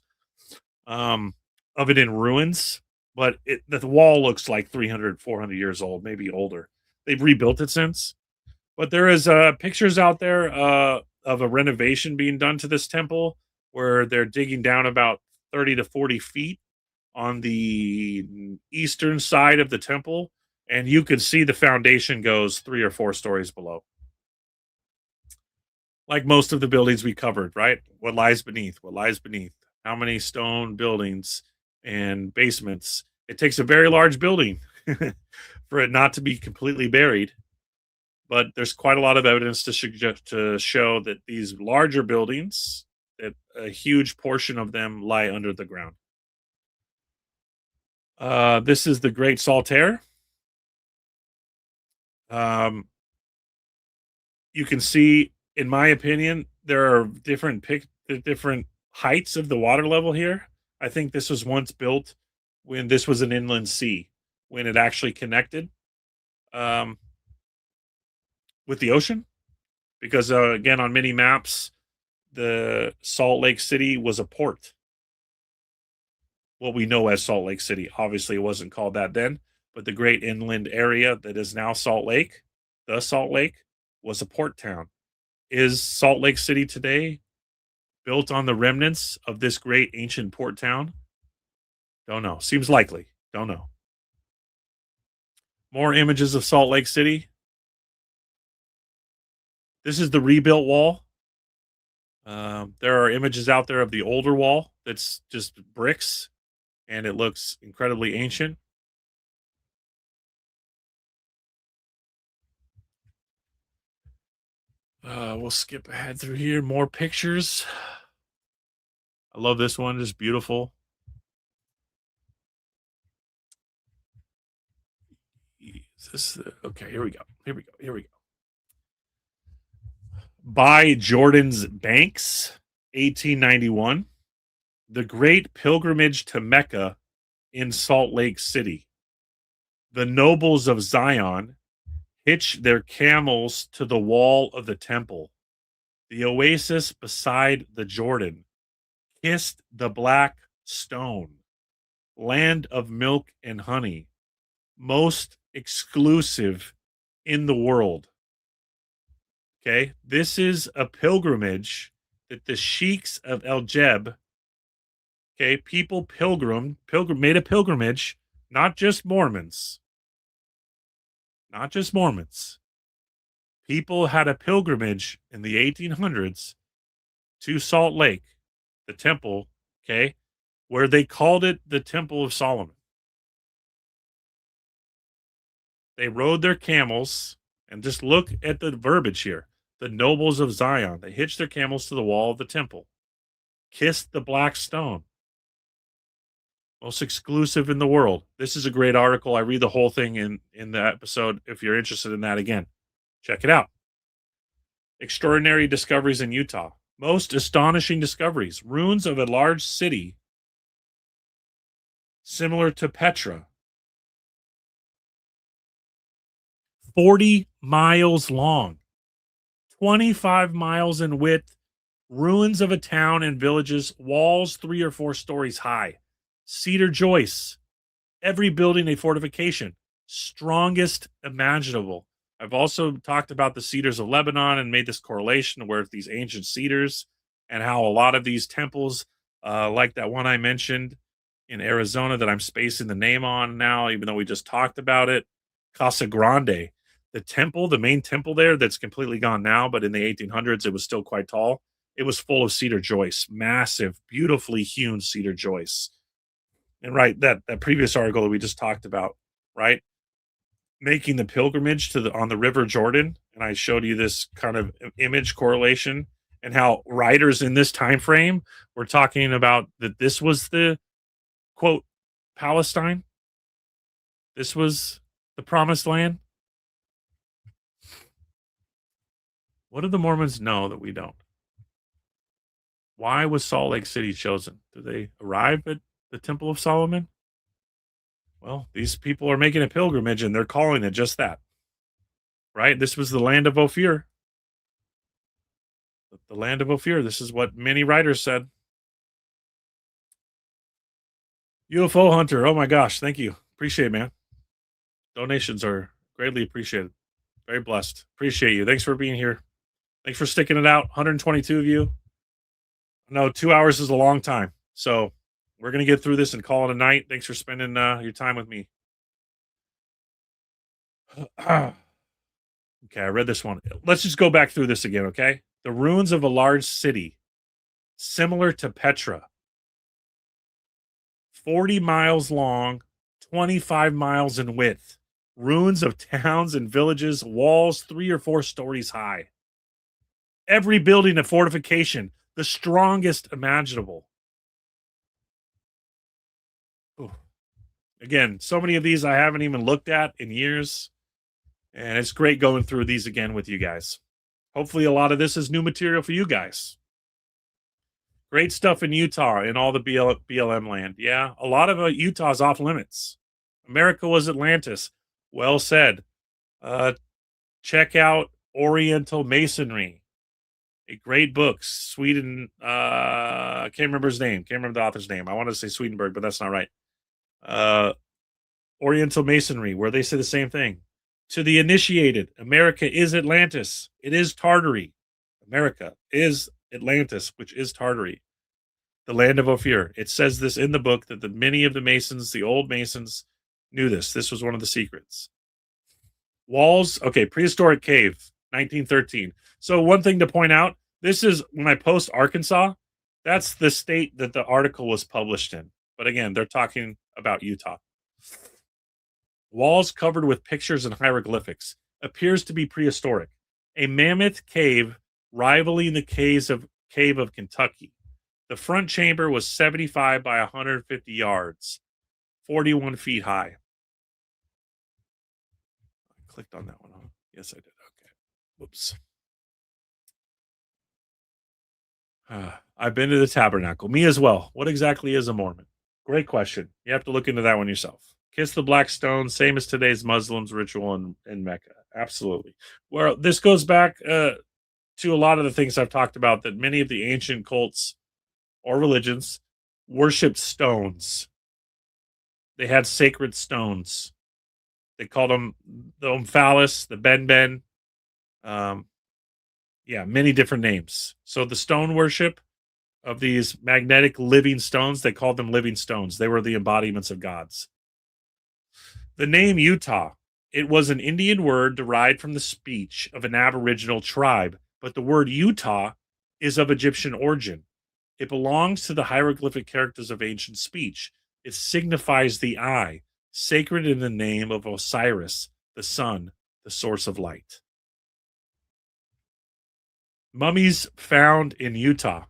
of it in ruins, but the wall looks like 300, 400 years old, maybe older. They've rebuilt it since, but there is pictures out there of a renovation being done to this temple where they're digging down about 30 to 40 feet on the eastern side of the temple, and you can see the foundation goes 3 or 4 stories below. Like most of the buildings we covered, right? What lies beneath? What lies beneath? How many stone buildings and basements? It takes a very large building for it not to be completely buried. But there's quite a lot of evidence to show that these larger buildings, that a huge portion of them lie under the ground. This is the Great Saltaire. You can see, in my opinion, there are different heights of the water level here. I think this was once built when this was an inland sea, when it actually connected with the ocean. Because again, on many maps, the Salt Lake City was a port. What we know as Salt Lake City. Obviously, it wasn't called that then, but the great inland area that is now Salt Lake, the Salt Lake, was a port town. Is Salt Lake City today built on the remnants of this great ancient port town? Don't know. Seems likely. Don't know. More images of Salt Lake City. This is the rebuilt wall. There are images out there of the older wall that's just bricks, and it looks incredibly ancient. We'll skip ahead through here. More pictures. I love this one. Just beautiful. Is this okay? Here we go. Here we go. Here we go. By Jordan's Banks, 1891. The Great Pilgrimage to Mecca in Salt Lake City. The nobles of Zion hitch their camels to the wall of the temple. The oasis beside the Jordan kissed the black stone. Land of milk and honey, most exclusive in the world. Okay, this is a pilgrimage that the sheiks of El Jeb, okay, people made a pilgrimage, not just Mormons, not just Mormons. People had a pilgrimage in the 1800s to Salt Lake, the temple, okay, where they called it the Temple of Solomon. They rode their camels, and just look at the verbiage here. The nobles of Zion, they hitched their camels to the wall of the temple, kissed the black stone. Most exclusive in the world. This is a great article. I read the whole thing in the episode. If you're interested in that, again, check it out. Extraordinary discoveries in Utah. Most astonishing discoveries. Ruins of a large city similar to Petra. 40 miles long, 25 miles in width. Ruins of a town and villages, walls 3 or 4 stories high. Cedar joists, every building a fortification, strongest imaginable. I've also talked about the cedars of Lebanon and made this correlation where these ancient cedars and how a lot of these temples, like that one I mentioned in Arizona that I'm spacing the name on now, even though we just talked about it, Casa Grande, the temple, the main temple there that's completely gone now, but in the 1800s, it was still quite tall. It was full of cedar joists, massive, beautifully hewn cedar joists. And right, that previous article that we just talked about, right? Making the pilgrimage to the on the River Jordan, and I showed you this kind of image correlation and how writers in this time frame were talking about that this was the quote Palestine. This was the promised land. What do the Mormons know that we don't? Why was Salt Lake City chosen? Did they arrive at the Temple of Solomon? Well, these people are making a pilgrimage and they're calling it just that. Right? This was the land of Ophir. The land of Ophir. This is what many writers said. UFO Hunter. Oh my gosh. Thank you. Appreciate it, man. Donations are greatly appreciated. Very blessed. Appreciate you. Thanks for being here. Thanks for sticking it out. 122 of you. No, 2 hours is a long time. So we're going to get through this and call it a night. Thanks for spending your time with me. Okay, I read this one. Let's just go back through this again, okay? The ruins of a large city, similar to Petra, 40 miles long, 25 miles in width. Ruins of towns and villages, walls 3 or 4 stories high. Every building a fortification, the strongest imaginable. Ooh. Again, so many of these I haven't even looked at in years. And it's great going through these again with you guys. Hopefully, a lot of this is new material for you guys. Great stuff in Utah and all the BLM land. Yeah, a lot of Utah's off limits. America was Atlantis. Well said. Check out Oriental Masonry. A great book. Sweden. I can't remember his name. Can't remember the author's name. I wanted to say Swedenborg, but that's not right. Oriental Masonry, where they say the same thing. To the initiated, America is Atlantis. It is Tartary. America is Atlantis, which is Tartary, the land of Ophir. It says this in the book that many of the Masons, the old Masons, knew this. This was one of the secrets. Walls, okay, prehistoric cave, 1913. So one thing to point out, this is when I post Arkansas, that's the state that the article was published in. But again, they're talking about Utah. Walls covered with pictures and hieroglyphics. Appears to be prehistoric. A mammoth cave rivaling the cave of Kentucky. The front chamber was 75 by 150 yards, 41 feet high. I clicked on that one. Huh? Yes, I did. Okay. Whoops. I've been to the tabernacle. Me as well. What exactly is a Mormon? Great question. You have to look into that one yourself. Kiss the black stone, same as today's Muslims ritual in Mecca. Absolutely. Well, this goes back to a lot of the things I've talked about that many of the ancient cults or religions worshipped stones. They had sacred stones. They called them the Omphalos, the Ben. Um, yeah, many different names. So the stone worship of these magnetic living stones, they called them living stones. They were the embodiments of gods. The name Utah, it was an Indian word derived from the speech of an Aboriginal tribe, but the word Utah is of Egyptian origin. It belongs to the hieroglyphic characters of ancient speech. It signifies the eye, sacred in the name of Osiris, the sun, the source of light. Mummies found in Utah.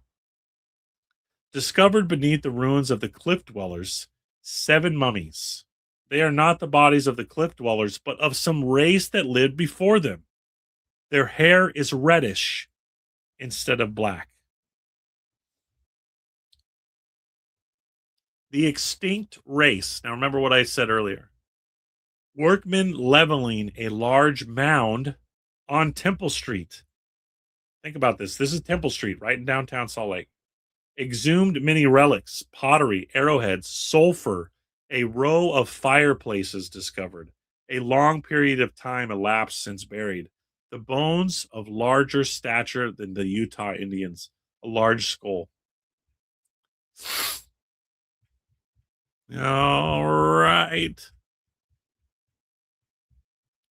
Discovered beneath the ruins of the cliff dwellers, 7 mummies. They are not the bodies of the cliff dwellers, but of some race that lived before them. Their hair is reddish instead of black. The extinct race. Now, remember what I said earlier. Workmen leveling a large mound on Temple Street. Think about this. This is Temple Street, right in downtown Salt Lake. Exhumed many relics, pottery, arrowheads, sulfur, a row of fireplaces discovered. A long period of time elapsed since buried. The bones of larger stature than the Utah Indians, a large skull. All right.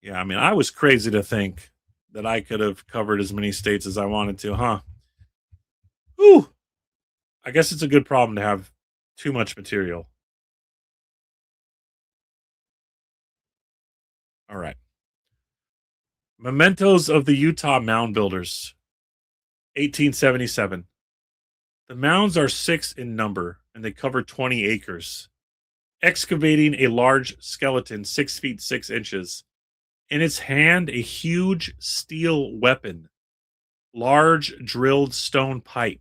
Yeah, I mean, I was crazy to think that I could have covered as many states as I wanted to, huh? Whew. I guess it's a good problem to have too much material. All right. Mementos of the Utah Mound Builders, 1877. The mounds are 6 in number and they cover 20 acres. Excavating a large skeleton, 6 feet 6 inches. In its hand, a huge steel weapon, large drilled stone pipe.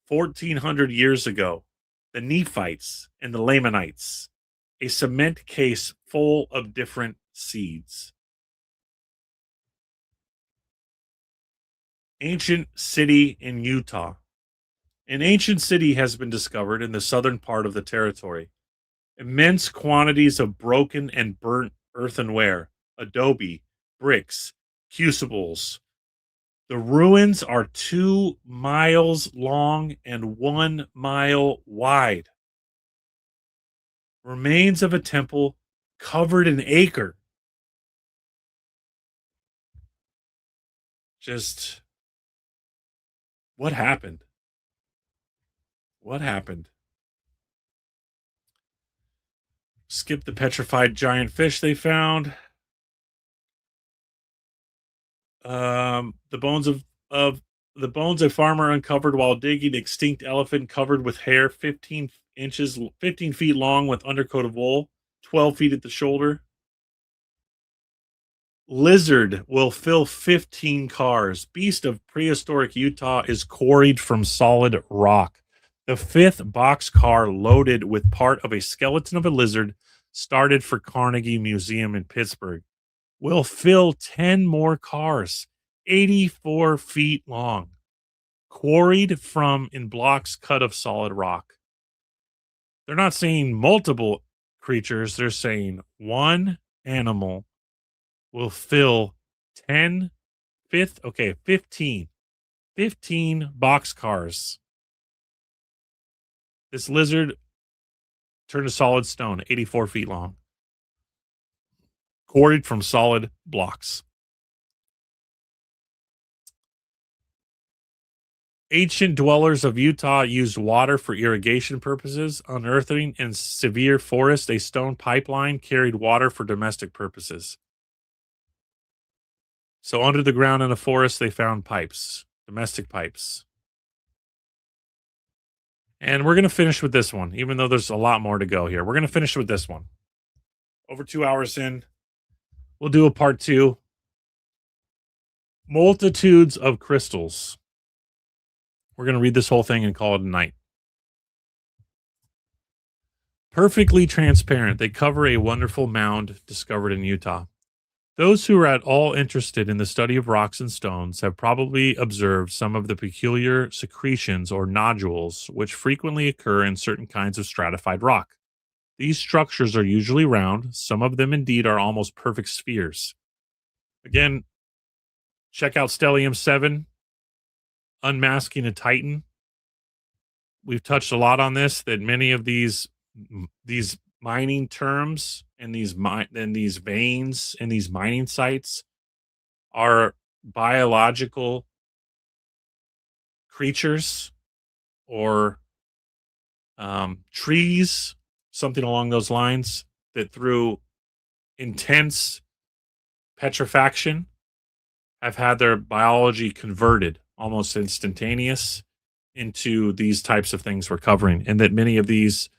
1400 years ago, the Nephites and the Lamanites, a cement case full of different seeds. Ancient city in Utah. An ancient city has been discovered in the southern part of the territory. Immense quantities of broken and burnt earthenware, adobe, bricks, crucibles. The ruins are 2 miles long and 1 mile wide. Remains of a temple covered an acre. Just what happened? What happened? Skip the petrified giant fish they found. The bones of the bones a farmer uncovered while digging extinct elephant covered with hair 15 feet long with undercoat of wool, 12 feet at the shoulder. Lizard will fill 15 cars. Beast of prehistoric Utah is quarried from solid rock. The 5th boxcar loaded with part of a skeleton of a lizard started for Carnegie Museum in Pittsburgh. Will fill 10 more cars, 84 feet long, quarried from in blocks cut of solid rock. They're not saying multiple creatures, they're saying one animal will fill 10 fifth okay 15 box cars. This lizard turned to solid stone, 84 feet long. quarried from solid blocks. Ancient dwellers of Utah used water for irrigation purposes. Unearthing in severe forest, a stone pipeline carried water for domestic purposes. So under the ground in a forest, they found pipes, domestic pipes. And we're going to finish with this one, even though there's a lot more to go here. We're going to finish with this one. Over 2 hours in, we'll do a part two. Multitudes of crystals. We're going to read this whole thing and call it a night. Perfectly transparent, they cover a wonderful mound discovered in Utah. Those who are at all interested in the study of rocks and stones have probably observed some of the peculiar secretions or nodules which frequently occur in certain kinds of stratified rock. These structures are usually round, some of them indeed are almost perfect spheres. Again, check out Stellium 7, Unmasking a Titan. We've touched a lot on this, that many of these mining terms and these veins and these mining sites are biological creatures or trees, something along those lines, that through intense petrifaction have had their biology converted almost instantaneous into these types of things we're covering, and that many of these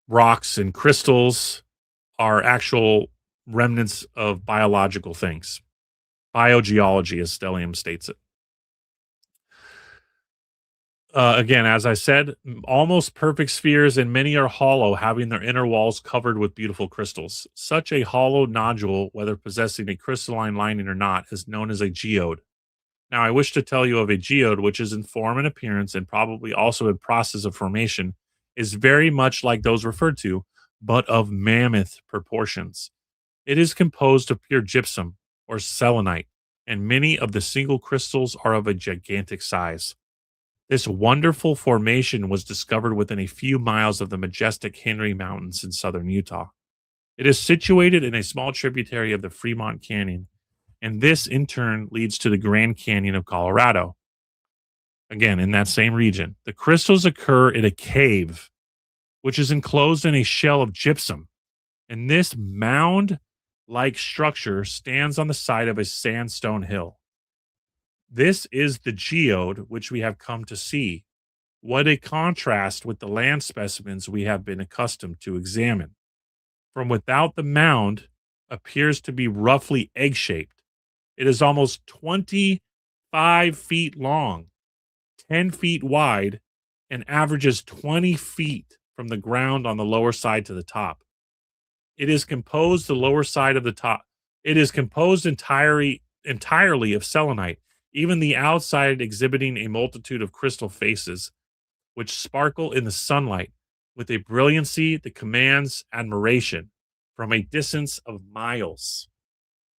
rocks and crystals are actual remnants of biological things. Biogeology, as Stellium states it. Again, as I said, almost perfect spheres, and many are hollow, having their inner walls covered with beautiful crystals. Such a hollow nodule, whether possessing a crystalline lining or not, is known as a geode. Now, I wish to tell you of a geode, which is in form and appearance, and probably also in process of formation, is very much like those referred to, but of mammoth proportions. It is composed of pure gypsum or selenite, and many of the single crystals are of a gigantic size. This wonderful formation was discovered within a few miles of the majestic Henry Mountains in southern Utah. It is situated in a small tributary of the Fremont Canyon, and this in turn leads to the Grand Canyon of Colorado. Again, in that same region, the crystals occur in a cave, which is enclosed in a shell of gypsum, and this mound like structure stands on the side of a sandstone hill. This is the geode which we have come to see. What a contrast with the land specimens we have been accustomed to examine. From without, the mound appears to be roughly egg shaped. It is almost 25 feet long, 10 feet wide, and averages 20 feet from the ground on the lower side to the top. It is composed the lower side of the top. It is composed entirely of selenite, even the outside exhibiting a multitude of crystal faces, which sparkle in the sunlight with a brilliancy that commands admiration from a distance of miles.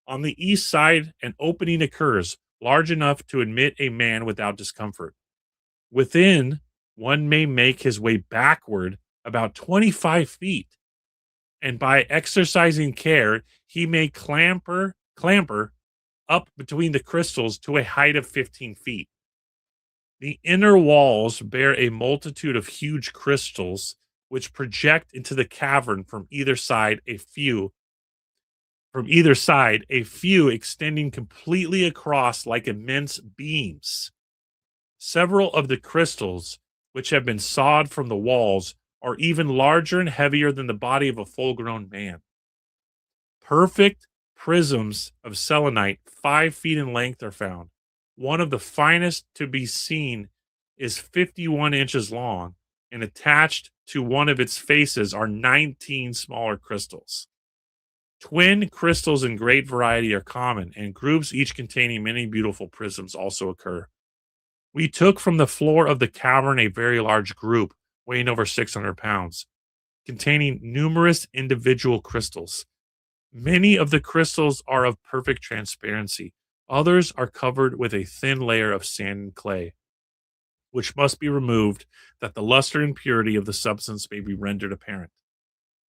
On the east side, an opening occurs large enough to admit a man without discomfort. Within, one may make his way backward about 25 feet, and by exercising care, he may clamber up between the crystals to a height of 15 feet. The inner walls bear a multitude of huge crystals which project into the cavern from either side, a few extending completely across like immense beams. Several of the crystals, which have been sawed from the walls, are even larger and heavier than the body of a full-grown man. Perfect prisms of selenite 5 feet in length are found. One of the finest to be seen is 51 inches long, and attached to one of its faces are 19 smaller crystals. Twin crystals in great variety are common, and groups each containing many beautiful prisms also occur. We took from the floor of the cavern a very large group, weighing over 600 pounds, containing numerous individual crystals. Many of the crystals are of perfect transparency. Others are covered with a thin layer of sand and clay. which must be removed that the luster and purity of the substance may be rendered apparent.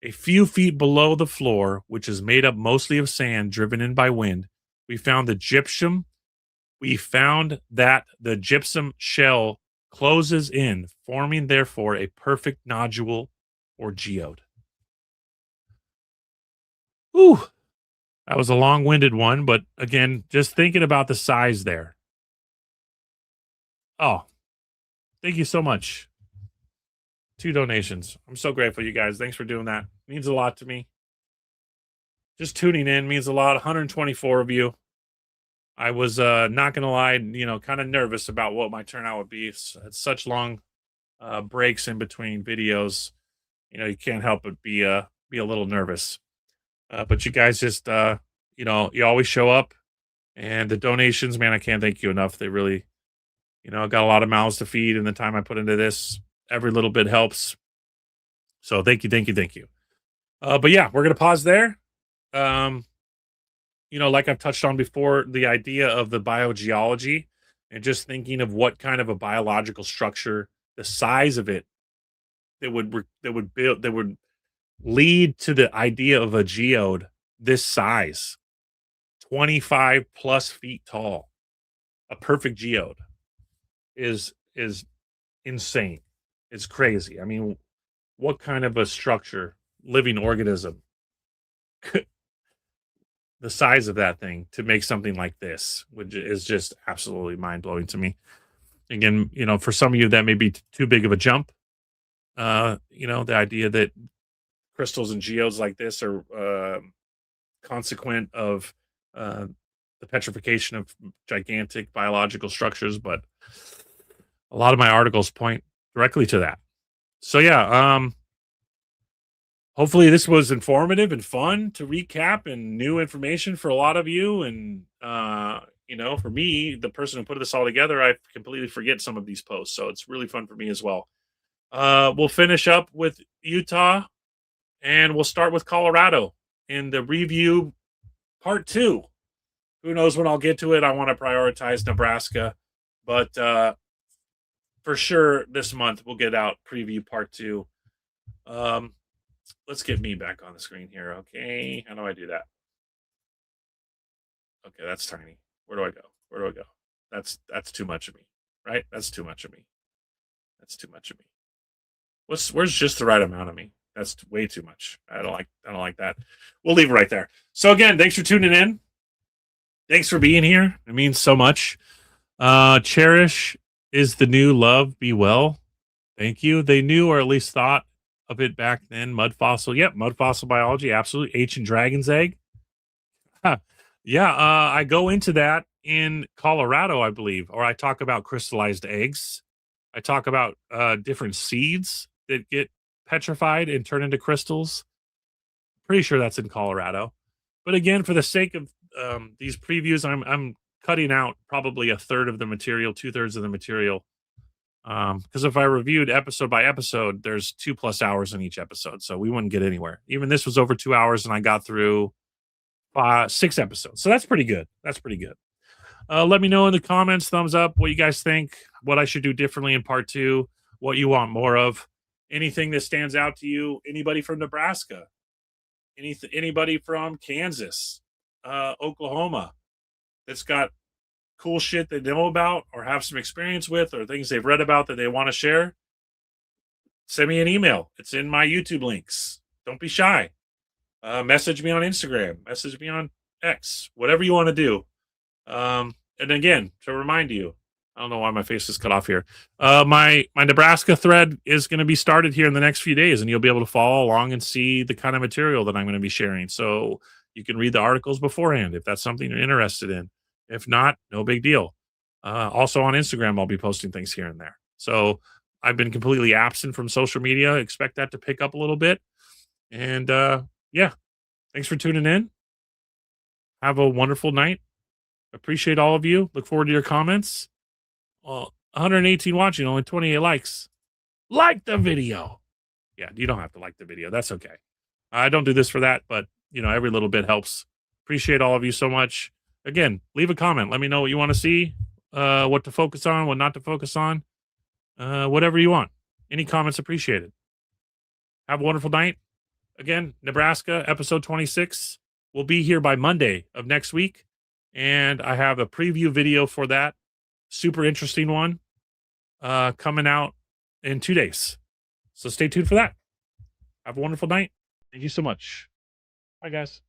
A few feet below the floor, which is made up mostly of sand driven in by wind, we found the gypsum. We found that the gypsum shell closes in, forming therefore a perfect nodule or geode. Whew, that was a long-winded one, but again, just thinking about the size there. Oh, thank you so much. 2 donations. I'm so grateful, you guys. Thanks for doing that. Means a lot to me. Just tuning in means a lot. 124 of you. I was not gonna lie, kind of nervous about what my turnout would be. It's such long breaks in between videos. You can't help but be a little nervous. But you guys just you always show up, and the donations, man, I can't thank you enough. They really, got a lot of mouths to feed, and the time I put into this, every little bit helps. So thank you, thank you, thank you. But yeah, we're gonna pause there. Um, like I've touched on before, the idea of the biogeology and just thinking of what kind of a biological structure, the size of it, that would lead to the idea of a geode this size, 25 plus feet tall. A perfect geode is insane. It's crazy. I mean, what kind of a structure, living organism, the size of that thing to make something like this, which is just absolutely mind blowing to me. Again, for some of you that may be too big of a jump. The idea that crystals and geodes like this are consequent of uh, the petrification of gigantic biological structures, but a lot of my articles point directly to that. So yeah, hopefully this was informative and fun to recap and new information for a lot of you. And for me, the person who put this all together, I completely forget some of these posts, so it's really fun for me as well. We'll finish up with Utah, and we'll start with Colorado in the review part 2. Who knows when I'll get to it? I want to prioritize Nebraska, but for sure this month we'll get out preview part 2. Let's get me back on the screen here. Okay, how do I do that? Okay, that's tiny. Where do I go? Where do I go? That's too much of me, right? That's too much of me. That's too much of me. Where's just the right amount of me? That's way too much. I don't like that. We'll leave it right there. So again, thanks for tuning in. Thanks for being here. It means so much. Cherish is the new love. Be well. Thank you. They knew, or at least thought of it back then. Mud fossil. Yep. Mud fossil biology. Absolutely. Ancient dragon's egg. Huh. Yeah. I go into that in Colorado, I believe, or I talk about crystallized eggs. I talk about different seeds that get petrified and turn into crystals. Pretty sure that's in Colorado. But again, for the sake of these previews, I'm cutting out probably a third of the material, 2/3 of the material. Because if I reviewed episode by episode, there's 2+ hours in each episode, so we wouldn't get anywhere. Even this was over 2 hours, and I got through 6 episodes, so that's pretty good. That's pretty good. Let me know in the comments, thumbs up, what you guys think, what I should do differently in part 2, what you want more of, anything that stands out to you. Anybody from Nebraska, anybody from Kansas, Oklahoma, that's got cool shit they know about or have some experience with, or things they've read about that they want to share, send me an email. It's in my YouTube links. Don't be shy. Message me on Instagram, message me on X, whatever you want to do. And again, to remind you, I don't know why my face is cut off here. My Nebraska thread is going to be started here in the next few days, and you'll be able to follow along and see the kind of material that I'm going to be sharing. So you can read the articles beforehand if that's something you're interested in. If not, no big deal. Also on Instagram, I'll be posting things here and there. So I've been completely absent from social media. Expect that to pick up a little bit. And yeah, thanks for tuning in. Have a wonderful night. Appreciate all of you. Look forward to your comments. 118 watching, only 28 likes. Like the video. Yeah, you don't have to like the video. That's okay. I don't do this for that, but every little bit helps. Appreciate all of you so much. Again, leave a comment. Let me know what you want to see, what to focus on, what not to focus on. whatever you want. Any comments appreciated. Have a wonderful night. Again, Nebraska episode 26 will be here by Monday of next week. And I have a preview video for that. Super interesting one coming out in 2 days. So stay tuned for that. Have a wonderful night. Thank you so much. Bye, guys.